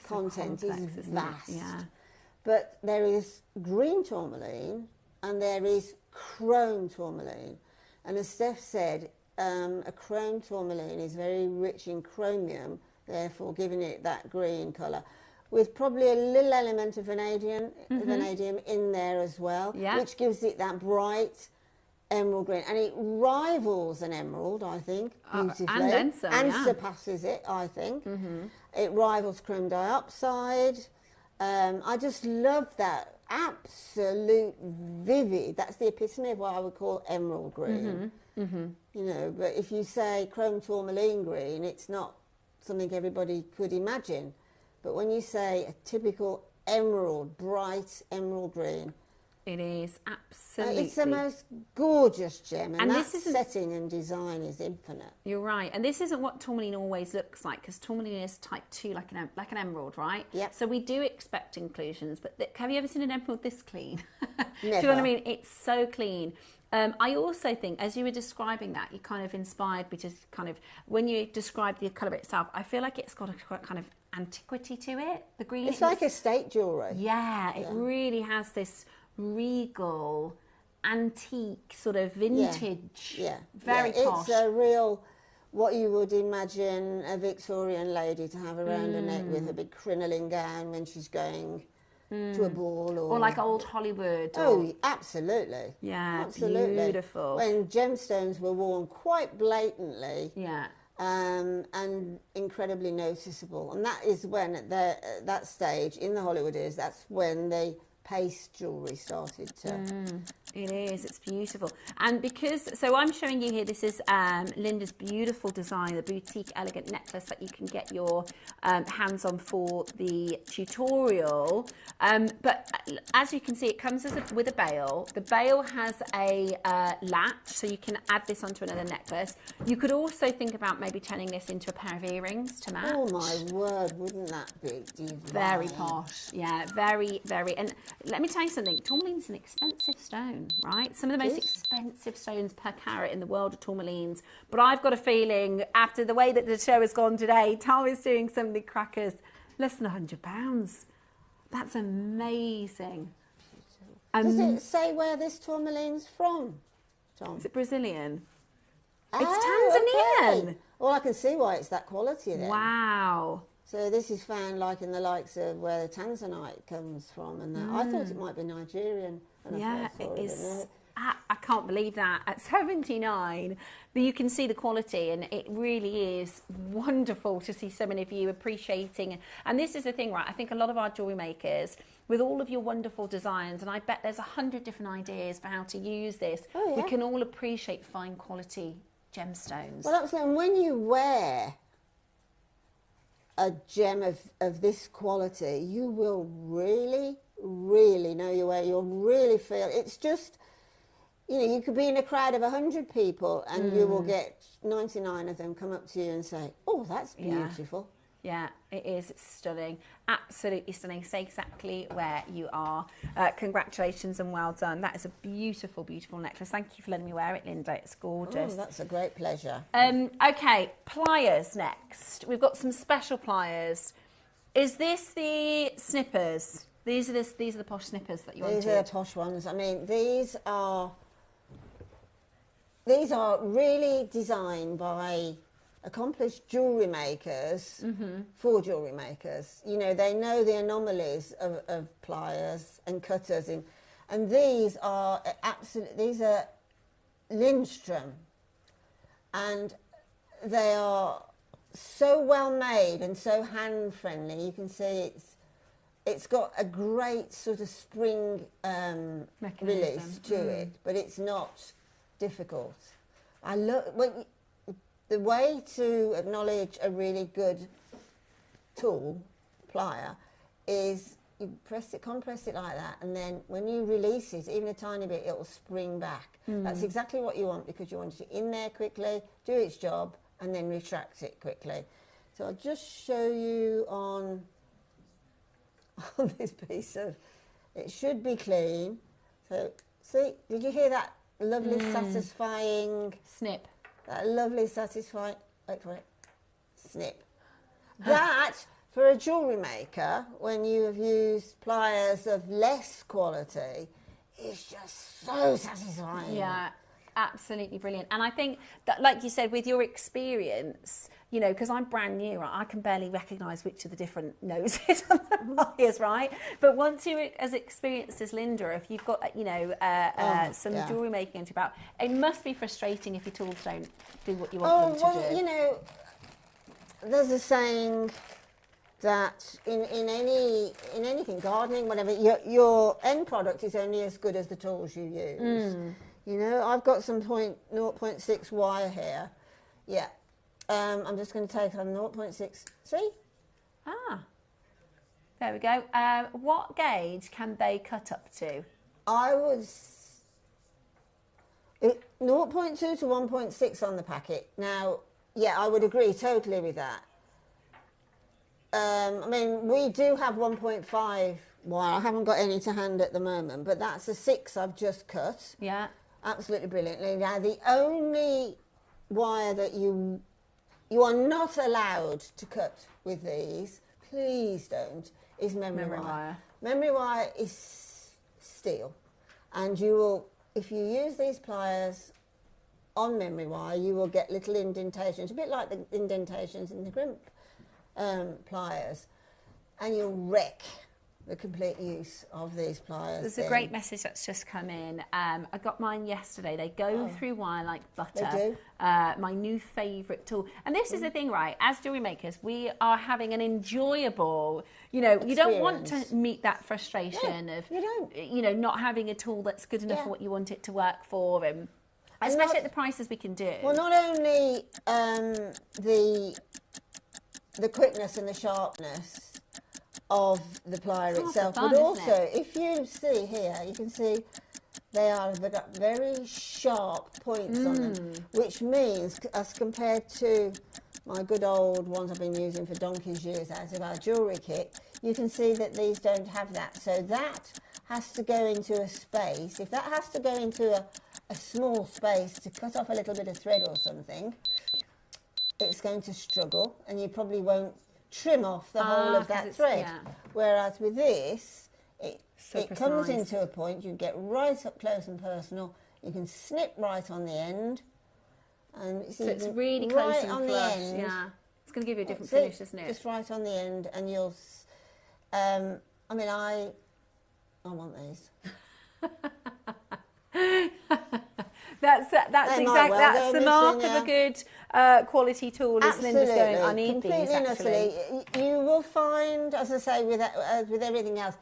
[SPEAKER 2] content is vast.
[SPEAKER 1] Yeah.
[SPEAKER 2] But there is green tourmaline and there is chrome tourmaline. And as Steph said, a chrome tourmaline is very rich in chromium, therefore giving it that green colour, with probably a little element of vanadium in there as well, which gives it that bright emerald green, and it rivals an emerald, I think, beautifully,
[SPEAKER 1] and then some,
[SPEAKER 2] and surpasses it, I think. It rivals chrome dioxide. I just love that absolute vivid. That's the epitome of what I would call emerald green. You know, but if you say chrome tourmaline green, it's not something everybody could imagine. But when you say a typical emerald, bright emerald green,
[SPEAKER 1] it is absolutely.
[SPEAKER 2] It's the most gorgeous gem, and that
[SPEAKER 1] this
[SPEAKER 2] setting and design is infinite.
[SPEAKER 1] You're right, and this isn't what tourmaline always looks like, because tourmaline is type 2, like an emerald, right?
[SPEAKER 2] Yep.
[SPEAKER 1] So we do expect inclusions, but have you ever seen an emerald this clean?
[SPEAKER 2] Never.
[SPEAKER 1] Do you know what I mean? It's so clean. I also think, as you were describing that, you kind of inspired me to kind of, when you describe the colour itself, I feel like it's got a kind of antiquity to it. The green.
[SPEAKER 2] It's like estate jewellery.
[SPEAKER 1] Yeah, it really has this regal, antique, sort of vintage, very posh.
[SPEAKER 2] It's a real, what you would imagine a Victorian lady to have around her neck with a big crinoline gown when she's going to a ball. Or
[SPEAKER 1] like old Hollywood.
[SPEAKER 2] Oh, absolutely.
[SPEAKER 1] Yeah,
[SPEAKER 2] absolutely.
[SPEAKER 1] Beautiful.
[SPEAKER 2] When gemstones were worn quite blatantly.
[SPEAKER 1] Yeah.
[SPEAKER 2] And incredibly noticeable. And that is when, at that stage, in the Hollywood years, that's when the paste jewellery started to...
[SPEAKER 1] It is, it's beautiful. And so I'm showing you here, this is Linda's beautiful design, the boutique elegant necklace that you can get your hands on for the tutorial. But as you can see, it comes with a bail. The bail has a latch, so you can add this onto another necklace. You could also think about maybe turning this into a pair of earrings to match.
[SPEAKER 2] Oh my word, wouldn't that be divine?
[SPEAKER 1] Very posh, yeah, very, very. And let me tell you something, tourmaline's an expensive stone, right? Some of the most expensive stones per carat in the world are tourmalines. But I've got a feeling, after the way that the show has gone today, Tom is doing something crackers, less than £100. That's amazing.
[SPEAKER 2] Does it say where this tourmaline's from, Tom?
[SPEAKER 1] Is it Brazilian?
[SPEAKER 2] Oh,
[SPEAKER 1] it's Tanzanian.
[SPEAKER 2] Okay. Well, I can see why it's that quality then.
[SPEAKER 1] Wow.
[SPEAKER 2] So this is found like in the likes of where the Tanzanite comes from, and that. I thought it might be Nigerian.
[SPEAKER 1] Yeah, it is. I can't believe that at 79, but you can see the quality, and it really is wonderful to see so many of you appreciating. And this is the thing, right? I think a lot of our jewellery makers, with all of your wonderful designs, and I bet there's 100 different ideas for how to use this, we can all appreciate fine quality gemstones.
[SPEAKER 2] Well, that's and when you wear a gem of this quality, you will really, really know your way. You'll really feel it's just, you know, you could be in a crowd of 100 people and you will get 99 of them come up to you and say, oh, that's beautiful.
[SPEAKER 1] Yeah, it is. It's stunning. Absolutely stunning. Stay exactly where you are. Congratulations and well done. That is a beautiful, beautiful necklace. Thank you for letting me wear it, Linda. It's gorgeous.
[SPEAKER 2] Oh, that's a great pleasure.
[SPEAKER 1] Okay, pliers next. We've got some special pliers. Is this the snippers? These are the posh snippers that you wanted.
[SPEAKER 2] These are the posh ones. I mean, these are really designed by accomplished jewellery makers for jewellery makers. You know, they know the anomalies of pliers and cutters, and these are Lindstrom, and they are so well made and so hand friendly. You can see it's got a great sort of spring release to it, but it's not difficult. I love the way to acknowledge a really good tool, plier, is you compress it like that, and then when you release it, even a tiny bit, it will spring back. That's exactly what you want, because you want it in there quickly, do its job, and then retract it quickly. So I'll just show you on this piece of, it should be clean. So see, did you hear that lovely satisfying
[SPEAKER 1] snip?
[SPEAKER 2] That lovely satisfying, wait for it, snip. That, for a jewellery maker, when you have used pliers of less quality, is just so satisfying.
[SPEAKER 1] Yeah, absolutely brilliant. And I think that, like you said, with your experience, you know, because I'm brand new, right, I can barely recognise which of the different noses on the pliers, right? But once you're as experienced as Linda, if you've got, you know, some jewellery making into about, it must be frustrating if your tools don't do what you want them to do.
[SPEAKER 2] You know, there's a saying that in anything, gardening, whatever, your end product is only as good as the tools you use. You know, I've got some 0.6 wire here. Yeah. I'm just going to take on 0.6. See?
[SPEAKER 1] Ah. There we go. What gauge can they cut up to?
[SPEAKER 2] I was 0.2 to 1.6 on the packet. Now, yeah, I would agree totally with that. I mean, we do have 1.5 wire. I haven't got any to hand at the moment, but that's a 6 I've just cut.
[SPEAKER 1] Yeah.
[SPEAKER 2] Absolutely brilliantly. Now, the only wire that you are not allowed to cut with these, please don't, is memory wire. Memory wire is steel, and you will, if you use these pliers on memory wire, you will get little indentations, a bit like the indentations in the crimp pliers, and you'll wreck the complete use of these pliers.
[SPEAKER 1] There's a great message that's just come in. I got mine yesterday. They go through wire like butter.
[SPEAKER 2] They do.
[SPEAKER 1] My new favourite tool. And this is the thing, right? As jewellery makers, we are having an enjoyable, you know, you don't want to meet that frustration of, you know, not having a tool that's good enough for what you want it to work for, and especially at the prices we can do.
[SPEAKER 2] Well, not only the quickness and the sharpness of the plier itself, but also, if you see here, you can see they've got very sharp points on them, which means, as compared to my good old ones I've been using for donkey's years out of our jewellery kit, you can see that these don't have that. So that has to go into a space. If that has to go into a small space to cut off a little bit of thread or something, it's going to struggle, and you probably won't trim off the whole of that thread. Whereas with this, it comes into a point, you get right up close and personal, you can snip right on the end, and
[SPEAKER 1] so it's really close and
[SPEAKER 2] on
[SPEAKER 1] flush.
[SPEAKER 2] the end.
[SPEAKER 1] Yeah, it's going to give you a different finish, isn't it?
[SPEAKER 2] Just right on the end, and you'll. I mean, I want these.
[SPEAKER 1] That's the mark of a good quality tool. As Linda's going, I need these. Actually,
[SPEAKER 2] you will find, as I say, with everything else,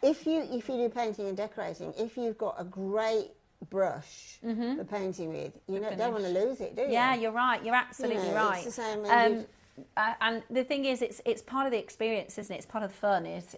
[SPEAKER 2] if you do painting and decorating, if you've got a great brush for painting with, you don't want to lose it, do you?
[SPEAKER 1] Yeah, you're right. You're absolutely right.
[SPEAKER 2] It's the same.
[SPEAKER 1] And the thing is, it's part of the experience, isn't it? It's part of the fun is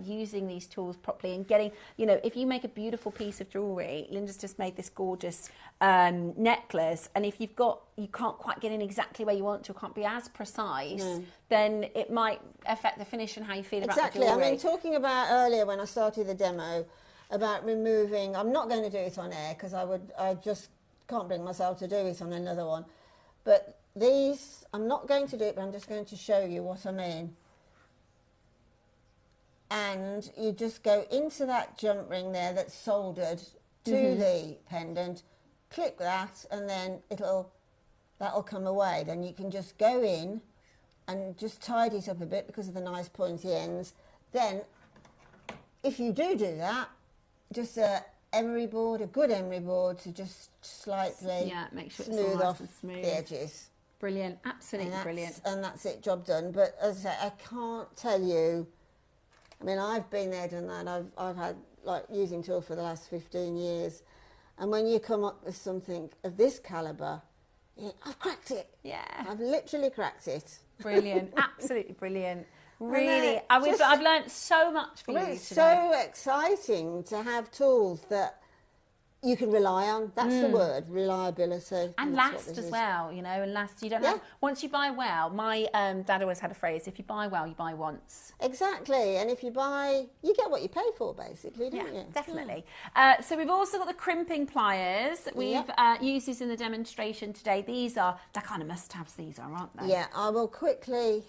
[SPEAKER 1] using these tools properly and getting, you know, if you make a beautiful piece of jewellery, Linda's just made this gorgeous necklace, and if you can't quite get in exactly where you want to, can't be as precise, then it might affect the finish and how you feel about the jewellery.
[SPEAKER 2] Exactly. I mean, talking about earlier when I started the demo about removing, I'm not going to do it on air because I just can't bring myself to do it on another one, but these, I'm not going to do it, but I'm just going to show you what I mean. And you just go into that jump ring there that's soldered to the pendant, click that, and then it'll that'll come away. Then you can just go in and just tidy it up a bit because of the nice pointy ends. Then, if you do that, just a emery board, a good emery board, to just slightly
[SPEAKER 1] make sure
[SPEAKER 2] smooth
[SPEAKER 1] it's all nice
[SPEAKER 2] off
[SPEAKER 1] and smooth.
[SPEAKER 2] the edges.
[SPEAKER 1] Brilliant, absolutely brilliant.
[SPEAKER 2] And that's it, job done. But as I say, I can't tell you. I mean, I've been there, done that. I've had like using tools for the last 15 years, and when you come up with something of this calibre, I've cracked it.
[SPEAKER 1] Yeah,
[SPEAKER 2] I've literally cracked it.
[SPEAKER 1] Brilliant, absolutely brilliant. Really, I've learned so much from you today.
[SPEAKER 2] It's so exciting to have tools that you can rely on. That's the word, reliability.
[SPEAKER 1] And last as well, you know, and last. You don't have, once you buy well, my dad always had a phrase, if you buy well, you buy once.
[SPEAKER 2] Exactly, and if you buy, you get what you pay for, basically, don't you?
[SPEAKER 1] Definitely. So we've also got the crimping pliers. We've used these in the demonstration today. They're kind of must-haves, these are, aren't they?
[SPEAKER 2] Yeah, I will quickly,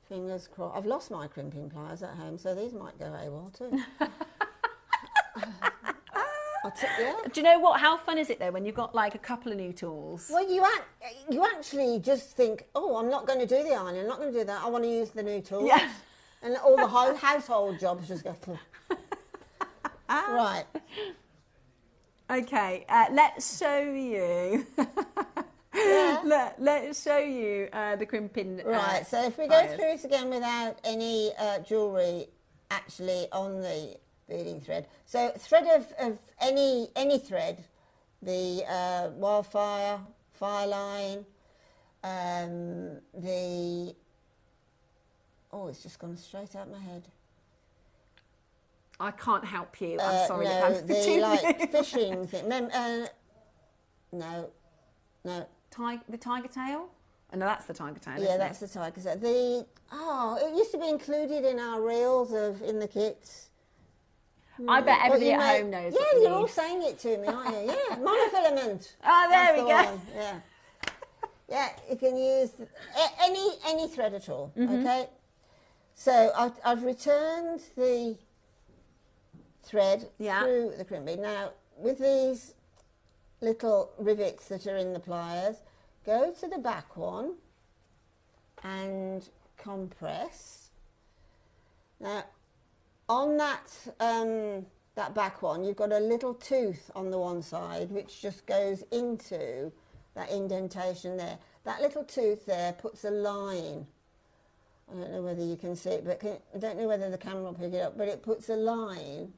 [SPEAKER 2] fingers crossed. I've lost my crimping pliers at home, so these might go AWOL too.
[SPEAKER 1] Do you know what? How fun is it though when you've got like a couple of new tools?
[SPEAKER 2] Well, you actually just think, oh, I'm not going to do the ironing, I'm not going to do that. I want to use the new tools.
[SPEAKER 1] Yeah.
[SPEAKER 2] And all the household jobs just go. Right.
[SPEAKER 1] Okay. Let's show you. Let's show you the crimping.
[SPEAKER 2] Right. So if we go through it again without any jewellery actually on the beading thread. So thread of any thread, the wildfire, fireline, it's just gone straight out my head.
[SPEAKER 1] I can't help you. I'm sorry.
[SPEAKER 2] No, the fishing thing. No.
[SPEAKER 1] The tiger tail? Oh, no, that's the tiger tail.
[SPEAKER 2] Yeah, that's the tiger tail. It used to be included in our reels in the kits.
[SPEAKER 1] I bet everybody at home knows.
[SPEAKER 2] Yeah, you're all saying it to me, aren't you? Yeah, monofilament.
[SPEAKER 1] Oh, there we go.
[SPEAKER 2] One. Yeah, yeah. You can use any thread at all. Okay. So I've returned the thread through the crimp bead. Now with these little rivets that are in the pliers, go to the back one and compress. Now, on that back one, you've got a little tooth on the one side which just goes into that indentation there. That little tooth there puts a line. I don't know whether you can see it, but I don't know whether the camera will pick it up, but it puts a line.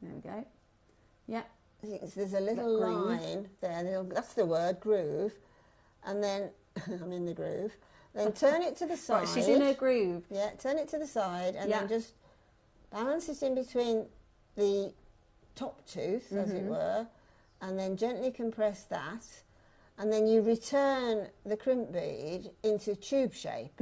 [SPEAKER 1] There we go. Yeah.
[SPEAKER 2] There's a little line there. That's the word, groove. And then, I'm in the groove. Then turn it to the side.
[SPEAKER 1] Right, she's in her groove.
[SPEAKER 2] Yeah, turn it to the side and then just balance it in between the top tooth, as it were, and then gently compress that. And then you return the crimp bead into tube shape.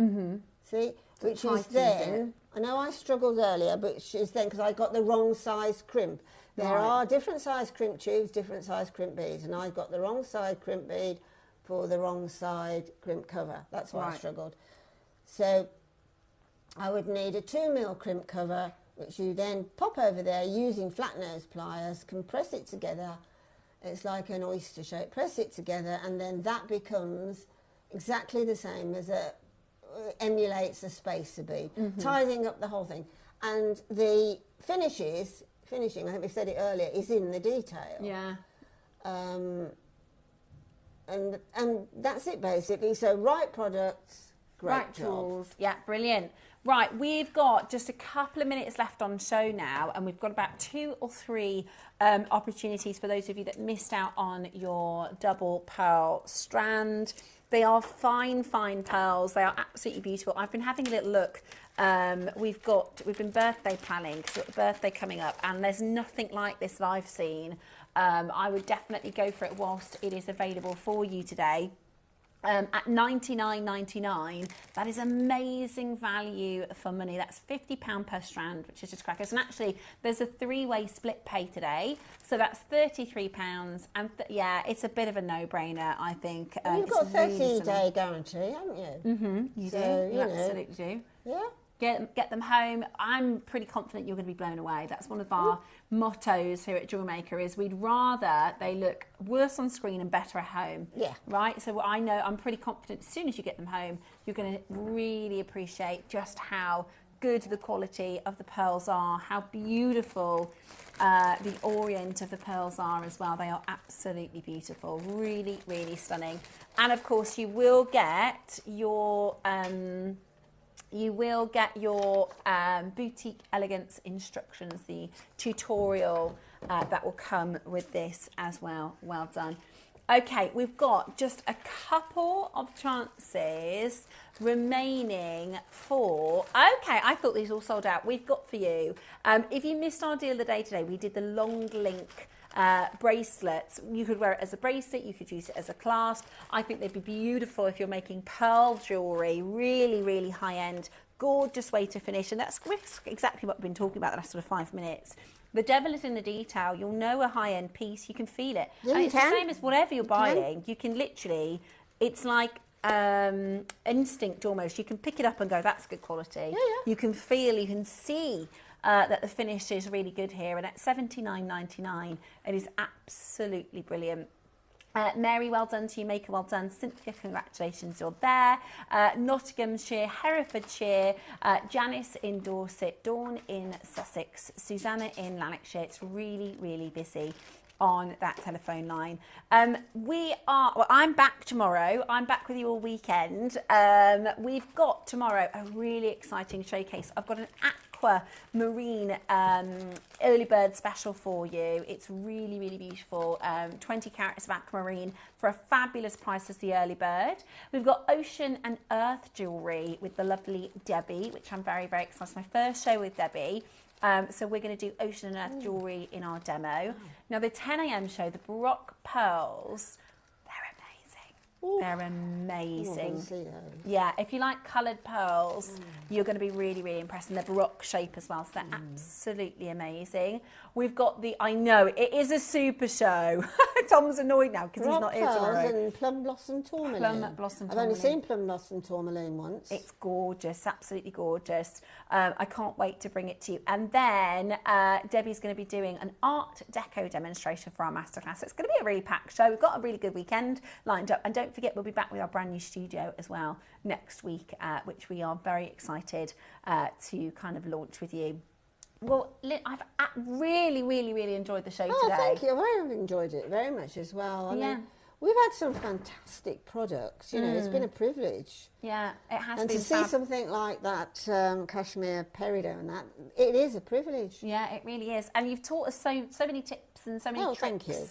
[SPEAKER 2] See? Which is then, I know I struggled earlier, but it's then because I got the wrong size crimp. There are different size crimp tubes, different size crimp beads, and I got the wrong side crimp bead for the wrong side crimp cover. That's why I struggled. So I would need a 2mm crimp cover, which you then pop over there using flat nose pliers, compress it together. It's like an oyster shape. Press it together, and then that becomes exactly the same as emulates a spacer bead, tidying up the whole thing. And the finishing, I think we said it earlier, is in the detail.
[SPEAKER 1] Yeah.
[SPEAKER 2] And that's it basically. So right products, great job.
[SPEAKER 1] Tools. Yeah, brilliant. Right, we've got just a couple of minutes left on show now, and we've got about 2 or 3 opportunities for those of you that missed out on your double pearl strand. They are fine, fine pearls. They are absolutely beautiful. I've been having a little look. We've been birthday planning because we've got a birthday coming up, and there's nothing like this that I've seen. I would definitely go for it whilst it is available for you today. At $99.99, that is amazing value for money. That's £50 per strand, which is just crackers. And actually, there's a 3-way split pay today, so that's £33. And it's a bit of a no-brainer, I think.
[SPEAKER 2] You've got a 30-day guarantee, haven't you?
[SPEAKER 1] You do. You absolutely do.
[SPEAKER 2] Yeah.
[SPEAKER 1] get them home. I'm pretty confident you're going to be blown away. That's one of our mottos here at JewelleryMaker, is we'd rather they look worse on screen and better at home.
[SPEAKER 2] Yeah.
[SPEAKER 1] Right? So I know, I'm pretty confident as soon as you get them home, you're going to really appreciate just how good the quality of the pearls are, how beautiful the orient of the pearls are as well. They are absolutely beautiful, really, really stunning. And of course, you will get your boutique elegance instructions, the tutorial that will come with this as well. Well done. Okay, we've got just a couple of chances remaining for... Okay, I thought these all sold out. We've got for you. If you missed our deal of the day today, we did the long link bracelets. You could wear it as a bracelet, you could use it as a clasp. I think they'd be beautiful if you're making pearl jewellery, really, really high-end, gorgeous way to finish. And that's exactly what we've been talking about the last sort of 5 minutes. The devil is in the detail. You'll know a high-end piece. You can feel it.
[SPEAKER 2] Yeah,
[SPEAKER 1] and it's the same as whatever you're buying. You can literally, it's like instinct almost. You can pick it up and go, that's good quality.
[SPEAKER 2] Yeah, yeah.
[SPEAKER 1] You can feel, you can see that the finish is really good here. And at $79.99, it is absolutely brilliant. Mary, well done to you. Maker, well done. Cynthia, congratulations, you're there. Nottinghamshire, Herefordshire, Janice in Dorset, Dawn in Sussex, Susanna in Lanarkshire. It's really, really busy on that telephone line. I'm back tomorrow. I'm back with you all weekend. We've got tomorrow a really exciting showcase. I've got an aquamarine early bird special for you. It's really, really beautiful. 20 carats of aquamarine for a fabulous price as the early bird. We've got ocean and earth jewellery with the lovely Debbie, which I'm very, very excited. It's my first show with Debbie. So we're going to do ocean and earth jewellery in our demo. Now the 10 a.m. show, the Baroque pearls, they're amazing. Yeah, if you like coloured pearls, you're going to be really, really impressed. And they're Baroque shape as well, so they're absolutely amazing. We've got the, I know, it is a super show. Tom's annoyed now because he's not here tomorrow.
[SPEAKER 2] And plum blossom tourmaline.
[SPEAKER 1] Plum blossom
[SPEAKER 2] I've
[SPEAKER 1] tourmaline.
[SPEAKER 2] only seen plum blossom tourmaline once.
[SPEAKER 1] It's gorgeous, absolutely gorgeous. I can't wait to bring it to you. And then Debbie's going to be doing an art deco demonstration for our masterclass. So it's going to be a really packed show. We've got a really good weekend lined up. And don't forget, we'll be back with our brand new studio as well next week, which we are very excited to kind of launch with you. Well, I've really, really, really enjoyed the show today.
[SPEAKER 2] Oh, thank you. I've enjoyed it very much as well. I mean, we've had some fantastic products. You know, it's been a privilege.
[SPEAKER 1] Yeah, it has
[SPEAKER 2] been. And to see something like that cashmere peridot and that, it is a privilege.
[SPEAKER 1] Yeah, it really is. And you've taught us so many tips and so many tricks.
[SPEAKER 2] Thank you.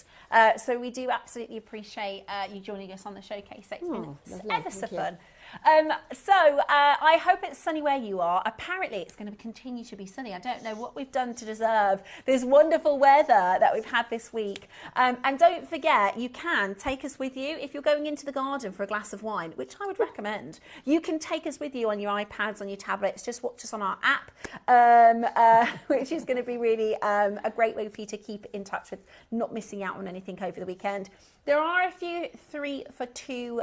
[SPEAKER 1] So we do absolutely appreciate you joining us on the showcase. It's been ever so fun. I hope it's sunny where you are. Apparently it's going to continue to be sunny. I don't know what we've done to deserve this wonderful weather that we've had this week. And don't forget, you can take us with you if you're going into the garden for a glass of wine, which I would recommend. You can take us with you on your iPads, on your tablets. Just watch us on our app, which is going to be really a great way for you to keep in touch with not missing out on anything over the weekend. There are a few 3 for 2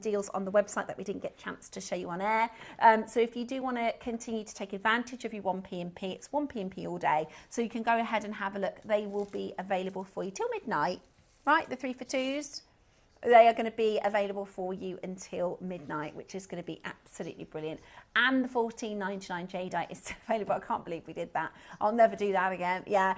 [SPEAKER 1] deals on the website that we didn't get a chance to show you on air. So if you do want to continue to take advantage of your 1p&p, it's 1p&p all day. So you can go ahead and have a look. They will be available for you till midnight, right? The 3 for 2s. They are going to be available for you until midnight, which is going to be absolutely brilliant. And the $14.99 jadeite is still available. I can't believe we did that. I'll never do that again. Yeah.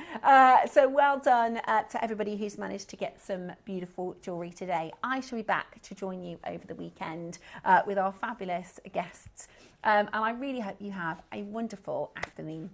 [SPEAKER 1] So well done to everybody who's managed to get some beautiful jewellery today. I shall be back to join you over the weekend with our fabulous guests. And I really hope you have a wonderful afternoon.